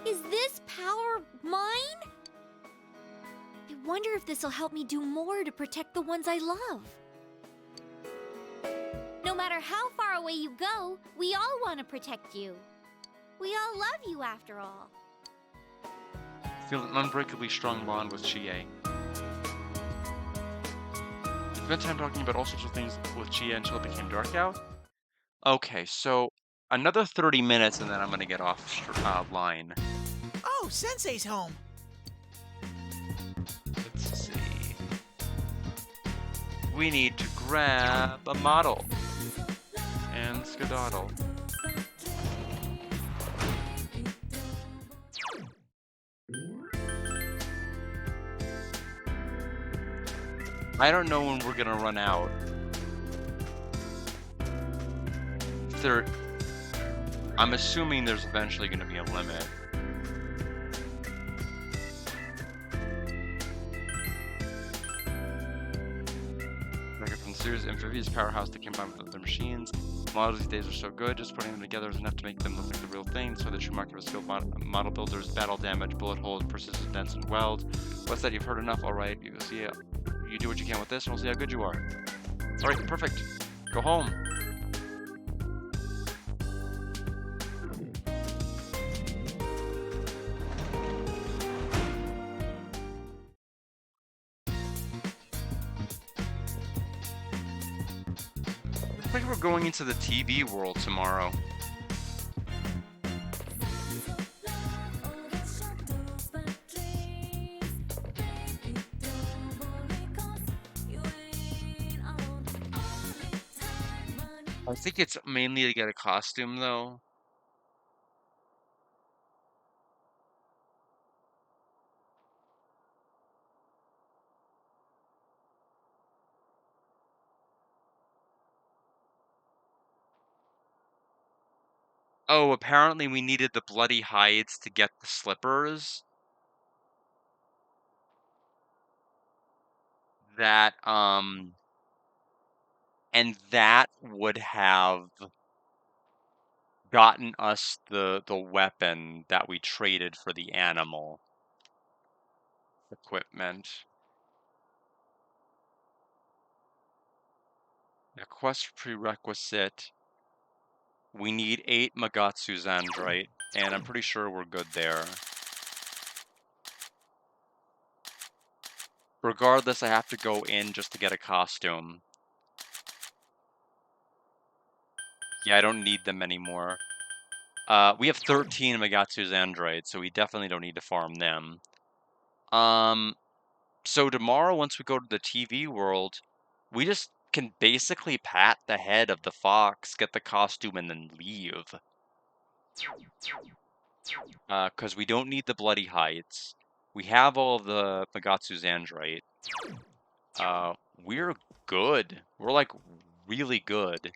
Is this power mine? I wonder if this'll help me do more to protect the ones I love. No matter how far away you go, we all want to protect you. We all love you after all. Feel an unbreakably strong bond with Chie. Spent time talking about all sorts of things with Chie until it became dark out. Okay, so another 30 minutes and then I'm gonna get off line. Oh, Sensei's home. Let's see. we need to grab a model and skedaddle. I don't know when we're gonna run out. I'm assuming there's eventually gonna be a limit. Like from Sears Amphibious powerhouse that combine with other machines. Models these days are so good, just putting them together is enough to make them look like the real thing. So the Schumacher was skilled model builders, battle damage, bullet holes, persistent dents, and weld. What's that? You've heard enough. All right, you'll see. You do what you can with this, and we'll see how good you are. All right, perfect. Go home. Looks like we're going into the TV world tomorrow. I think it's mainly to get a costume, though. Oh, apparently we needed the bloody hides to get the slippers. That, and that would have gotten us the weapon that we traded for the animal equipment. The quest prerequisite. We need 8 Magatsu Zandrite, and I'm pretty sure we're good there. Regardless, I have to go in just to get a costume. Yeah, I don't need them anymore. We have 13 Magatsu Zandrite, so we definitely don't need to farm them. So tomorrow, once we go to the TV world, we just can basically pat the head of the fox, get the costume, and then leave. Because we don't need the bloody hides. We have all of the Magatsu Zandrite. We're good. We're like really good.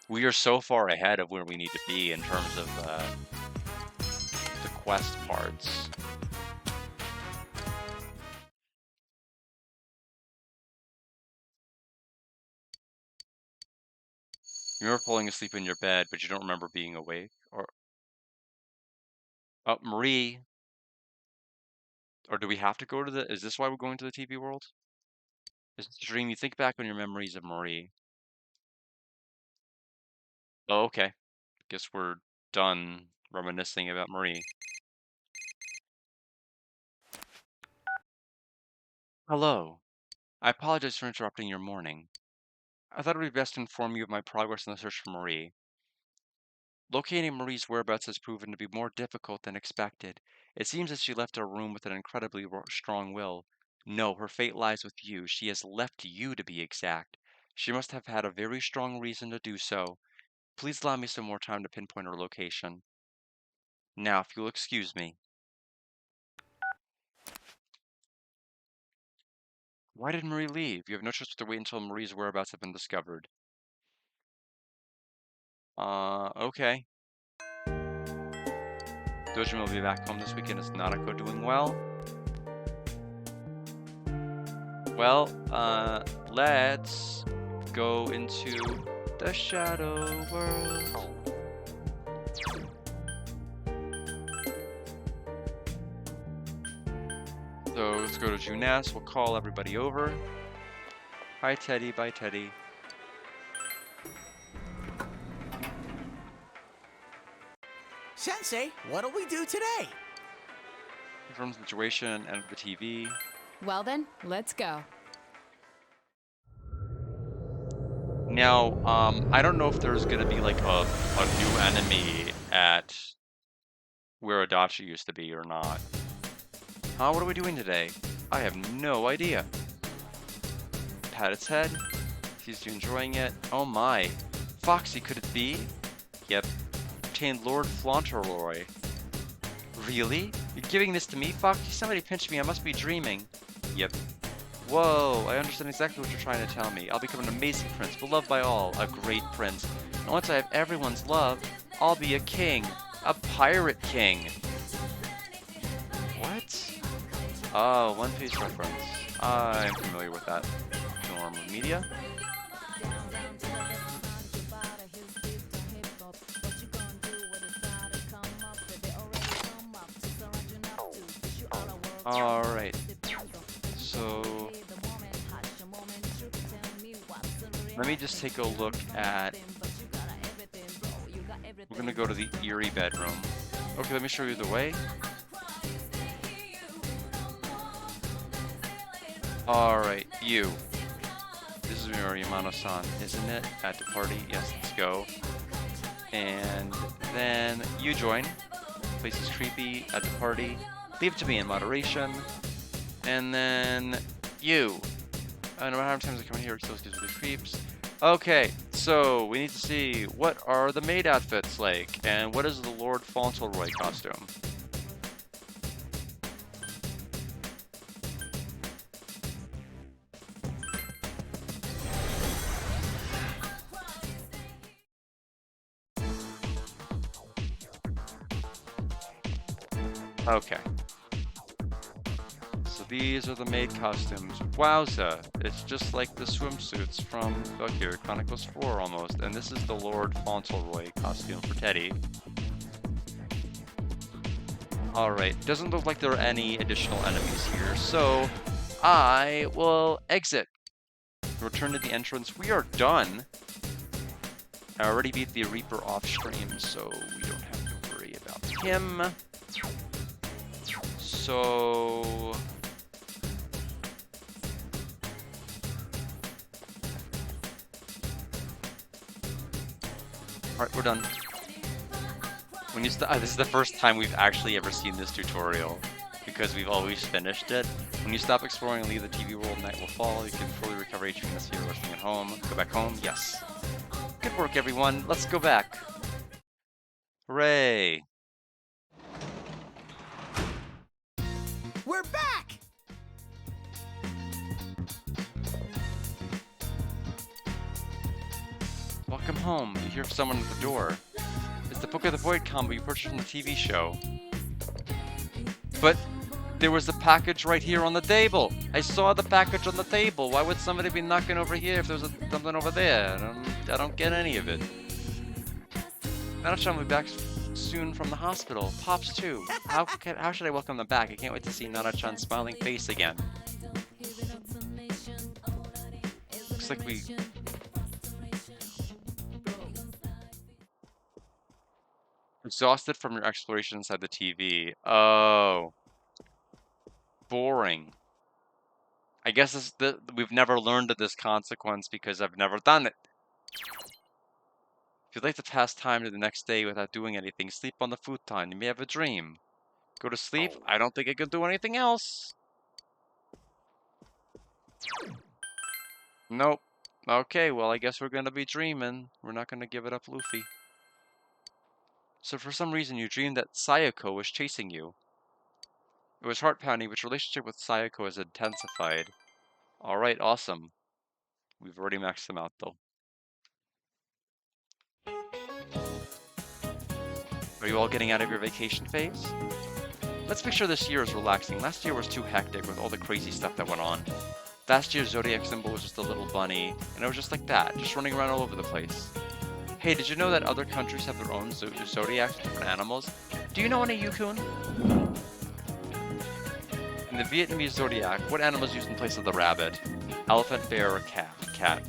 We are so far ahead of where we need to be in terms of the quest parts. You remember falling asleep in your bed, but you don't remember being awake? Or oh, Marie. Or do we have to go to the? Is this why we're going to the TV world? Is this a dream? You think back on your memories of Marie. Oh, okay. Guess we're done reminiscing about Marie. Hello. I apologize for interrupting your morning. I thought it would be best to inform you of my progress in the search for Marie. Locating Marie's whereabouts has proven to be more difficult than expected. It seems that she left our room with an incredibly strong will. No, her fate lies with you. She has left you, to be exact. She must have had a very strong reason to do so. Please allow me some more time to pinpoint her location. Now, if you'll excuse me. Why did Marie leave? You have no choice but to wait until Marie's whereabouts have been discovered. Okay. Dojima will be back home this weekend. Is Nanako doing well? Well, let's go into the Shadow World. So let's go to Junes. We'll call everybody over. Hi, Teddy. Bye, Teddy. Sensei, what'll we do today? Confirm the situation and the TV. Well then, let's go. Now, I don't know if there's gonna be like a new enemy at where Adachi used to be or not. Huh? What are we doing today? I have no idea. pat its head. Seems to be enjoying it. Oh my. Foxy, could it be? Yep. Obtained Lord Fauntleroy. Really? You're giving this to me, Foxy? Somebody pinched me. I must be dreaming. Yep. Whoa, I understand exactly what you're trying to tell me. I'll become an amazing prince, beloved by all, a great prince. And once I have everyone's love, I'll be a king. A pirate king. What? Oh, One Piece reference. I'm familiar with that. Normal media. Alright. So let me just take a look at. We're gonna go to the eerie bedroom. Okay, let me show you the way. Alright, you. This is your Yamano-san, isn't it? At the party. Yes, let's go. And then you join. Place is creepy at the party. Leave it to me in moderation. And then you. No matter how many times I come here, it still gives me the creeps. Okay, so we need to see what are the maid outfits like, and what is the Lord Fauntleroy costume? Okay. So these are the maid costumes. Wowza! It's just like the swimsuits from Valkyria Chronicles 4 almost. And this is the Lord Fauntleroy costume for Teddy. Alright, doesn't look like there are any additional enemies here, so I will exit. Return to the entrance. We are done. I already beat the Reaper off stream, so we don't have to worry about him. So alright, we're done. When you this is the first time we've actually ever seen this tutorial, because we've always finished it. When you stop exploring and leave the TV world, night will fall. You can fully recover HP from this hero resting at home. Go back home? Yes. Good work, everyone. Let's go back. Hooray. We're back! Welcome home. You hear someone at the door. It's the Book of the Void combo you purchased from the TV show. But there was a package right here on the table. I saw the package on the table. Why would somebody be knocking over here if there's something over there? I don't get any of it. Nana-chan will be back soon from the hospital. Pops too. How should I welcome them back? I can't wait to see Nana-chan's smiling face again. Looks like we... Exhausted from your exploration inside the TV. Oh. Boring. I guess we've never learned of this consequence because I've never done it. If you'd like to pass time to the next day without doing anything, sleep on the futon. You may have a dream. Go to sleep? I don't think I could do anything else. Nope. Okay, well, I guess we're gonna be dreaming. We're not gonna give it up, Luffy. So for some reason you dreamed that Sayako was chasing you. It was heart-pounding, but your relationship with Sayako has intensified. Alright, awesome. We've already maxed them out, though. Are you all getting out of your vacation phase? Let's make sure this year is relaxing. Last year was too hectic with all the crazy stuff that went on. Last year's zodiac symbol was just a little bunny, and it was just like that, just running around all over the place. Hey, did you know that other countries have their own zodiacs with different animals? Do you know any, Yukun? In the Vietnamese zodiac, what animal is used in place of the rabbit? Elephant, bear, or cat? Cat.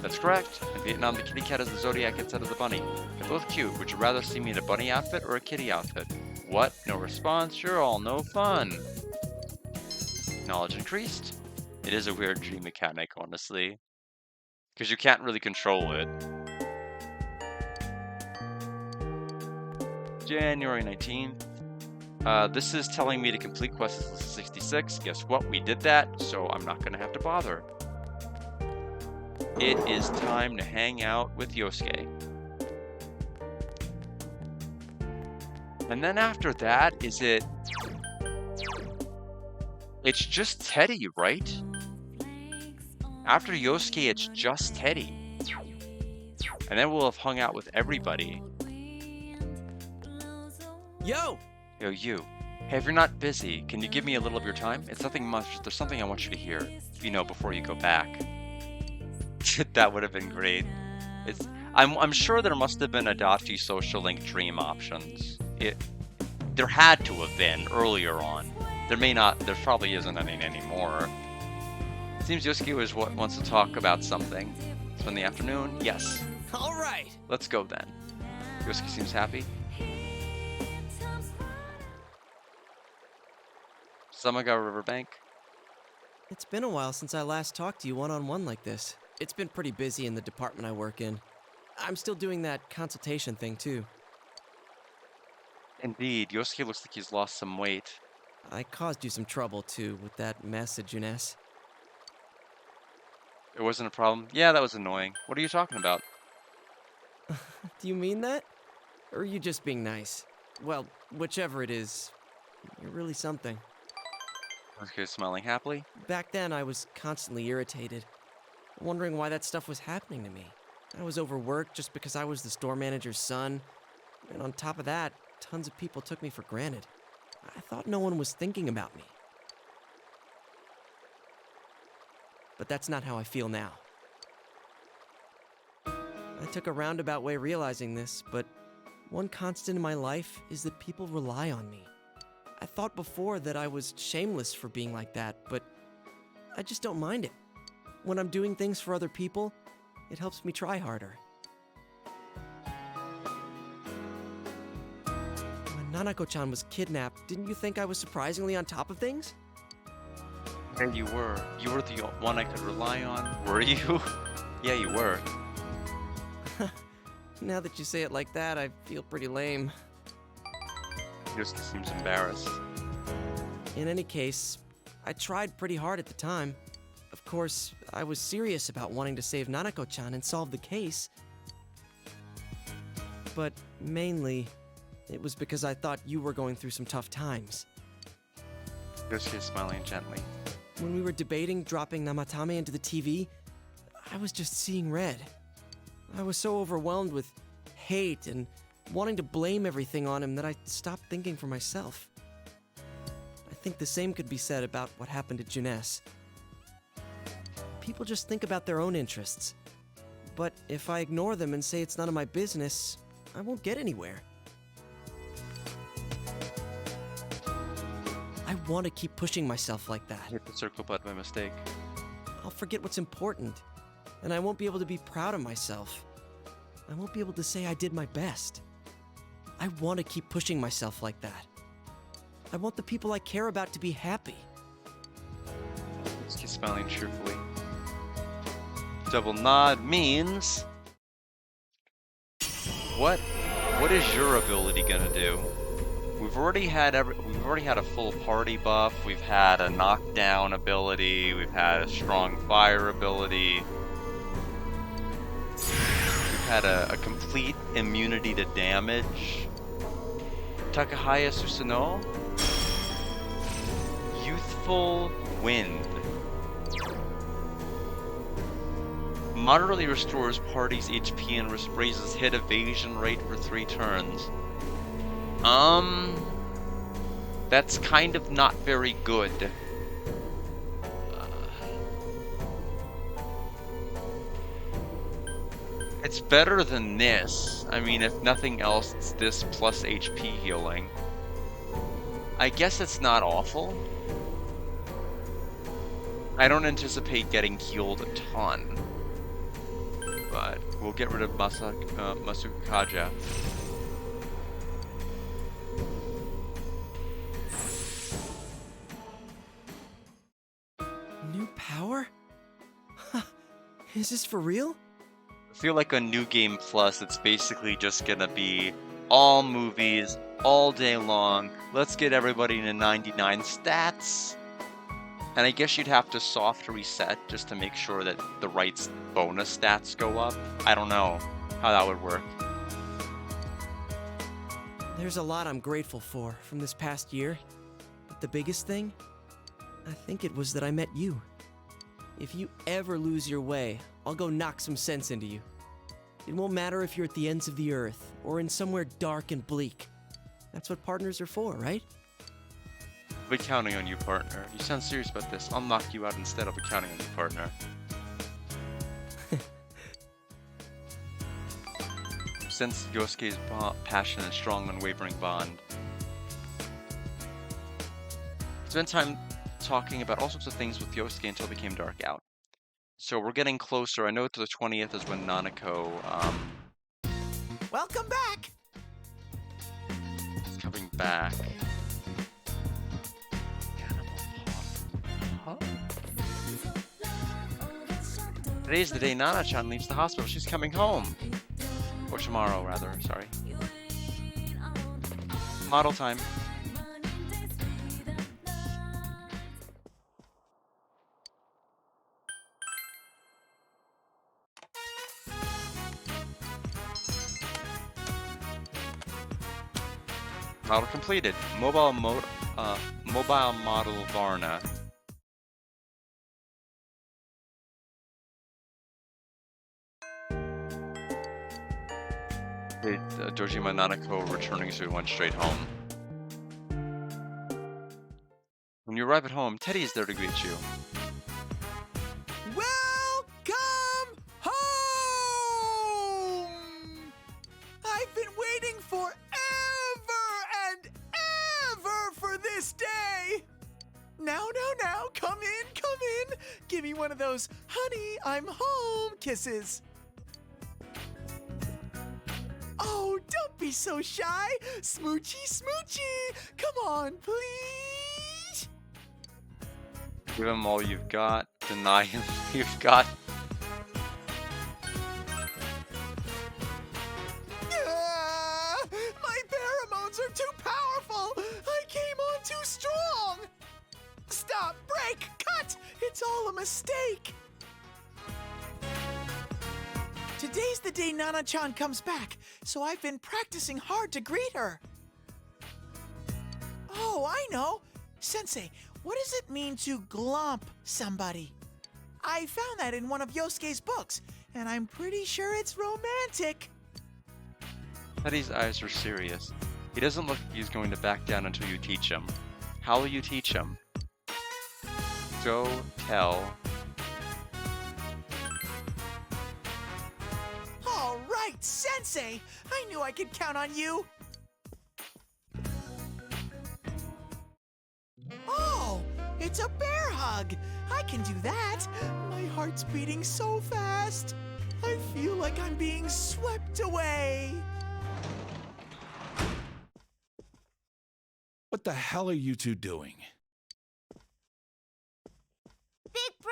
That's correct. In Vietnam, the kitty cat is the zodiac instead of the bunny. They're both cute. Would you rather see me in a bunny outfit or a kitty outfit? What? No response? You're all no fun. Knowledge increased? It is a weird dream mechanic, honestly. Because you can't really control it. January 19th. This is telling me to complete quest list 66. Guess what? We did that, so I'm not gonna have to bother. It is time to hang out with Yosuke. And then after that, it's just Teddy, right? After Yosuke, it's just Teddy. And then we'll have hung out with everybody. Yo! Yo, you. Hey, if you're not busy, can you give me a little of your time? It's nothing much. There's something I want you to hear, before you go back. That would have been great. I'm sure there must have been Adachi Social Link Dream options. There had to have been earlier on. There probably isn't any anymore. Seems Yosuke wants to talk about something. So in the afternoon, yes. Alright! Let's go then. Yosuke seems happy. Samaga Riverbank. It's been a while since I last talked to you one-on-one like this. It's been pretty busy in the department I work in. I'm still doing that consultation thing too. Indeed, Yosuke looks like he's lost some weight. I caused you some trouble too with that mess at Junes. It wasn't a problem. Yeah, that was annoying. What are you talking about? Do you mean that? Or are you just being nice? Well, whichever it is, you're really something. Yosuke smiling happily. Back then, I was constantly irritated, wondering why that stuff was happening to me. I was overworked just because I was the store manager's son, and on top of that, tons of people took me for granted. I thought no one was thinking about me. But that's not how I feel now. I took a roundabout way realizing this, but one constant in my life is that people rely on me. I thought before that I was shameless for being like that, but I just don't mind it. When I'm doing things for other people, it helps me try harder. When Nanako-chan was kidnapped, didn't you think I was surprisingly on top of things? Yeah, you were. You were the one I could rely on. Were you? Yeah, you were. Now that you say it like that, I feel pretty lame. Yosuke seems embarrassed. In any case, I tried pretty hard at the time. Of course, I was serious about wanting to save Nanako-chan and solve the case. But mainly, it was because I thought you were going through some tough times. Yosuke smiling gently. When we were debating dropping Namatame into the TV, I was just seeing red. I was so overwhelmed with hate and wanting to blame everything on him that I stopped thinking for myself. I think the same could be said about what happened at Junes. People just think about their own interests. But if I ignore them and say it's none of my business, I won't get anywhere. I want to keep pushing myself like that. Hit the circle button by mistake. I'll forget what's important, and I won't be able to be proud of myself. I won't be able to say I did my best. I want to keep pushing myself like that. I want the people I care about to be happy. Yosuke smiling cheerfully. Double nod means... What is your ability gonna do? We've already had a full party buff. We've had a knockdown ability. We've had a strong fire ability. We've had a complete immunity to damage. Takahaya Susanoo. Youthful Wind. Moderately restores party's HP and raises hit evasion rate for 3 turns. That's kind of not very good. It's better than this. I mean, if nothing else, it's this plus HP healing. I guess it's not awful. I don't anticipate getting healed a ton. But we'll get rid of Masuka Kaja. New power? Is this for real? I feel like on New Game Plus, it's basically just gonna be all movies, all day long. Let's get everybody to 99 stats. And I guess you'd have to soft reset just to make sure that the right bonus stats go up. I don't know how that would work. There's a lot I'm grateful for from this past year, but the biggest thing, I think it was that I met you. If you ever lose your way, I'll go knock some sense into you. It won't matter if you're at the ends of the earth or in somewhere dark and bleak. That's what partners are for, right? I'll be counting on you, partner. You sound serious about this. I'll knock you out instead. I'll be counting on you, partner. Sense Yosuke's passion and strong, unwavering bond. Spent time talking about all sorts of things with Yosuke until it became dark out. So we're getting closer. I know to the 20th is when Nanako Welcome back. is coming back. Huh? Today's the day Nana-chan leaves the hospital. She's coming home. Or tomorrow, rather. Sorry. Model time. Model completed. Mobile model Varna. Dojima Nanako returning, so we went straight home. When you arrive at home, Teddy is there to greet you. Welcome home! I've been waiting forever and ever for this day! Now, come in. Give me one of those honey, I'm home kisses. Oh, don't be so shy. Smoochy. Come on, please. Give him all you've got. Deny him you've got. My pheromones are too powerful. I came on too strong. Stop, break, cut. It's all a mistake. Today's the day Nana-chan comes back, so I've been practicing hard to greet her. Oh, I know. Sensei, what does it mean to glomp somebody? I found that in one of Yosuke's books, and I'm pretty sure it's romantic. Teddy's eyes are serious. He doesn't look like he's going to back down until you teach him. How will you teach him? Go tell. All right, Sensei! I knew I could count on you! Oh, it's a bear hug! I can do that! My heart's beating so fast! I feel like I'm being swept away! What the hell are you two doing? Big bro,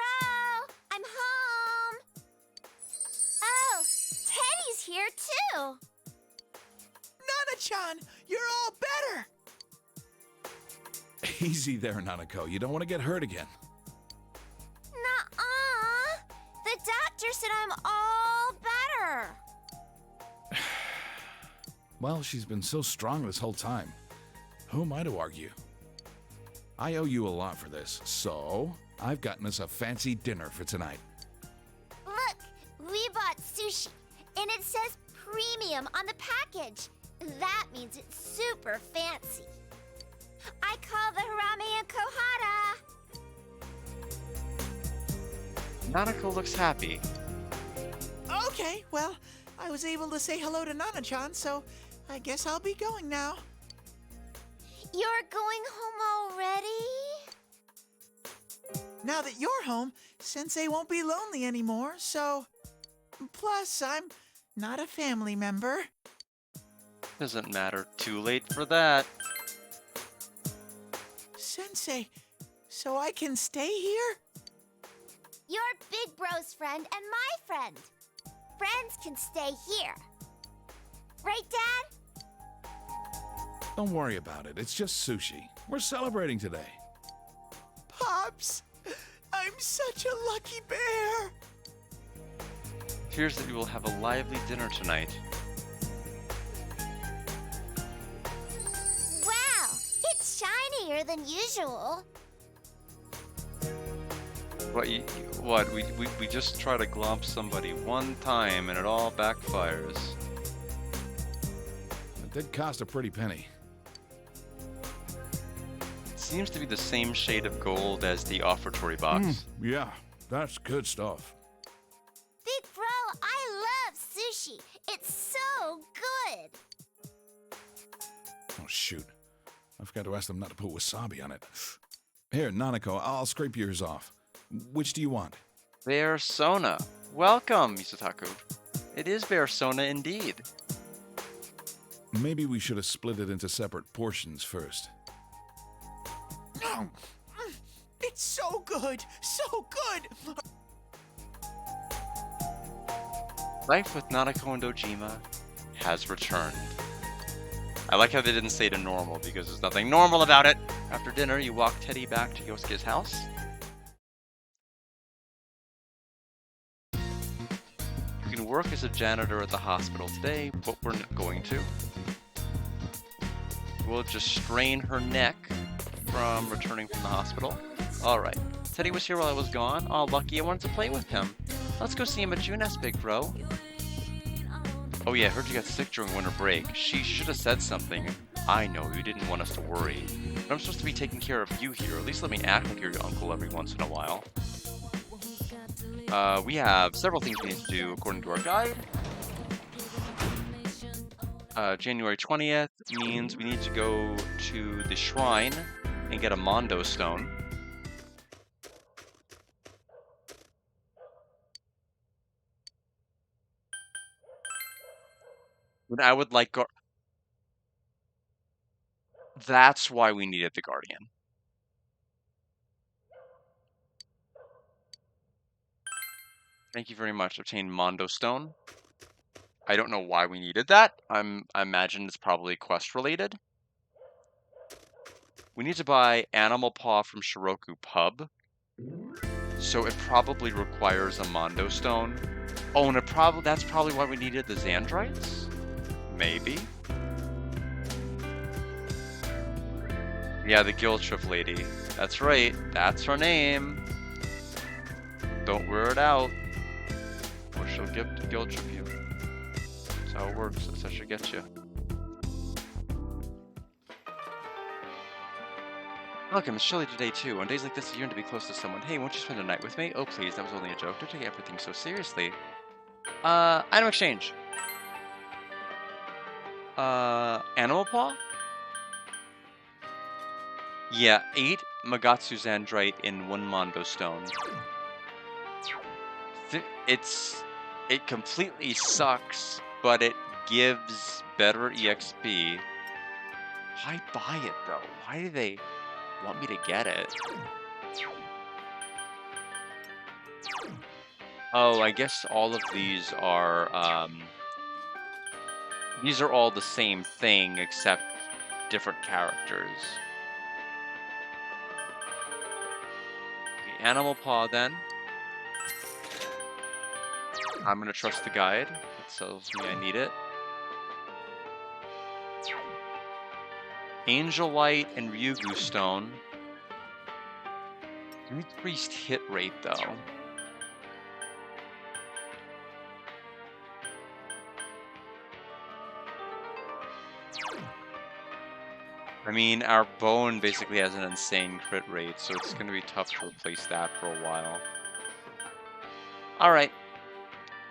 I'm home. Oh, Teddy's here too. Nana-chan, you're all better! Easy there, Nanako. You don't want to get hurt again. Nuh-uh. The doctor said I'm all better. Well, she's been so strong this whole time. Who am I to argue? I owe you a lot for this, so I've gotten us a fancy dinner for tonight. Look, we bought sushi, and it says premium on the package. That means it's super fancy. I call the harame and kohara. Nanako looks happy. Okay, well, I was able to say hello to Nana-chan, so I guess I'll be going now. You're going home already? Now that you're home, Sensei won't be lonely anymore, so... Plus, I'm not a family member. Doesn't matter. Too late for that. Sensei, so I can stay here? You're Big Bro's friend and my friend. Friends can stay here. Right, Dad? Don't worry about it. It's just sushi. We're celebrating today. Pops, I'm such a lucky bear. Appears that we will have a lively dinner tonight. Wow, it's shinier than usual. What? We just try to glomp somebody one time and it all backfires. It did cost a pretty penny. It seems to be the same shade of gold as the offertory box. Yeah, that's good stuff. Big Bro, I love sushi. It's so good. Oh, shoot. I forgot to ask them not to put wasabi on it. Here, Nanako, I'll scrape yours off. Which do you want? Bear Sona. Welcome, Misutaku. It is Bear Sona indeed. Maybe we should have split it into separate portions first. It's so good, so good. Life with Nanako and Dojima has returned. I like how they didn't say to normal because there's nothing normal about it. After dinner, you walk Teddy back to Yosuke's house. You can work as a janitor at the hospital today, but we're not going to. We'll just strain her neck from returning from the hospital. Alright, Teddy was here while I was gone. Oh, lucky, I wanted to play with him. Let's go see him at Junes, big bro. Oh yeah, I heard you got sick during winter break. She should have said something. I know, you didn't want us to worry. But I'm supposed to be taking care of you here. At least let me act like you're your uncle every once in a while. We have several things we need to do according to our guide. January 20th means we need to go to the shrine and get a Mondo stone. But I would like... That's why we needed the Guardian. Thank you very much. Obtained Mondo Stone. I don't know why we needed that. I imagine it's probably quest related. We need to buy Animal Paw from Shiroku Pub. So it probably requires a Mondo Stone. Oh, and that's probably why we needed the Xandrites? Maybe. Yeah, the guilt trip lady. That's right. That's her name. Don't wear it out, or she'll guilt trip you. That's how it works. That's how she gets you. Welcome, it's chilly today too. On days like this, you yearn to be close to someone. Hey, won't you spend a night with me? Oh, please, that was only a joke. Don't take everything so seriously. Item exchange. Animal Paw? Yeah, 8 Magatsu Xandrite in 1 Mondo Stone. It completely sucks, but it gives better EXP. Why buy it though? Why do they want me to get it? Oh, I guess all of these are all the same thing except different characters. Okay, Animal Paw then. I'm gonna trust the guide. It tells me I need it. Angel Light and Ryugu Stone. Increased hit rate though. I mean, our bone basically has an insane crit rate, so it's going to be tough to replace that for a while. Alright.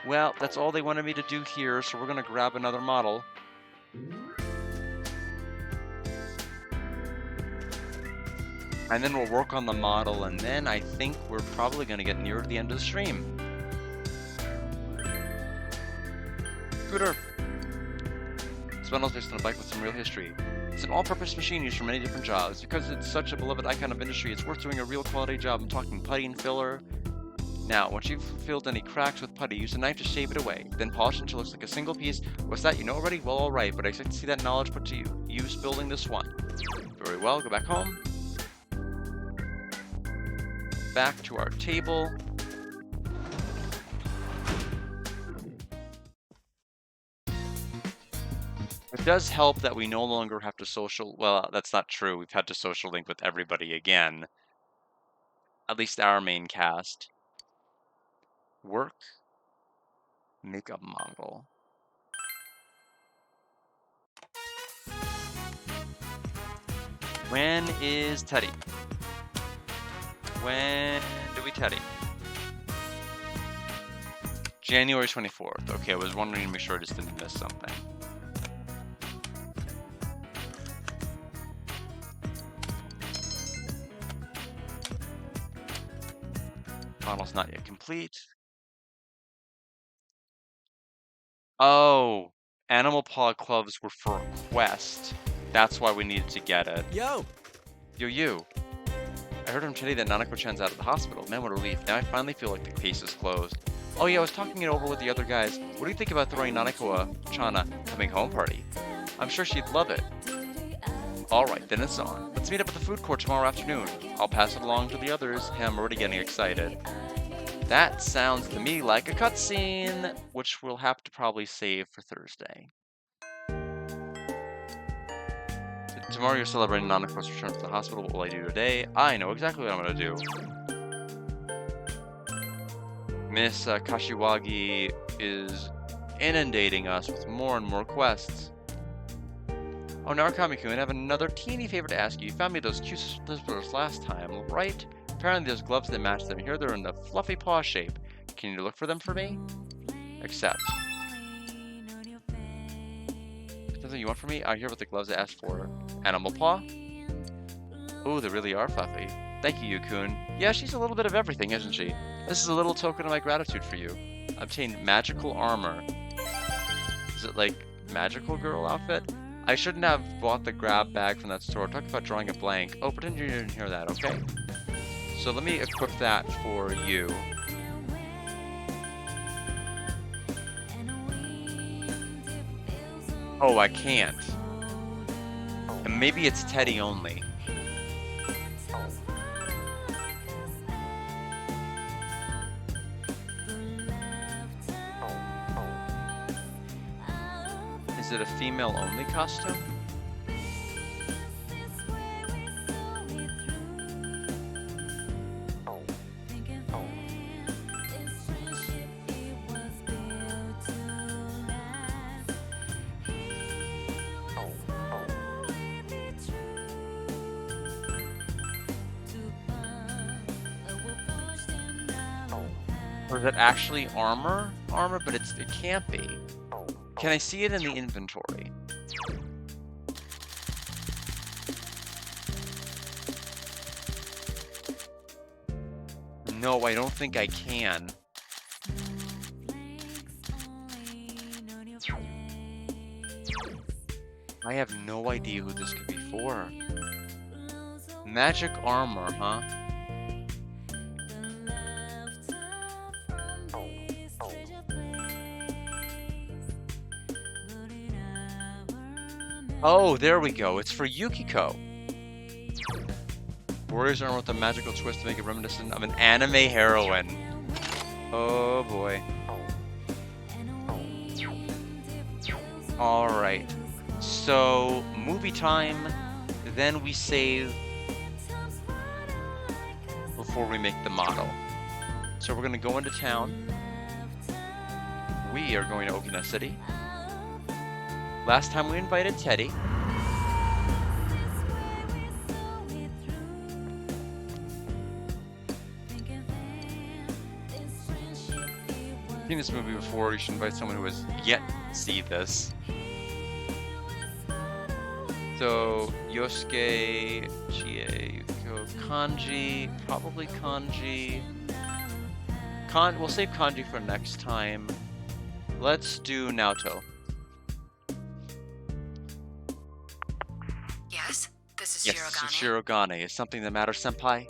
Well, that's all they wanted me to do here, so we're going to grab another model. And then we'll work on the model, and then I think we're probably going to get near the end of the stream. Scooter. This bundle is based on a bike with some real history. It's an all-purpose machine used for many different jobs. Because it's such a beloved icon of industry, it's worth doing a real quality job. I'm talking putty and filler, Now, once you've filled any cracks with putty, use a knife to shave it away. Then polish until it looks like a single piece. What's that? You know already? Well, alright, but I expect to see that knowledge put to use building this one. Very well, go back home. Back to our table. It does help that we no longer have to social... Well, that's not true. We've had to social link with everybody again. At least our main cast. Work. Makeup Mongol. When is Teddy? When do we Teddy? January 24th. Okay, I was wondering to make sure I just didn't miss something. Model's not yet complete. Oh, Animal Paw gloves were for a quest. That's why we needed to get it. Yo! You. I heard from Teddy that Nanako-chan's out of the hospital. Man, what a relief. Now I finally feel like the case is closed. Oh yeah, I was talking it over with the other guys. What do you think about throwing Nanako-chan a coming home party? I'm sure she'd love it. Alright, then it's on. Let's meet up at the food court tomorrow afternoon. I'll pass it along to the others. Hey, I'm already getting excited. That sounds to me like a cutscene, which we'll have to probably save for Thursday. Tomorrow you're celebrating Nanako's return to the hospital. What will I do today? I know exactly what I'm going to do. Miss Kashiwagi is inundating us with more and more quests. Oh, Narukami-kun, I have another teeny favor to ask you. You found me those cute slippers last time, right? Apparently there's gloves that match them. Here they're in the fluffy paw shape. Can you look for them for me? Accept. Something you want from me? I hear what the gloves I asked for. Animal paw? Ooh, they really are fluffy. Thank you, Yu-kun. Yeah, she's a little bit of everything, isn't she? This is a little token of my gratitude for you. Obtained magical armor. Is it like magical girl outfit? I shouldn't have bought the grab bag from that store. Talk about drawing a blank. Oh, pretend you didn't hear that, okay? So let me equip that for you. Oh, I can't. And maybe it's Teddy only. Is it a female-only costume? Or is it actually armor? Armor, but it can't be. Can I see it in the inventory? No, I don't think I can. I have no idea who this could be for. Magic armor, huh? Oh, there we go. It's for Yukiko. Warrior's armor with a magical twist to make it reminiscent of an anime heroine. Oh boy. Alright. So, movie time. Then we save before we make the model. So we're going to go into town. We are going to Okina City. Last time we invited Teddy. I've seen this movie before. You should invite someone who has yet to see this. So, Yosuke, Chie, Yukiko, Kanji, probably Kanji. We'll save Kanji for next time. Let's do Naoto. Yes? This is Yes, Shirogane. Shirogane. Is something the matter, senpai?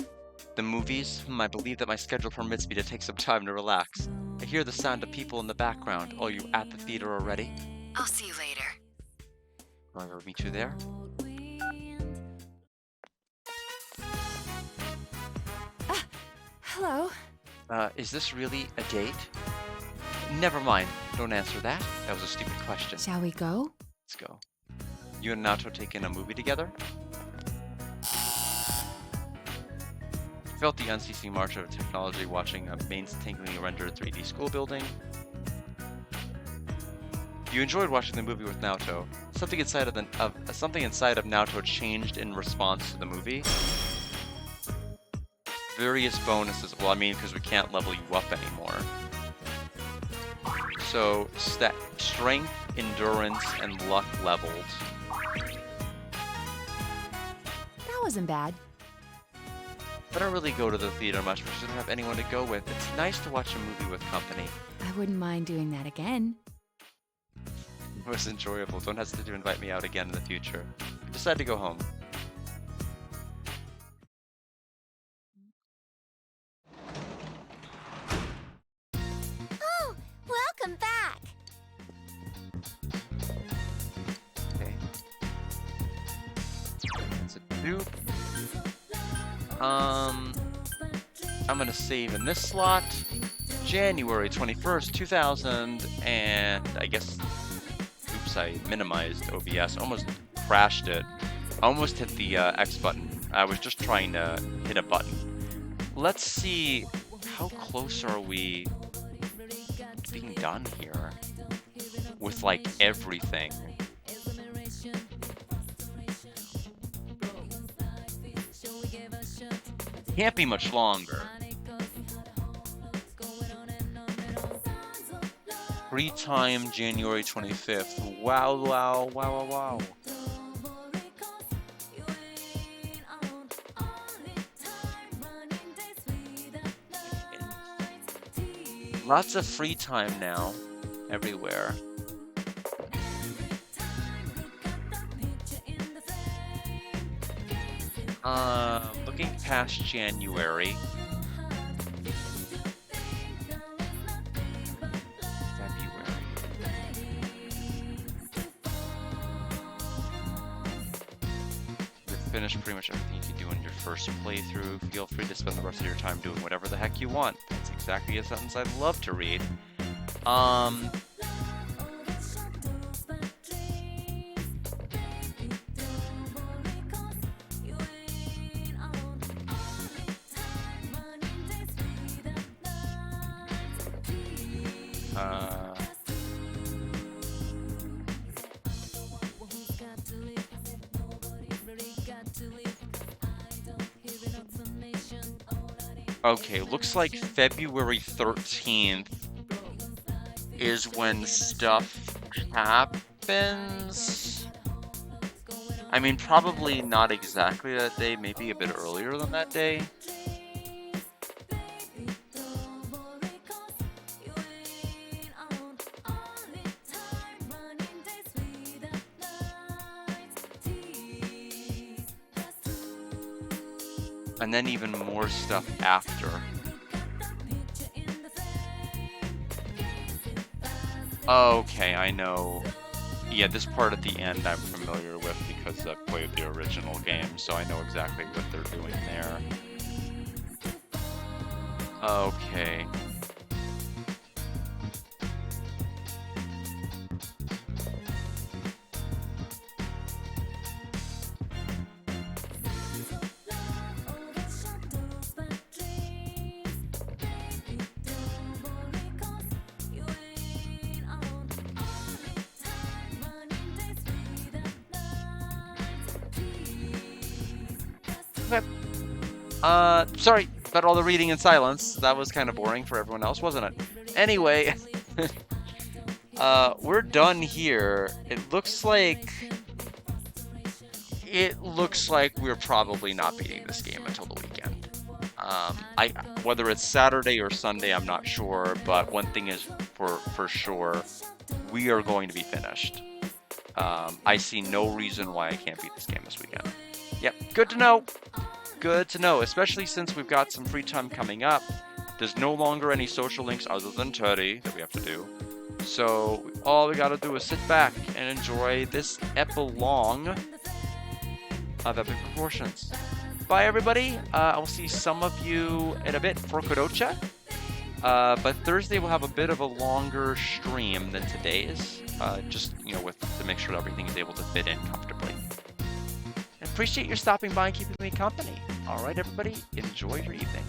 The movies? I believe that my schedule permits me to take some time to relax. I hear the sound of people in the background. Oh, you at the theater already? I'll see you later. I'll meet you there. Hello. Is this really a date? Never mind. Don't answer that. That was a stupid question. Shall we go? Let's go. You and Naoto taking a movie together? Felt the unceasing march of technology watching a painstakingly rendered 3D school building. You enjoyed watching the movie with Naoto. Something inside of Naoto changed in response to the movie. Various bonuses. Well, I mean, because we can't level you up anymore. So, strength, endurance, and luck leveled. That wasn't bad. I don't really go to the theater much because I don't have anyone to go with. It's nice to watch a movie with company. I wouldn't mind doing that again. It was enjoyable. Don't hesitate to invite me out again in the future. Decide to go home. Oh, welcome back. Okay. That's a dupe. I'm gonna save in this slot. January 21st, 2000, and I guess, oops, I minimized OBS, almost crashed it. Almost hit the X button. I was just trying to hit a button. Let's see, how close are we to being done here with like everything? Can't be much longer. Free time, January 25th. Wow, wow, wow, wow, wow. Lots of free time now, everywhere. Looking past January. February. You've finished pretty much everything you can do in your first playthrough. Feel free to spend the rest of your time doing whatever the heck you want. That's exactly a sentence I'd love to read. Okay, looks like February 13th is when stuff happens. I mean, probably not exactly that day, maybe a bit earlier than that day. And then even more stuff after. Okay, I know. Yeah, this part at the end I'm familiar with because I've played the original game, so I know exactly what they're doing there. Okay. Sorry about all the reading in silence. That was kind of boring for everyone else, wasn't it? Anyway, we're done here. It looks like we're probably not beating this game until the weekend. Whether it's Saturday or Sunday, I'm not sure, but one thing is for sure, we are going to be finished. I see no reason why I can't beat this game this weekend. Yep, good to know. good to know, especially since we've got some free time coming up. There's no longer any social links other than Teddy that we have to do. So all we gotta do is sit back and enjoy this epilogue of epic proportions. Bye, everybody. I will see some of you in a bit for Kodocha. But Thursday we'll have a bit of a longer stream than today's. Just, to make sure that everything is able to fit in comfortably. I appreciate your stopping by and keeping me company. All right, everybody, enjoy your evening.